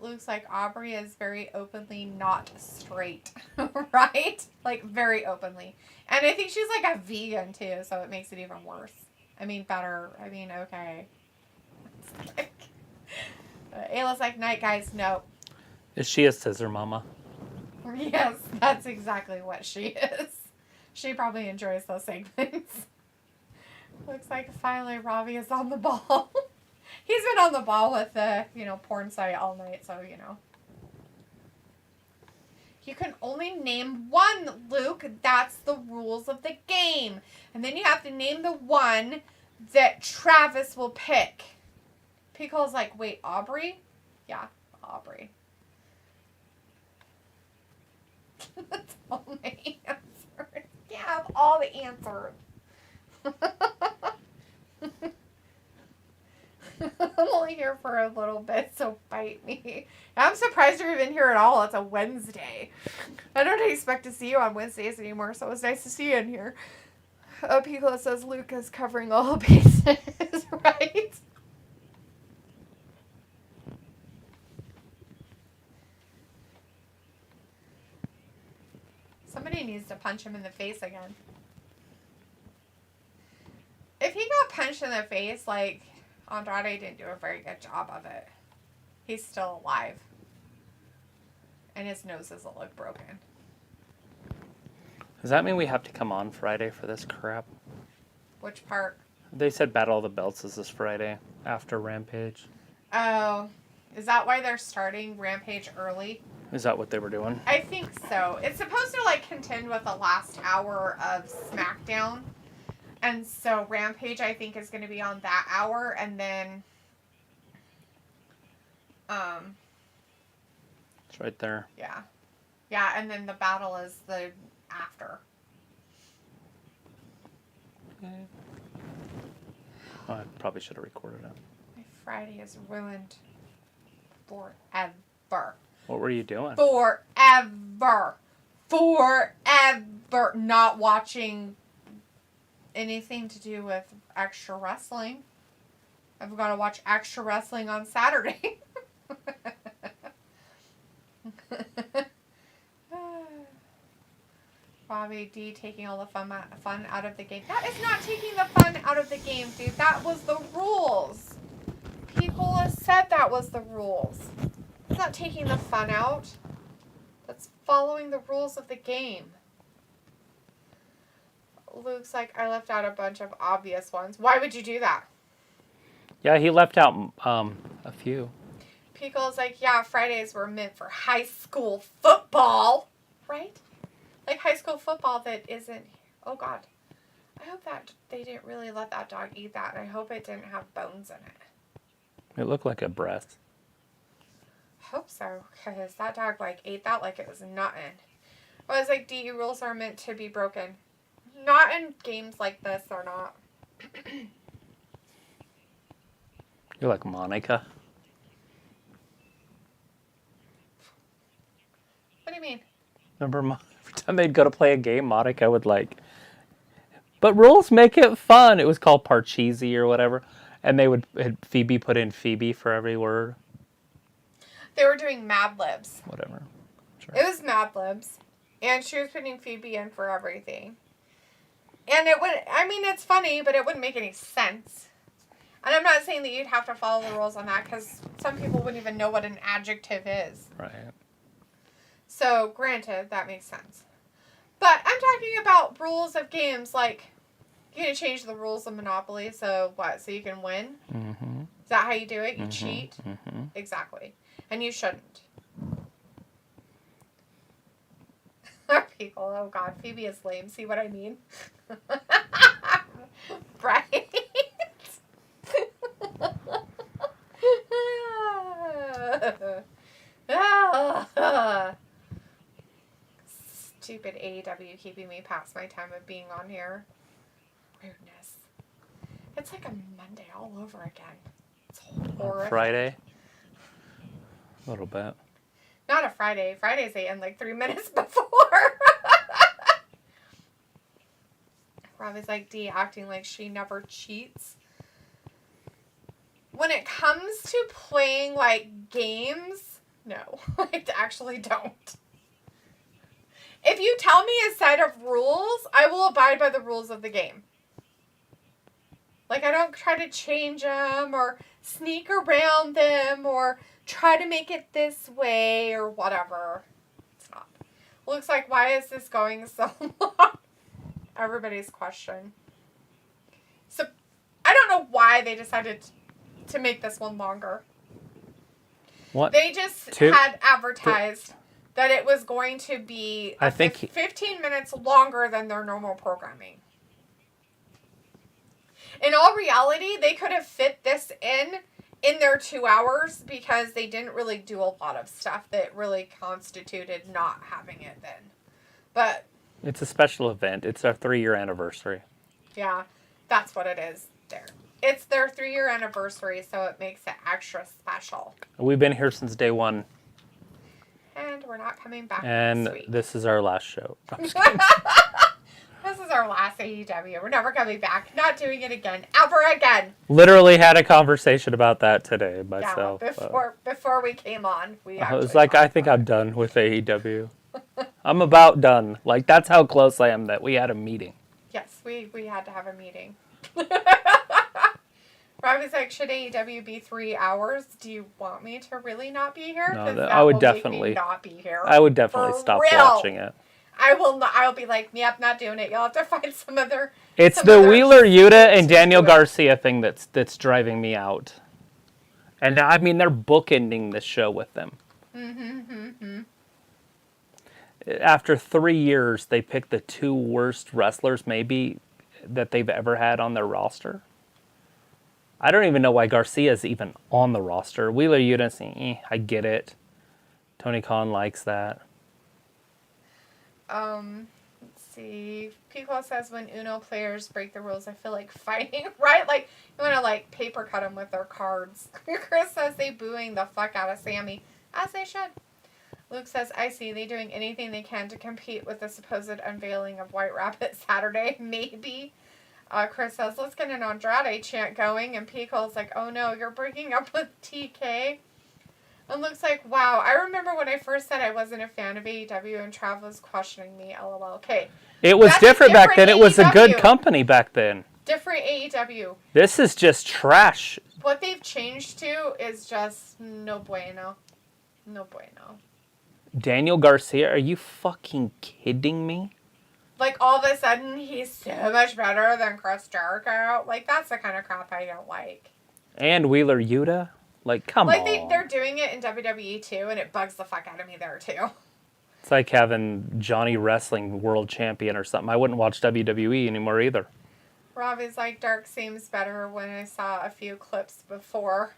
B: Looks like Aubrey is very openly not straight, right? Like, very openly. And I think she's like a vegan, too, so it makes it even worse. I mean, better. I mean, okay. Ayla's like, night, guys, no.
A: Is she a scissor mama?
B: Yes, that's exactly what she is. She probably enjoys those segments. Looks like finally Robbie is on the ball. He's been on the ball with the, porn site all night, so, You can only name one, Luke. That's the rules of the game. And then you have to name the one that Travis will pick. Pico's like, wait, Aubrey? Yeah, Aubrey. That's all my answers. You have all the answers. I'm only here for a little bit, so bite me. I'm surprised you're even here at all. It's a Wednesday. I don't expect to see you on Wednesdays anymore, so it's nice to see you in here. Pico says Luke is covering all bases, right? Somebody needs to punch him in the face again. If he got punched in the face, Andrade didn't do a very good job of it. He's still alive. And his nose doesn't look broken.
A: Does that mean we have to come on Friday for this crap?
B: Which part?
A: They said Battle of the Belts is this Friday after Rampage.
B: Oh, is that why they're starting Rampage early?
A: Is that what they were doing?
B: I think so. It's supposed to like contend with the last hour of SmackDown. And so Rampage, I think, is going to be on that hour, and then
A: It's right there.
B: yeah. Yeah, and then the battle is the after.
A: Okay. Oh, I probably should have recorded it.
B: My Friday is ruined forever.
A: What were you doing?
B: Forever. Not watching anything to do with extra wrestling. I've got to watch extra wrestling on Saturday. Bobby D taking all the fun out of the game. That is not taking the fun out of the game, dude. That was the rules. People have said that was the rules. It's not taking the fun out. That's following the rules of the game. Luke's like, I left out a bunch of obvious ones. Why would you do that?
A: Yeah, he left out a few.
B: Pickle's like, yeah, Fridays were meant for high school football. Right? Like high school football that isn't... Oh, God. I hope that they didn't really let that dog eat that. I hope it didn't have bones in it.
A: It looked like a breast.
B: I hope so, because that dog, like, ate that like it was nothing. I was like, DE rules are meant to be broken. Not in games like this, they're not.
A: You're like Monica.
B: What do you mean?
A: Remember, every time they'd go to play a game, Monica would like... But rules make it fun. It was called Parcheesi or whatever. And they would... Phoebe put in Phoebe for every word.
B: They were doing Mad Libs.
A: Whatever. Sure.
B: It was Mad Libs. And she was putting Phoebe in for everything. And it would... I mean, it's funny, but it wouldn't make any sense. And I'm not saying that you'd have to follow the rules on that, because some people wouldn't even know what an adjective is.
A: Right.
B: So, granted, that makes sense. But I'm talking about rules of games, like, you're going to change the rules of Monopoly, so what, so you can win?
A: Mm-hmm.
B: Is that how you do it? You
A: Mm-hmm.
B: cheat?
A: Mm-hmm.
B: Exactly. And you shouldn't. People, oh God, Phoebe is lame, see what I mean? Right? Stupid AEW keeping me past my time of being on here. Rudeness. It's like a Monday all over again. It's horrific.
A: Friday? A little bit.
B: Not a Friday. Fridays they end like 3 minutes before. Robbie's like, D acting like she never cheats. When it comes to playing like games, no, I actually don't. If you tell me a set of rules, I will abide by the rules of the game. Like, I don't try to change them or sneak around them or try to make it this way or whatever. It's not. Looks like, why is this going so long? Everybody's question. So, I don't know why they decided to make this one longer.
A: What?
B: They just had advertised that it was going to be 15 minutes longer than their normal programming. In all reality, they could have fit this in their 2 hours because they didn't really do a lot of stuff that really constituted not having it then. But
A: it's a special event. It's our 3-year anniversary.
B: Yeah, that's what it is there. It's their 3-year anniversary, so it makes it extra special.
A: We've been here since day one.
B: And we're not coming back
A: And
B: next week.
A: this is our last show.
B: This is our last AEW. We're never coming back. Not doing it again. Ever again.
A: Literally had a conversation about that today myself.
B: Yeah, before we came on.
A: I was like, I think I'm done with AEW. I'm about done. Like, that's how close I am that we had a meeting.
B: Yes, we had to have a meeting. Robbie's like, should AEW be 3 hours? Do you want me to really not be here?
A: No,
B: that
A: I would
B: will
A: definitely
B: make me not be here.
A: I would definitely
B: For
A: stop
B: real.
A: watching it.
B: I will not. I'll be like, yep, not doing it. You'll have to find some other
A: It's
B: some
A: the
B: other
A: Wheeler Yuta and
B: to
A: Daniel
B: it.
A: Garcia thing that's driving me out. And I mean, they're bookending this show with them. After 3 years, they picked the 2 worst wrestlers maybe that they've ever had on their roster. I don't even know why Garcia's even on the roster. Wheeler Yuta, I get it. Tony Khan likes that.
B: Let's see. Pico says when Uno players break the rules, I feel like fighting, right? Like, you want to, like, paper cut them with their cards. Chris says they booing the fuck out of Sammy, as they should. Luke says, I see they doing anything they can to compete with the supposed unveiling of White Rabbit Saturday. Maybe. Chris says, let's get an Andrade chant going. And Pico's like, oh no, you're breaking up with TK. And Luke's like, wow, I remember when I first said I wasn't a fan of AEW and Trav was questioning me, lol. Okay.
A: It was different back then.
B: AEW.
A: It was a good company back then.
B: Different AEW.
A: This is just trash.
B: What they've changed to is just no bueno. No bueno.
A: Daniel Garcia, are you fucking kidding me?
B: Like, all of a sudden, he's so much better than Chris Jericho. Like, that's the kind of crap I don't like.
A: And Wheeler Yuta? Like, come on.
B: Like, they're doing it in WWE, too, and it bugs the fuck out of me there, too.
A: It's like having Johnny Wrestling world champion or something. I wouldn't watch WWE anymore either.
B: Robbie's like, Dark seems better when I saw a few clips before.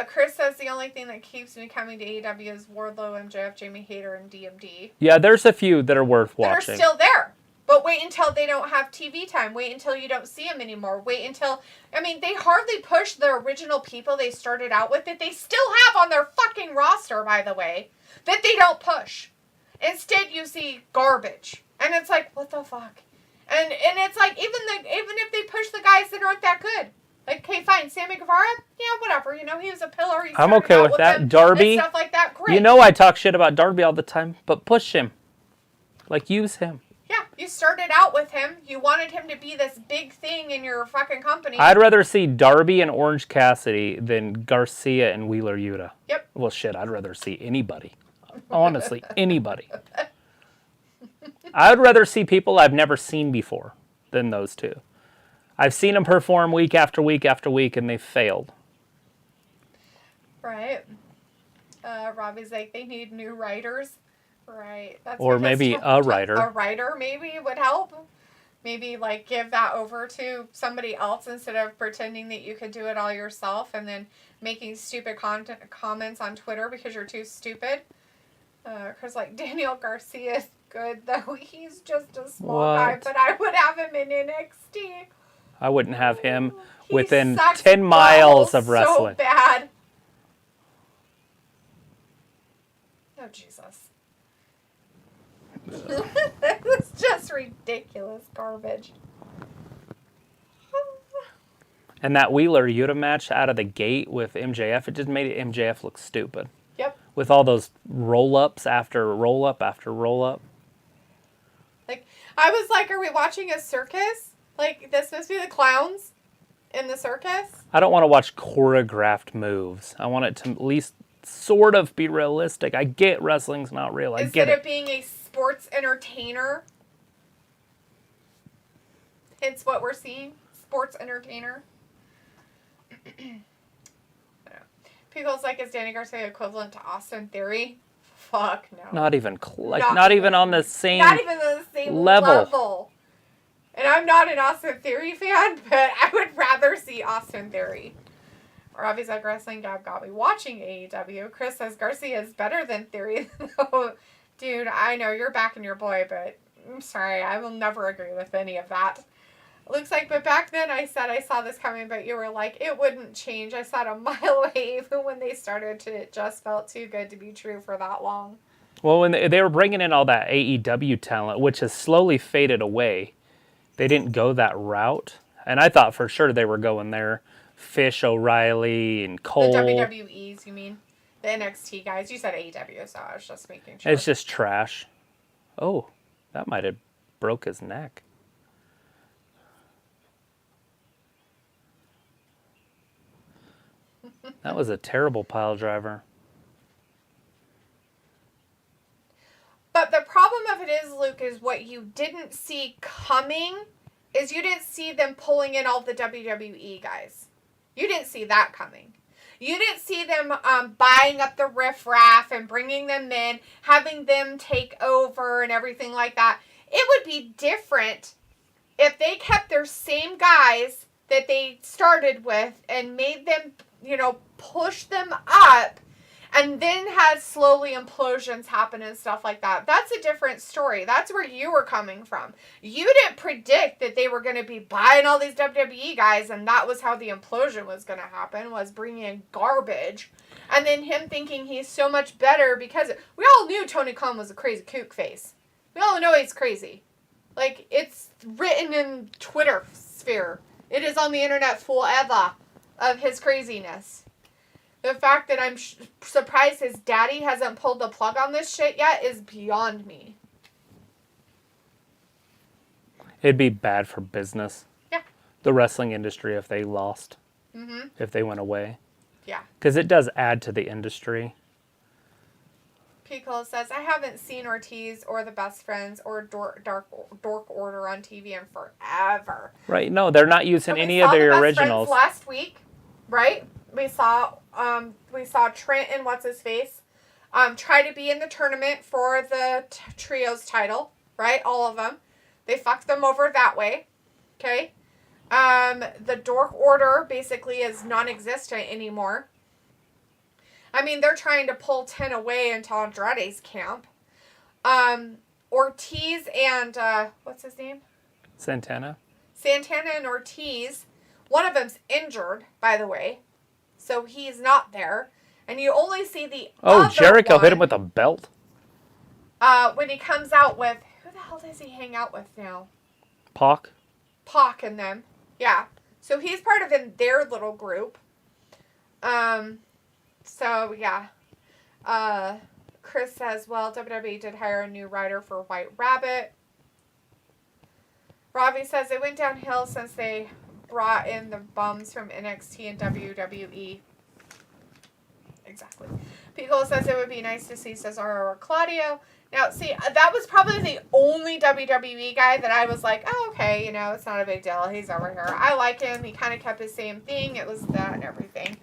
B: Chris says the only thing that keeps me coming to AEW is Wardlow, MJF, Jamie Hayter, and DMD.
A: Yeah, there's a few that are worth watching.
B: They're still there. But wait until they don't have TV time. Wait until you don't see them anymore. Wait until... I mean, they hardly push the original people they started out with that they still have on their fucking roster, by the way, that they don't push. Instead, you see garbage. And it's like, what the fuck? And it's like, even if they push the guys that aren't that good. Like, okay, fine, Sammy Guevara? Yeah, whatever. You know, he was a pillar.
A: I'm okay with that. Darby,
B: stuff like that. Great.
A: You know I talk shit about Darby all the time, but push him. Like, use him.
B: Yeah, you started out with him. You wanted him to be this big thing in your fucking company.
A: I'd rather see Darby and Orange Cassidy than Garcia and Wheeler Yuta.
B: Yep.
A: Well, shit, I'd rather see anybody. Honestly, anybody. I'd rather see people I've never seen before than those two. I've seen them perform week after week after week, and they've failed.
B: Right. Robbie's like, they need new writers. Right. That's
A: or maybe a writer.
B: A writer maybe would help. Maybe, like, give that over to somebody else instead of pretending that you could do it all yourself and then making stupid comments on Twitter because you're too stupid. Because, like, Daniel Garcia is good, though. He's just a small guy, but I would have him in NXT.
A: I wouldn't have him within 10 miles of wrestling.
B: So bad. Oh, Jesus. That was just ridiculous garbage.
A: And that Wheeler Yuta match out of the gate with MJF, it just made MJF look stupid.
B: Yep.
A: With all those roll-ups after roll-up after roll-up.
B: Like, I was like, are we watching a circus? Like, this supposed to be the clowns in the circus?
A: I don't want to watch choreographed moves. I want it to at least sort of be realistic. I get wrestling's not real. I get it.
B: Instead of being a sports entertainer. Hence what we're seeing. Sports entertainer. People's like, is Danny Garcia equivalent to Austin Theory? Fuck no.
A: Not even not even on the same
B: Not even on the same level. And I'm not an Austin Theory fan, but I would rather see Austin Theory. Robbie's like, wrestling gab got me watching AEW. Chris says Garcia is better than Theory. Dude, I know you're backing your boy, but I'm sorry, I will never agree with any of that. Looks like, but back then I said I saw this coming, but you were like, it wouldn't change. I saw it a mile away even when they started to, it just felt too good to be true for that long.
A: Well, when they were bringing in all that AEW talent, which has slowly faded away, they didn't go that route. And I thought for sure they were going there. Fish, O'Reilly, and Colt.
B: The WWEs, you mean? The NXT guys. You said AEW, so I was just making sure.
A: It's just trash. Oh, that might have broke his neck. That was a terrible pile driver.
B: But the problem of it is, Luke, is what you didn't see coming is you didn't see them pulling in all the WWE guys. You didn't see that coming. You didn't see them buying up the riffraff and bringing them in, having them take over and everything like that. It would be different if they kept their same guys that they started with and made them, push them up and then had slowly implosions happen and stuff like that. That's a different story. That's where you were coming from. You didn't predict that they were going to be buying all these WWE guys and that was how the implosion was going to happen, was bringing in garbage. And then him thinking he's so much better because we all knew Tony Khan was a crazy kook face. We all know he's crazy. Like, it's written in Twitter sphere. It is on the internet forever of his craziness. The fact that I'm surprised his daddy hasn't pulled the plug on this shit yet is beyond me.
A: It'd be bad for business.
B: Yeah.
A: The wrestling industry if they lost.
B: Mm-hmm.
A: If they went away.
B: Yeah.
A: Because it does add to the industry.
B: Pico says, I haven't seen Ortiz or the Best Friends or Dork Order on TV in forever.
A: Right. No, they're not using any of their originals.
B: Last week, right? We saw Trent and what's his face try to be in the tournament for the trios title, right? All of them. They fucked them over that way. Okay. The Dork Order basically is non-existent anymore. I mean, they're trying to pull 10 away into Andrade's camp. Ortiz and what's his name?
A: Santana
B: and Ortiz. One of them's injured, by the way. So he's not there. And you only see the other
A: Jericho
B: one,
A: hit him with a belt?
B: when he comes out with... Who the hell does he hang out with now?
A: Pac
B: and them. Yeah. So he's part of their little group. So, yeah. Chris says, well, WWE did hire a new writer for White Rabbit. Robbie says, it went downhill since they brought in the bums from NXT and WWE. Exactly. Pico says it would be nice to see Cesaro or Claudio. Now, see, that was probably the only WWE guy that I was like, oh, okay, it's not a big deal. He's over here. I like him. He kind of kept the same thing. It was that and everything.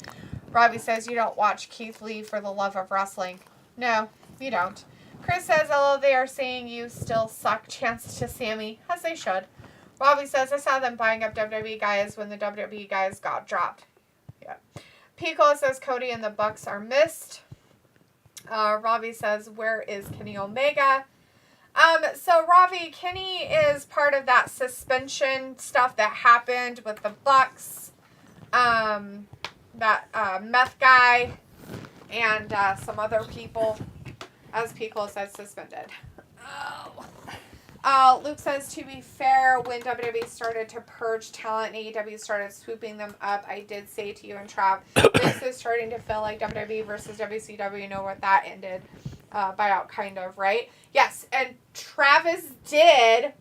B: Robbie says you don't watch Keith Lee for the love of wrestling. No, you don't. Chris says, although they are saying you still suck, chance to Sammy, as they should. Robbie says, I saw them buying up WWE guys when the WWE guys got dropped. Yeah. Pico says Cody and the Bucks are missed. Robbie says, where is Kenny Omega? So Robbie, Kenny is part of that suspension stuff that happened with the Bucks. That meth guy and some other people, as Pico said, suspended. Luke says, to be fair, when WWE started to purge talent and AEW started swooping them up, I did say to you and Trav, this is starting to feel like WWE versus WCW. You know what that ended buyout, kind of, right? Yes, and Travis did,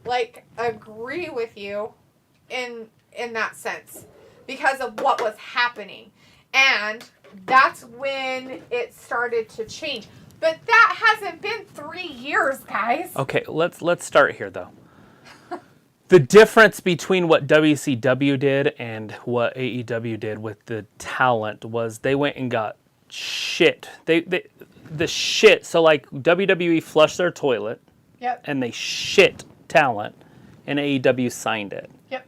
B: agree with you in that sense because of what was happening. And that's when it started to change. But that hasn't been 3 years, guys.
A: Okay, let's start here, though. The difference between what WCW did and what AEW did with the talent was they went and got shit. The shit. So, WWE flushed their toilet.
B: Yep.
A: And they shit talent, and AEW signed it.
B: Yep.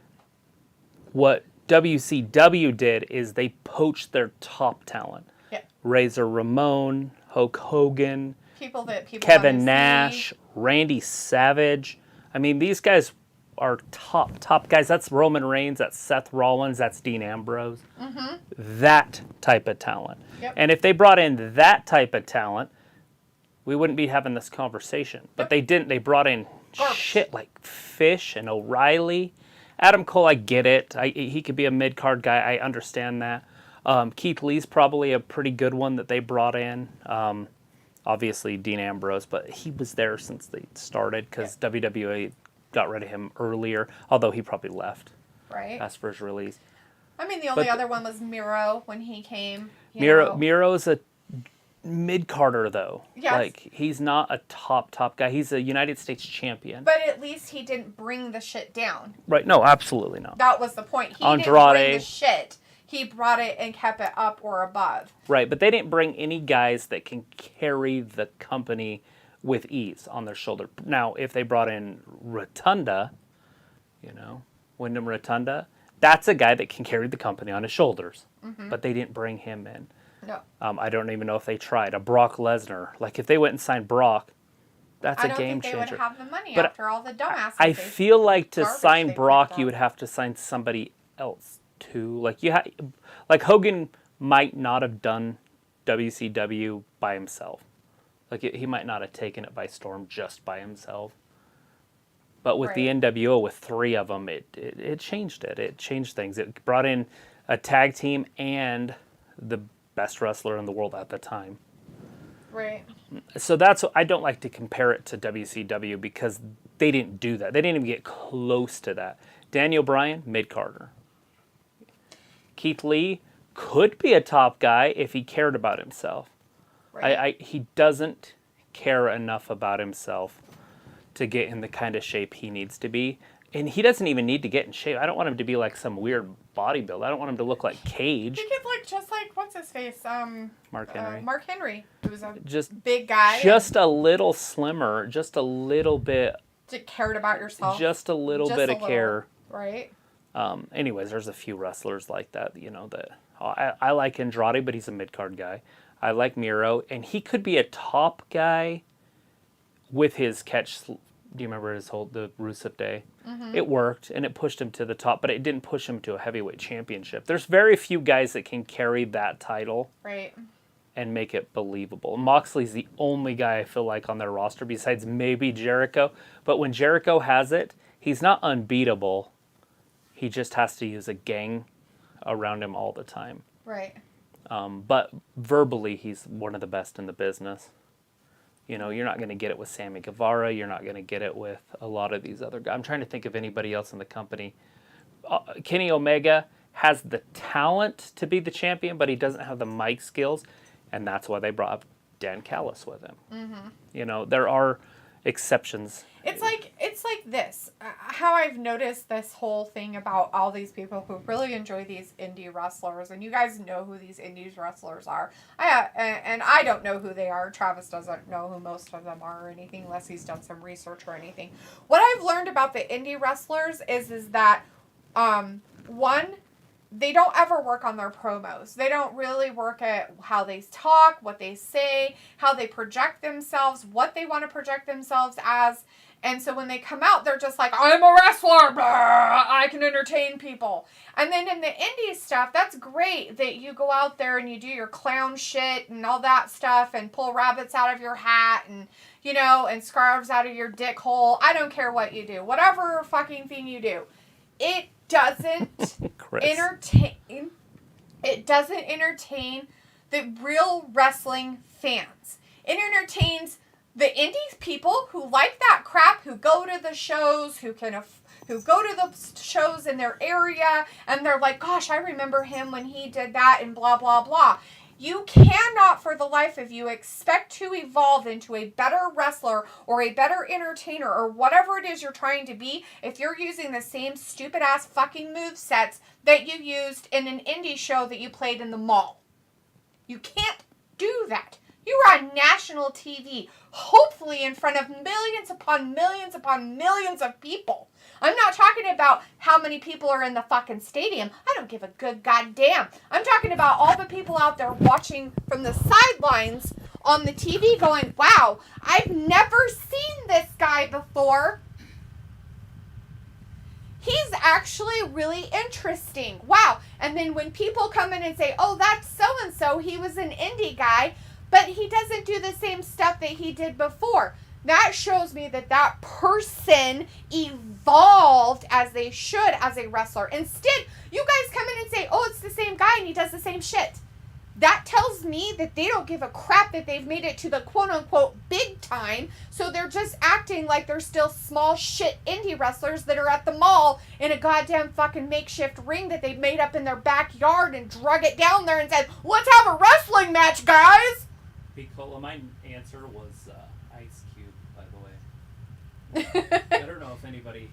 A: What WCW did is they poached their top talent.
B: Yep.
A: Razor Ramon, Hulk Hogan,
B: people
A: Kevin Nash, Randy Savage. I mean, these guys are top guys. That's Roman Reigns, that's Seth Rollins, that's Dean Ambrose. Mm-hmm. That type of talent. Yep. And if they brought in that type of talent, we wouldn't be having this conversation. But they didn't. They brought in shit like Fish and O'Reilly. Adam Cole, I get it. He could be a mid-card guy. I understand that. Keith Lee's probably a pretty good one that they brought in. Obviously, Dean Ambrose, but he was there since they started because WWE got rid of him earlier, although he probably left.
B: Right.
A: As for his release.
B: I mean, the only other one was Miro when he came.
A: Miro's a mid-carder, though.
B: Yes.
A: Like, he's not a top guy. He's a United States champion.
B: But at least he didn't bring the shit down.
A: Right, no, absolutely not.
B: That was the point. He
A: Andrade,
B: didn't bring the shit. He brought it and kept it up or above.
A: Right, but they didn't bring any guys that can carry the company with ease on their shoulder. Now, if they brought in Rotunda, Wyndham Rotunda, that's a guy that can carry the company on his shoulders. Mm-hmm. But they didn't bring him in.
B: No.
A: I don't even know if they tried. A Brock Lesnar. Like, if they went and signed Brock, that's a game changer.
B: I don't think they would have the money
A: but
B: after all the dumbasses.
A: I feel like to sign Brock,
B: you
A: you would have to sign somebody else, too. Like Hogan might not have done WCW by himself. Like, he might not have taken it by storm just by himself. But with the NWO, with 3 of them, it changed it. It changed things. It brought in a tag team and the best wrestler in the world at the time.
B: Right.
A: So that's, I don't like to compare it to WCW because they didn't do that. They didn't even get close to that. Daniel Bryan, mid-carder. Keith Lee could be a top guy if he cared about himself. Right. He doesn't care enough about himself to get in the kind of shape he needs to be. And he doesn't even need to get in shape. I don't want him to be like some weird bodybuilder. I don't want him to look like Cage.
B: He could look just like, what's his face?
A: Mark Henry.
B: Mark Henry, who's a
A: just
B: big guy.
A: Just a little slimmer, just a little bit.
B: Just cared about yourself.
A: Just a little bit of care.
B: Right.
A: Anyways, there's a few wrestlers like that, that I like Andrade, but he's a mid-card guy. I like Miro, and he could be a top guy with his catch. Do you remember the Rusev Day? Mm-hmm. It worked, and it pushed him to the top, but it didn't push him to a heavyweight championship. There's very few guys that can carry that title and make it believable. Moxley's the only guy I feel like on their roster besides maybe Jericho. But when Jericho has it, he's not unbeatable. He just has to use a gang around him all the time.
B: Right.
A: But verbally, he's one of the best in the business. You're not going to get it with Sammy Guevara. You're not going to get it with a lot of these other guys. I'm trying to think of anybody else in the company. Kenny Omega has the talent to be the champion, but he doesn't have the mic skills, and that's why they brought up Dan Callis with him. Mm-hmm. There are exceptions.
B: It's like this. How I've noticed this whole thing about all these people who really enjoy these indie wrestlers, and you guys know who these indie wrestlers are. I don't know who they are. Travis doesn't know who most of them are or anything, unless he's done some research or anything. What I've learned about the indie wrestlers is that, one, they don't ever work on their promos. They don't really work at how they talk, what they say, how they project themselves, what they want to project themselves as. And so when they come out, they're just like, I'm a wrestler. Blah, I can entertain people. And then in the indie stuff, that's great that you go out there and you do your clown shit and all that stuff and pull rabbits out of your hat and, and scarves out of your dick hole. I don't care what you do. Whatever fucking thing you do. It doesn't entertain. It doesn't entertain the real wrestling fans. It entertains the indie people who like that crap, who go to the shows, who go to the shows in their area, and they're like, gosh, I remember him when he did that, and blah, blah, blah. You cannot, for the life of you, expect to evolve into a better wrestler or a better entertainer or whatever it is you're trying to be if you're using the same stupid-ass fucking movesets that you used in an indie show that you played in the mall. You can't do that. You are on national TV, hopefully in front of millions upon millions upon millions of people. I'm not talking about how many people are in the fucking stadium. I don't give a good goddamn. I'm talking about all the people out there watching from the sidelines on the TV going, wow, I've never seen this guy before. He's actually really interesting. Wow. And then when people come in and say, oh, that's so-and-so, he was an indie guy, but he doesn't do the same stuff that he did before. That shows me that that person evolved as they should as a wrestler. Instead, you guys come in and say, oh, it's the same guy and he does the same shit. That tells me that they don't give a crap that they've made it to the quote-unquote big time, so they're just acting like they're still small shit indie wrestlers that are at the mall in a goddamn fucking makeshift ring that they've made up in their backyard and drug it down there and said, let's have a wrestling match, guys!
A: Piccolo, my answer was Ice Cube, by the way. I don't know if anybody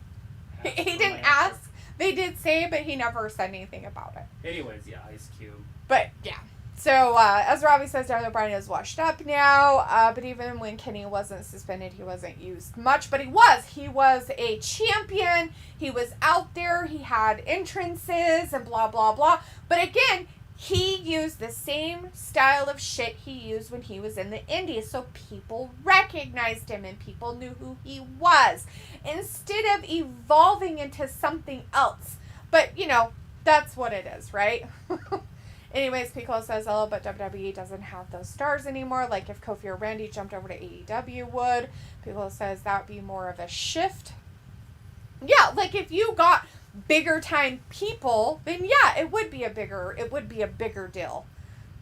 A: asked
B: He
A: for
B: didn't
A: my answer.
B: ask. They did say, but he never said anything about it.
A: Anyways, yeah, Ice Cube.
B: But, yeah. So, as Robbie says, Daniel Bryan is washed up now. But even when Kenny wasn't suspended, he wasn't used much. But he was. He was a champion. He was out there. He had entrances and blah, blah, blah. But again, he used the same style of shit he used when he was in the Indies. So people recognized him and people knew who he was. Instead of evolving into something else. But, you know, that's what it is, right? Anyways, Piccolo says, oh, but WWE doesn't have those stars anymore. Like if Kofi or Randy jumped over to AEW would. Piccolo says that would be more of a shift. Yeah, like if you got bigger time people, then yeah, it would be a bigger deal.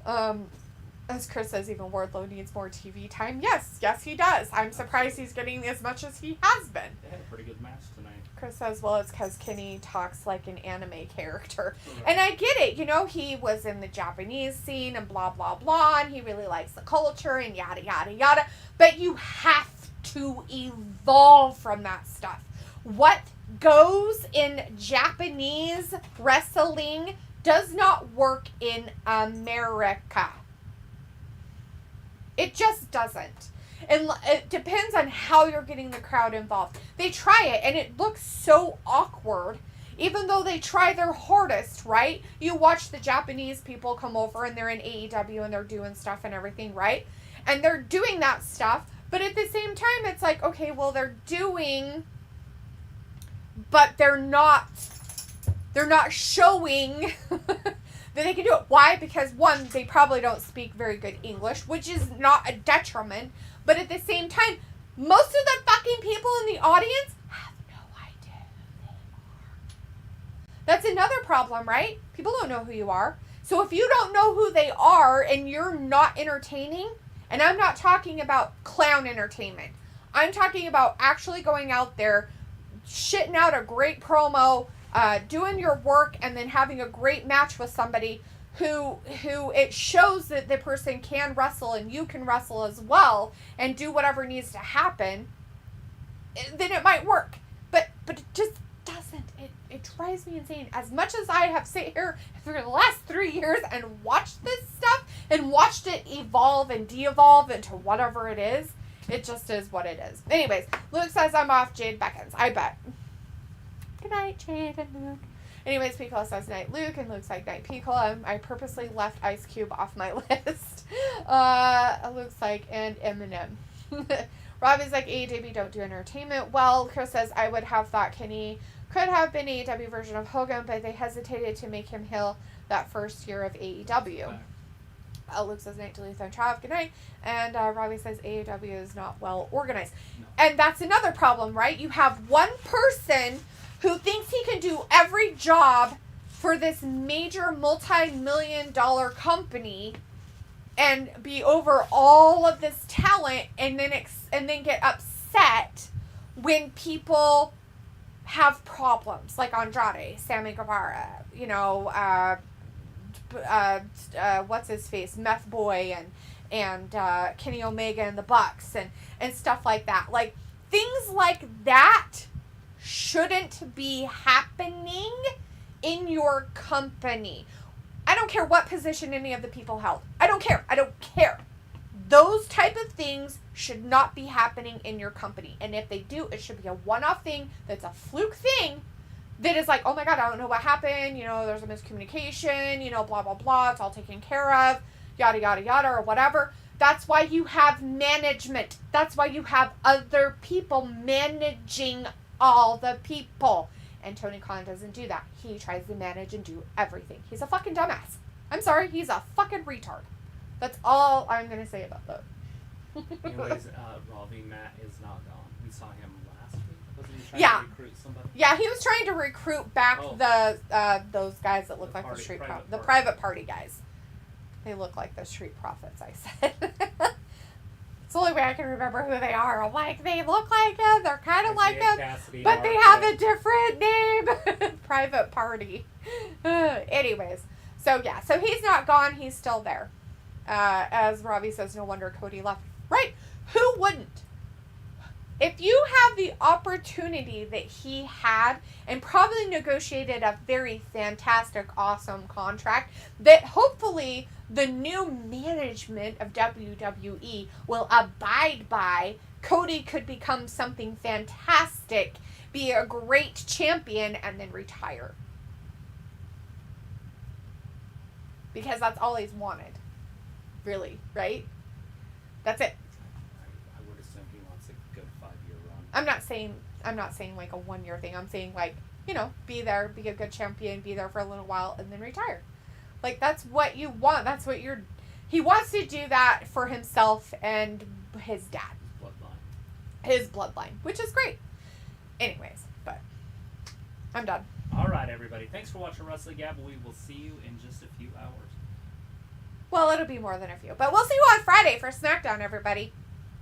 B: As Chris says, even Wardlow needs more TV time. Yes, he does. I'm surprised he's getting as much as he has been.
A: They had a pretty good match tonight.
B: Chris says, well, it's because Kenny talks like an anime character. Right. And I get it. You know, he was in the Japanese scene and blah, blah, blah. And he really likes the culture and yada, yada, yada. But you have to evolve from that stuff. What goes in Japanese wrestling does not work in America. It just doesn't. And it depends on how you're getting the crowd involved. They try it, and it looks so awkward, even though they try their hardest, right? You watch the Japanese people come over, and they're in AEW, and they're doing stuff and everything, right? And they're doing that stuff, but at the same time, it's like, okay, well, they're doing, but they're not showing that they can do it. Why? Because, one, they probably don't speak very good English, which is not a detriment. But at the same time, most of the fucking people in the audience have no idea who they are. That's another problem, right? People don't know who you are. So if you don't know who they are and you're not entertaining, and I'm not talking about clown entertainment. I'm talking about actually going out there, shitting out a great promo, doing your work, and then having a great match with somebody who it shows that the person can wrestle and you can wrestle as well and do whatever needs to happen, then it might work. But it just doesn't. It drives me insane. As much as I have sat here for the last 3 years and watched this stuff and watched it evolve and de-evolve into whatever it is, it just is what it is. Anyways, Luke says I'm off. Jade beckons. I bet. Good night, Jade and Luke. Anyways, Piccolo says night Luke, and Luke's like night Piccolo. I purposely left Ice Cube off my list. Luke's like, and Eminem. Robbie's like, AEW don't do entertainment well. Chris says, I would have thought Kenny could have been AEW version of Hogan, but they hesitated to make him heel that first year of AEW. Luke says night to Luther and Trav, good night. And Robbie says AEW is not well organized. No. And that's another problem, right? You have one person who thinks he can do every job for this major multi-million-dollar company and be over all of this talent and then get upset when people have problems, like Andrade, Sammy Guevara, you know, what's his face, Meth Boy, and Kenny Omega and the Bucks and stuff like that. Like, things like that shouldn't be happening in your company. I don't care what position any of the people held. I don't care. Those type of things should not be happening in your company. And if they do, it should be a one-off thing that's a fluke thing that is like, oh my God, I don't know what happened. You know, there's a miscommunication, you know, blah, blah, blah. It's all taken care of, yada, yada, yada, or whatever. That's why you have management. That's why you have other people managing all the people. And Tony Khan doesn't do that. He tries to manage and do everything. He's a fucking dumbass. I'm sorry, he's a fucking retard. That's all I'm going to say about that.
A: Anyways, Robbie Matt is not gone. We saw him last week. Wasn't he trying to recruit somebody?
B: Yeah, he was trying to recruit back those guys that look like the street the private party guys. They look like the street profits, I said. It's the only way I can remember who they are. I'm like, they look like them. They're kind of like them.
A: Kassidy,
B: but they have a different name. Private party. Anyways. So, yeah. So, he's not gone. He's still there. As Robbie says, no wonder Cody left. Right? Who wouldn't? If you have the opportunity that he had and probably negotiated a very fantastic, awesome contract that hopefully the new management of WWE will abide by, Cody could become something fantastic, be a great champion, and then retire. Because that's all he's wanted. Really, right? That's it.
C: I would assume he wants a good 5-year run.
B: I'm not saying like a 1-year thing. I'm saying like, be there, be a good champion, be there for a little while, and then retire. Like, that's what you want. That's what he wants to do that for himself and his dad. His bloodline, which is great. Anyways, but I'm done.
C: All right, everybody. Thanks for watching Wrestling Gab. We will see you in just a few hours.
B: Well, it'll be more than a few. But we'll see you on Friday for SmackDown, everybody.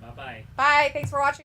C: Bye-bye.
B: Bye. Thanks for watching.